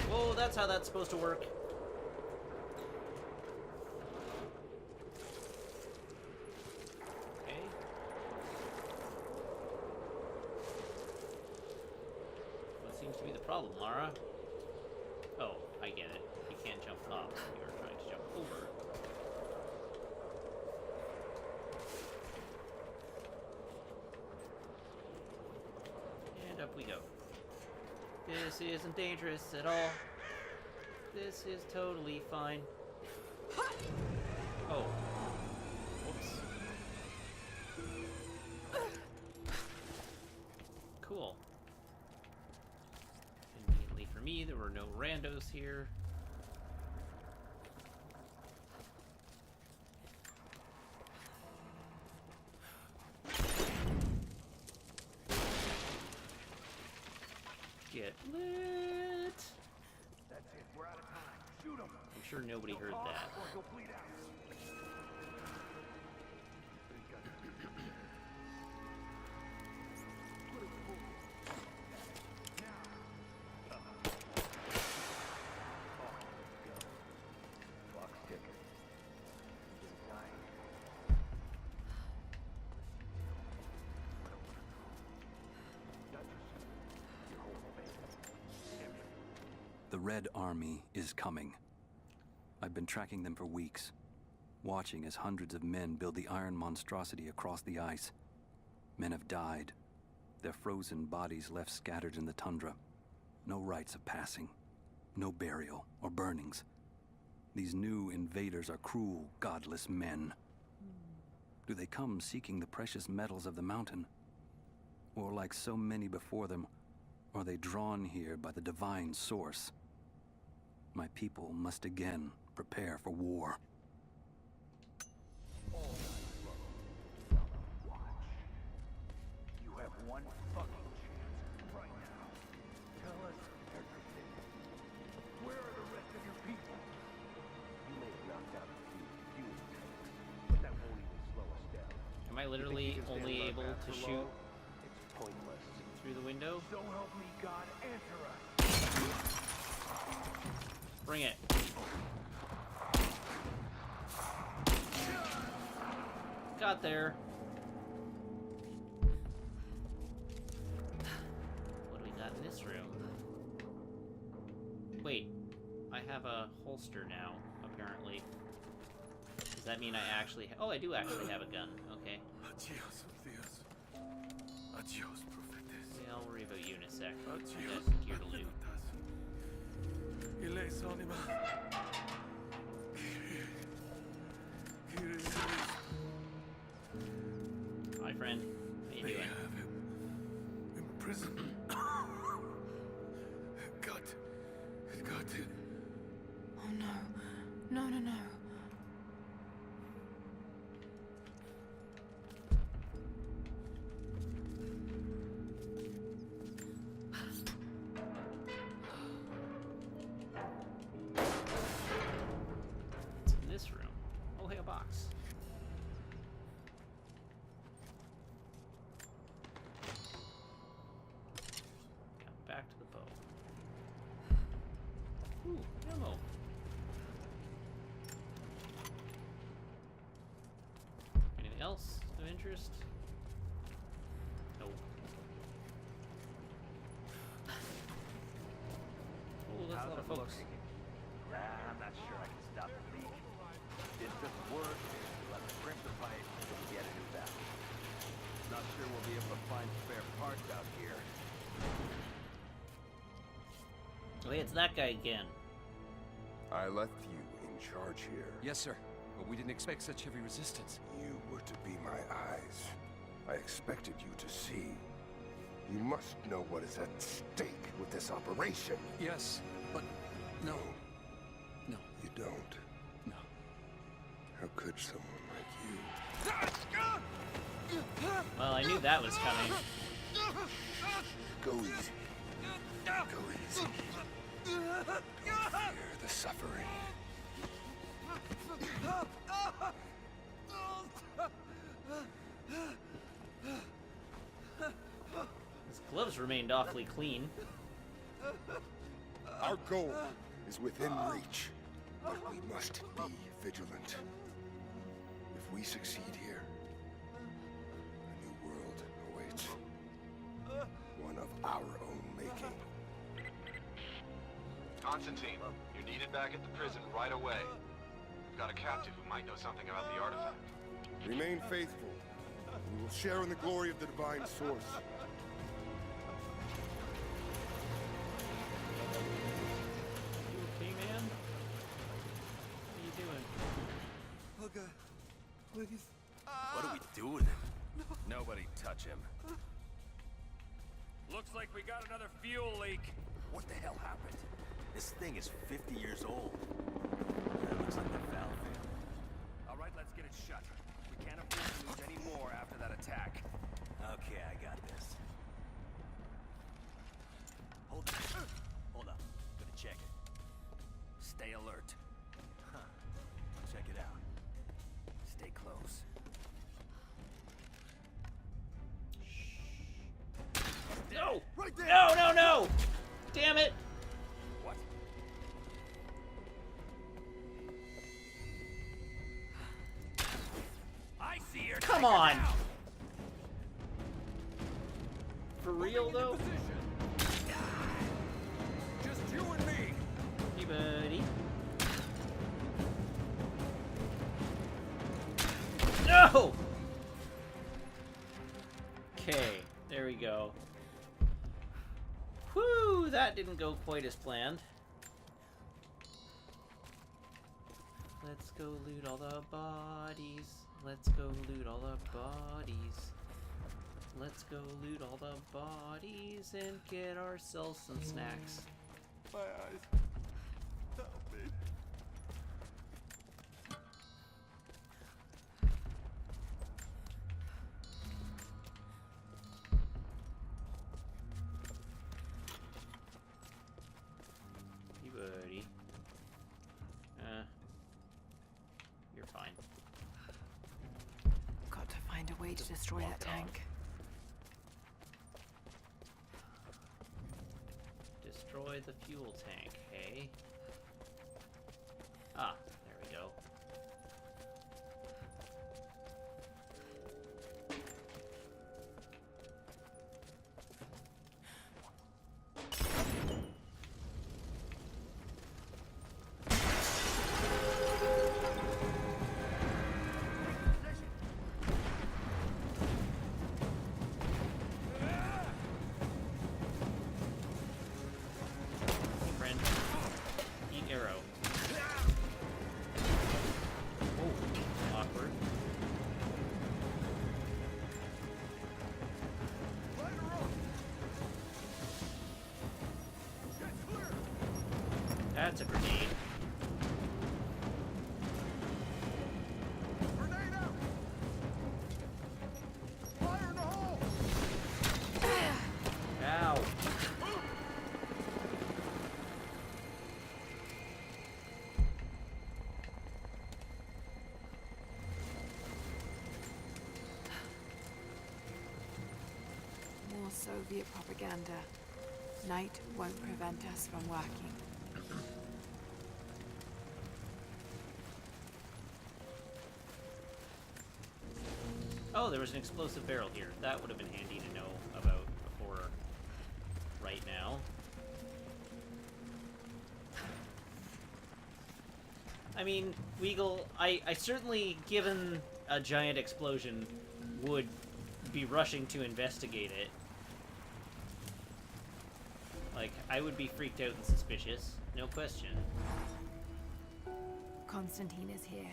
Whoa, that's how that's supposed to work. Problem, Lara. Oh, I get it. You can't jump up. You're trying to jump over. And up we go. This isn't dangerous at all. This is totally fine. Oh. Whoops. Cool. For me, there were no randos here. Get lit. That's it. We're out of time. Shoot him. I'm sure nobody heard that. The Red Army is coming. I've been tracking them for weeks, watching as hundreds of men build the iron monstrosity across the ice. Men have died, their frozen bodies left scattered in the tundra. No rites of passing, no burial or burnings. These new invaders are cruel, godless men. Do they come seeking the precious metals of the mountain? Or like so many before them, are they drawn here by the divine source? My people must again prepare for war. You have one fucking chance right now. Tell us everything. Where are the rest of your people? Am I literally only able to shoot through the window? So help me God, answer us. Bring it. Got there. What do we got in this room? Wait, I have a holster now, apparently. Does that mean I actually oh, I do actually have a gun. Okay. Adios, Dios. Adios, prophetess. Yeah, I'll worry about you in a sec. I Adios, got gear to loot. Iles anima. Hi, friend. How you They doing? have him in prison. Got it. Oh no. No, no, no. What's in this room? Oh, hey, a box. Come back to the bow. Ooh, ammo. Anything else of interest? Nope. Oh, that's a lot of folks. I'm not sure I can stop the leak. It doesn't work. We'll have to crimp the pipe and get a new valve. Not sure we'll be able to find spare parts out here. Oh, hey, it's that guy again. I left you in charge here. Yes, sir. But we didn't expect such heavy resistance. You were to be my eyes. I expected you to see. You must know what is at stake with this operation. Yes, but no. No. You don't. No. How could someone like you? Well, I knew that was coming. Go easy. Go easy. Don't fear the suffering. His gloves remained awfully clean. Our goal is within reach, but we must be vigilant. If we succeed here, a new world awaits. One of our own making. Constantine, you're needed back at the prison right away. We've got a captive who might know something about the artifact. Remain faithful. We will share in the glory of the divine source. You okay, man? What are you doing? Helga, please. What do we do with him? Nobody touch him. Looks like we got another fuel leak. What the hell happened? This thing is 50 years old. That looks like the valve failed. All right, let's get it shut. We can't afford to lose any more after that attack. Okay, I got this. Hold it. Hold up. Gonna check it. Stay alert. Huh. Check it out. Stay close. No! Right there! No, no, no! Damn it! What? I see her. Come Take her on! down. For real, though? Just you and me. Hey, buddy. No! Okay, there we go. Whew, that didn't go quite as planned. Let's go loot all the bodies. Let's go loot all the bodies. Let's go loot all the bodies and get ourselves some snacks. My eyes. Help me. You buddy. You're fine. Got to find a way to destroy that tank. Destroy the fuel tank, hey? Ah, there we go. Friend, eat arrow. Oh, awkward. That's a grenade. Ow. More Soviet propaganda. Night won't prevent us from working. Oh, there was an explosive barrel here. That would have been handy to know about before right now. I mean, Weagle, I certainly, given a giant explosion, would be rushing to investigate it. Like, I would be freaked out and suspicious, no question. Constantine is here.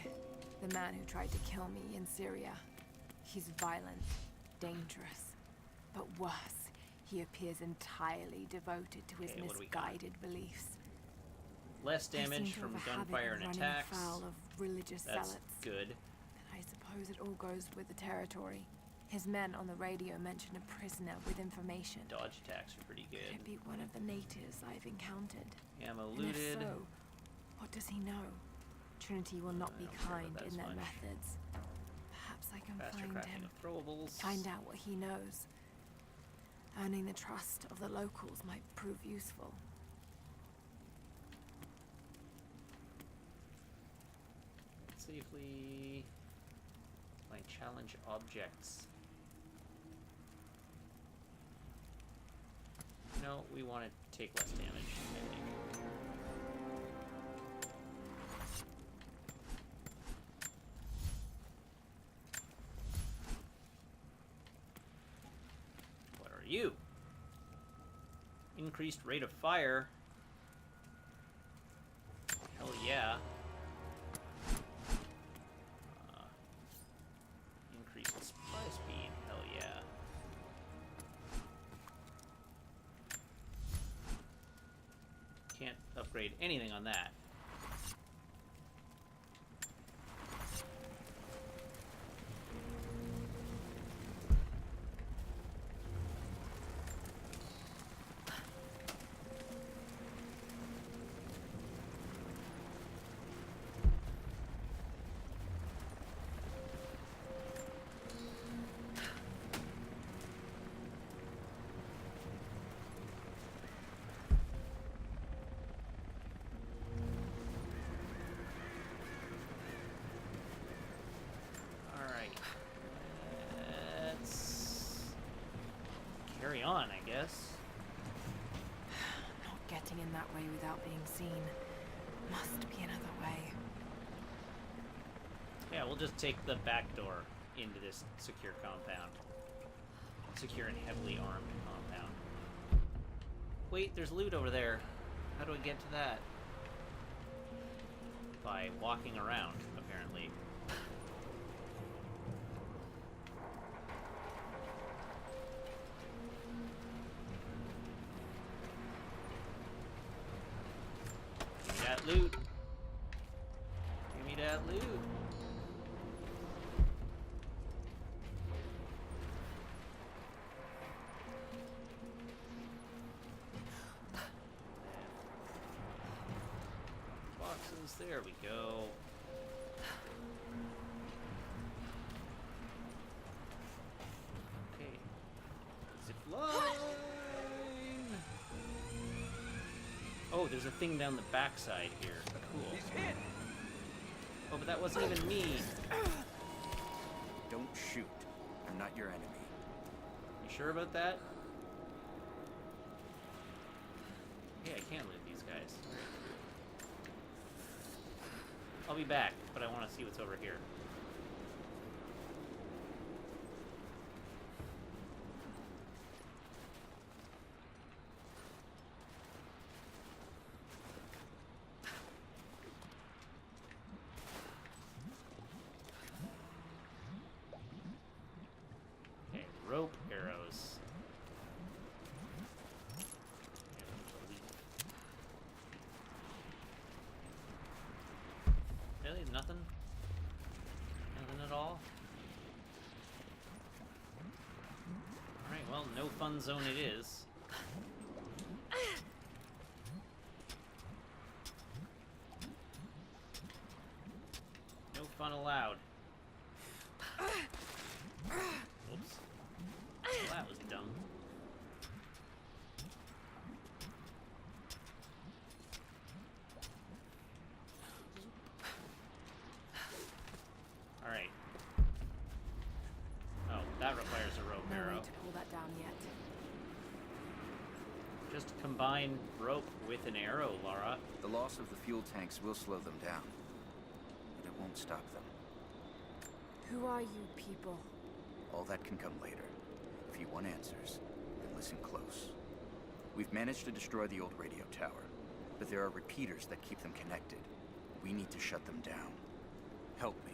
The man who tried to kill me in Syria. He's violent, dangerous, but worse, he appears entirely devoted to his Okay, what do we misguided beliefs. Less They seem damage to from have a habit gunfire of and running attacks. afoul of religious That's zealots. good. And I suppose it all goes with the territory. His men on the radio mentioned a prisoner with information. Dodge attacks are pretty Could good. it be one of the natives I've encountered? Ammo And if looted. so, what does he know? Trinity will not be I don't care kind about that in as their much. methods. Perhaps I can Faster find crafting him. of throwables. Find out what he knows. Earning the trust of the locals might prove useful. Safely find challenge objects. No, we want to take less damage, I think. What are you? Increased rate of fire. Hell yeah. Increased supply speed. Hell yeah. Can't upgrade anything on that. Alright. Let's carry on, I guess. Not getting in that way without being seen. Must be another way. Yeah, we'll just take the back door into this secure compound. Secure and heavily armed compound. Wait, there's loot over there. How do I get to that? By walking around, apparently. Give me that loot. Give me that loot. Boxes, there we go. Oh, there's a thing down the backside here. Cool. He's hit! Oh, but that wasn't even me. Don't shoot. I'm not your enemy. You sure about that? Hey, I can't loot these guys. I'll be back, but I want to see what's over here. Okay, rope arrows. Really? Nothing? Nothing at all? Alright, well, no fun zone it is. No fun allowed. Oops. Well, that was dumb. Alright. Oh, that requires a rope No arrow. way to pull that down yet. Just combine rope with an arrow, Lara. The loss of the fuel tanks will slow them down, but it won't stop them. Who are you people? All that can come later. If you want answers, then listen close. We've managed to destroy the old radio tower, but there are repeaters that keep them connected. We need to shut them down. Help me,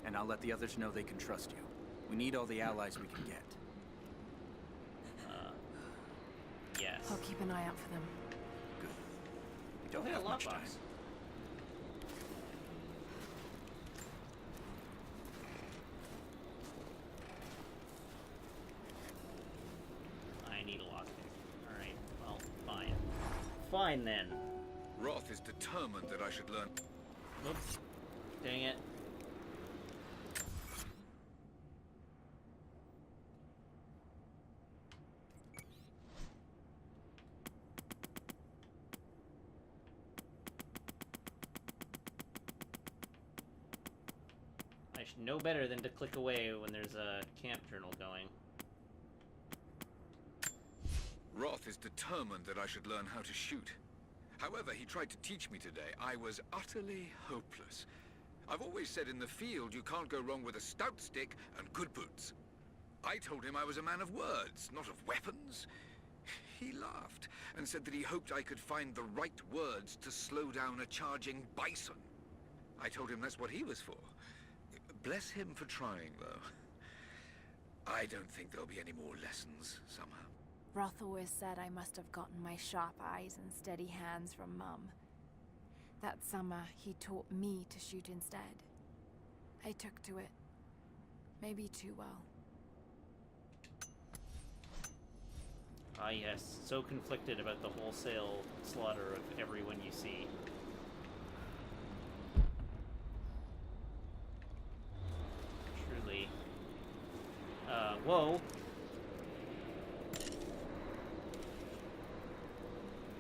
and I'll let the others know they can trust you. We need all the allies we can get. Yes. I'll keep an eye out for them. Good. We don't Hey, a have much lockbox. time. I need a lockpick. Alright, well, fine. Fine then. Roth is determined that I should learn. Oops. Dang it. I should know better than to click away when there's a camp journal going. Roth is determined that I should learn how to shoot. However, he tried to teach me today. I was utterly hopeless. I've always said in the field you can't go wrong with a stout stick and good boots. I told him I was a man of words, not of weapons. He laughed and said that he hoped I could find the right words to slow down a charging bison. I told him that's what he was for. Bless him for trying, though. I don't think there'll be any more lessons, somehow. Roth always said I must have gotten my sharp eyes and steady hands from Mum. That summer, he taught me to shoot instead. I took to it. Maybe too well. Ah yes, so conflicted about the wholesale slaughter of everyone you see. Truly. Whoa!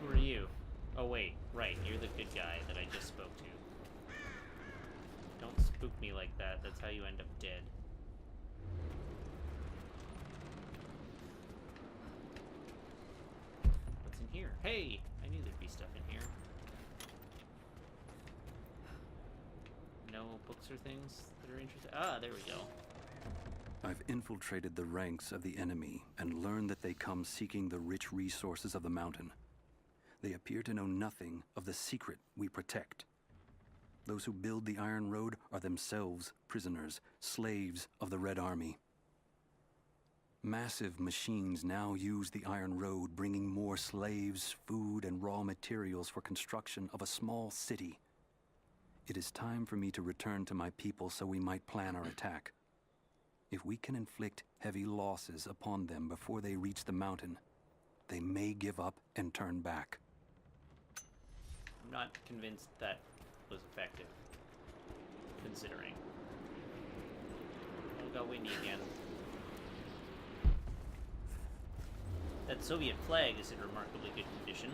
Who are you? Oh wait, right, you're the good guy that I just spoke to. Don't spook me like that, that's how you end up dead. What's in here? Hey! I knew there'd be stuff in here. No books or things that are interesting? Ah, there we go. I've infiltrated the ranks of the enemy and learned that they come seeking the rich resources of the mountain. They appear to know nothing of the secret we protect. Those who build the Iron Road are themselves prisoners, slaves of the Red Army. Massive machines now use the Iron Road, bringing more slaves, food, and raw materials for construction of a small city. It is time for me to return to my people so we might plan our attack. If we can inflict heavy losses upon them before they reach the mountain, they may give up and turn back. I'm not convinced that was effective, considering. Oh, it got windy again. That Soviet flag is in remarkably good condition.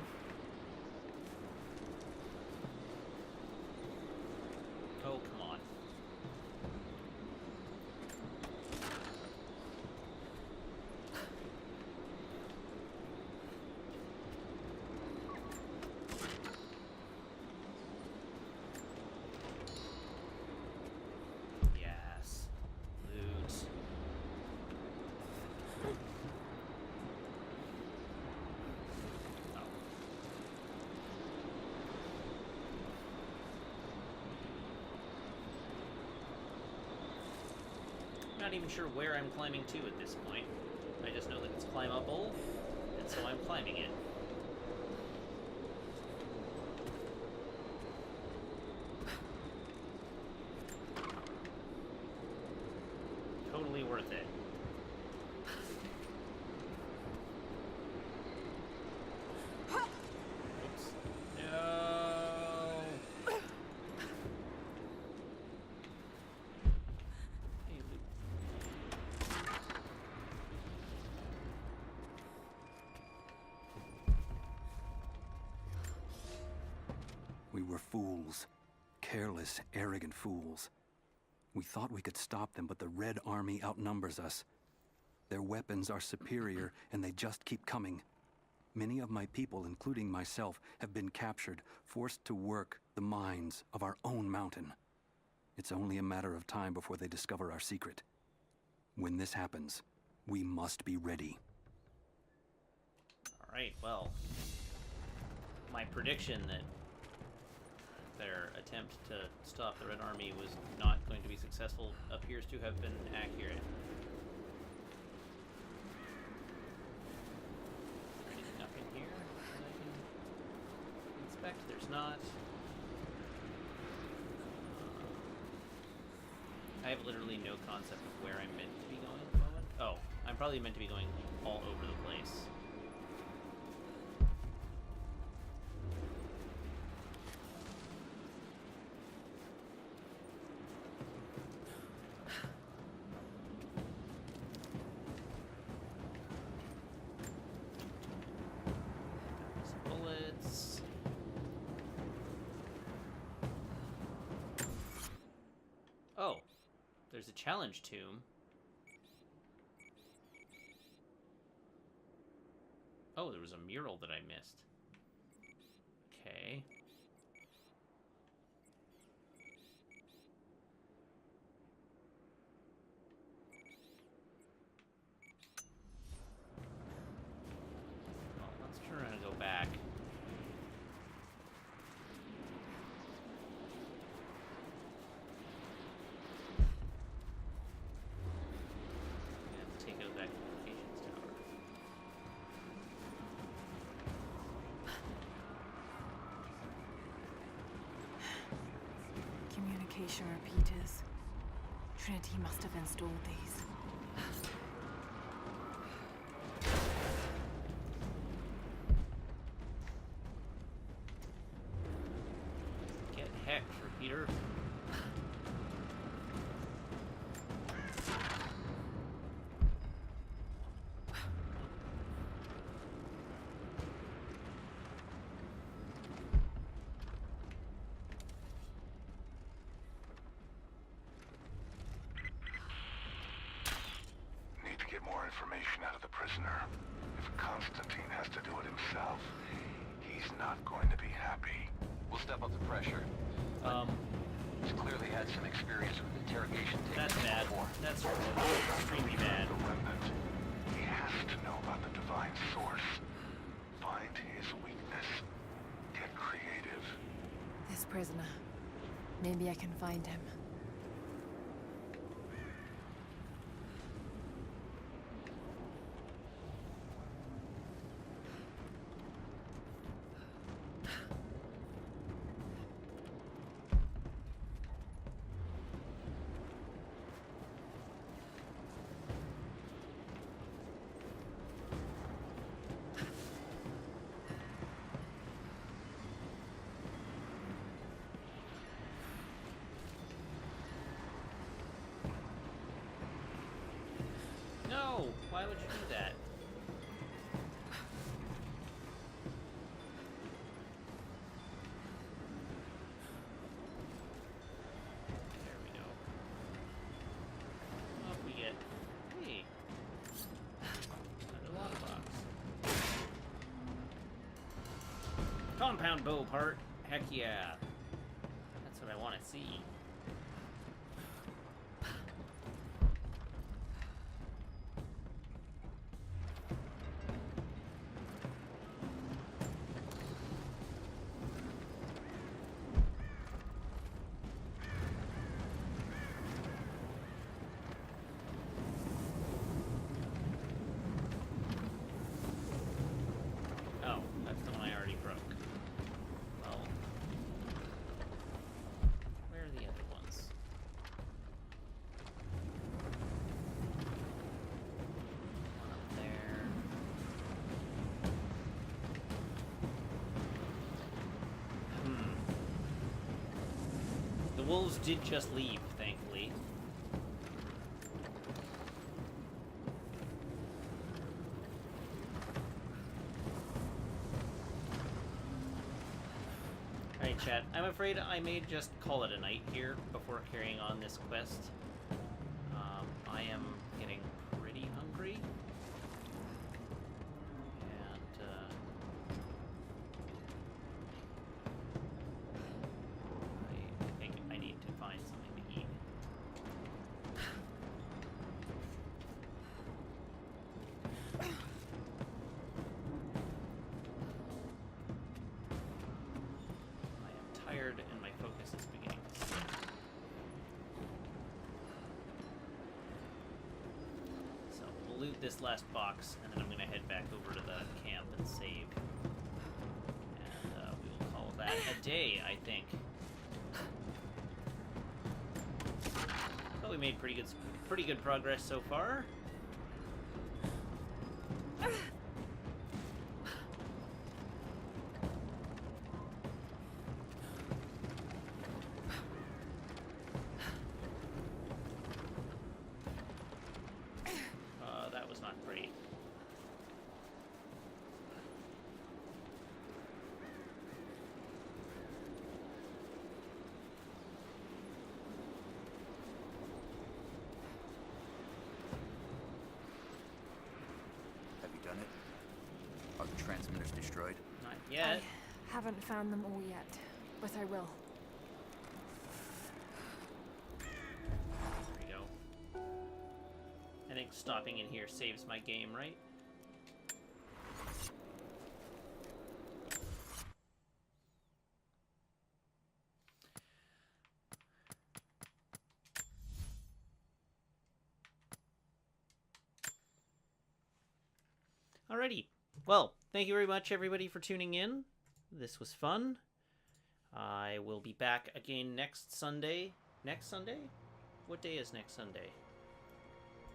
not even sure where I'm climbing to at this point. I just know that it's climbable, and so I'm climbing it. Totally worth it. Oops. No. Hey, Luke. We were fools. Careless, arrogant fools. We thought we could stop them, but the Red Army outnumbers us. Their weapons are superior, and they just keep coming. Many of my people, including myself, have been captured, forced to work the mines of our own mountain. It's only a matter of time before they discover our secret. When this happens, we must be ready. Alright, well, my prediction that their attempt to stop the Red Army was not going to be successful appears to have been accurate. Anything up in here that I can inspect? There's not. I have literally no concept of where I'm meant to be going at the moment. Oh, I'm probably meant to be going all over the place. Bullets. Oh, there's a challenge tomb. Oh, there was a mural that I missed. Okay. Well, let's turn around and go back. And take out that communications tower. Communication repeaters. Trinity must have installed these. Get hecked, repeater. Need to get more information out of the prisoner. If Constantine has to do it himself, he's not going to be happy. We'll step up the pressure. He's clearly had some experience with interrogation That's techniques bad. before. That's extremely bad. The remnant. He has to know about the divine source. Find his weakness. Get creative. This prisoner. Maybe I can find him. No! Why would you do that? There we go. Off we get. Hey! Another lock box. Compound bow part. Heck yeah. That's what I want to see. wolves did just leave, thankfully. Alright, chat. I'm afraid I may just call it a night here before carrying on this quest. I am getting pretty hungry. And, I think I need to find something to eat. Tired and my focus is beginning to slip. So we'll loot this last box, and then I'm going to head back over to the camp and save. And we will call that a day, I think. But we made pretty good progress so far. That was not pretty. Have you done it? Are the transmitters destroyed? Not yet. I haven't found them all yet, but I will. There we go. I think stopping in here saves my game, right? Alrighty. Well, thank you very much, everybody, for tuning in. This was fun. I will be back again next Sunday. Next Sunday? What day is next Sunday?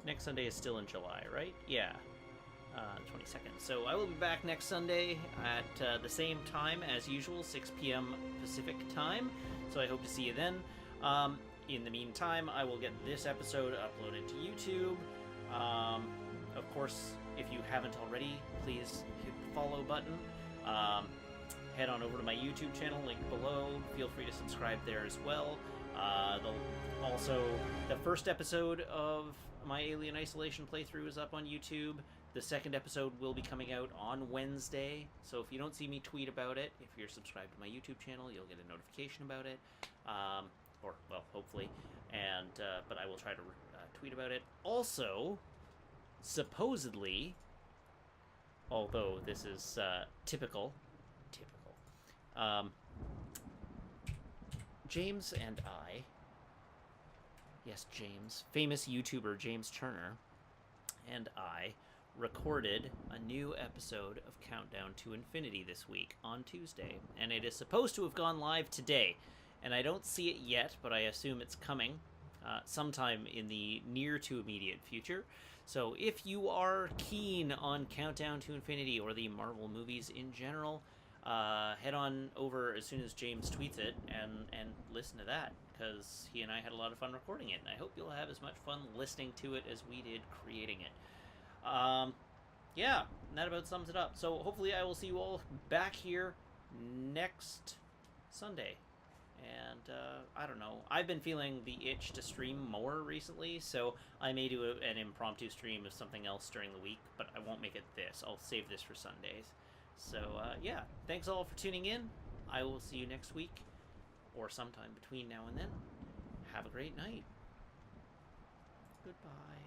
Next Sunday is still in July, right? Yeah. 22nd. So I will be back next Sunday at the same time as usual, 6 p.m. Pacific time. So I hope to see you then. In the meantime, I will get this episode uploaded to YouTube. Of course, if you haven't already, please hit the follow button. Head on over to my YouTube channel, link below. Feel free to subscribe there as well. Also, the first episode of my Alien Isolation playthrough is up on YouTube. The second episode will be coming out on Wednesday. So if you don't see me tweet about it, if you're subscribed to my YouTube channel, you'll get a notification about it. Or, well, hopefully. And, but I will try to tweet about it. Also, supposedly, although this is typical, James and I, yes, James, famous YouTuber James Turner, and I recorded a new episode of Countdown to Infinity this week on Tuesday, and it is supposed to have gone live today, and I don't see it yet, but I assume it's coming sometime in the near to immediate future. So if you are keen on Countdown to Infinity or the Marvel movies in general, head on over as soon as James tweets it and listen to that, because he and I had a lot of fun recording it, and I hope you'll have as much fun listening to it as we did creating it. Yeah, that about sums it up. So hopefully I will see you all back here next Sunday. And, I don't know. I've been feeling the itch to stream more recently, so I may do an impromptu stream of something else during the week, but I won't make it this. I'll save this for Sundays. So, yeah. Thanks all for tuning in. I will see you next week, or sometime between now and then. Have a great night. Goodbye.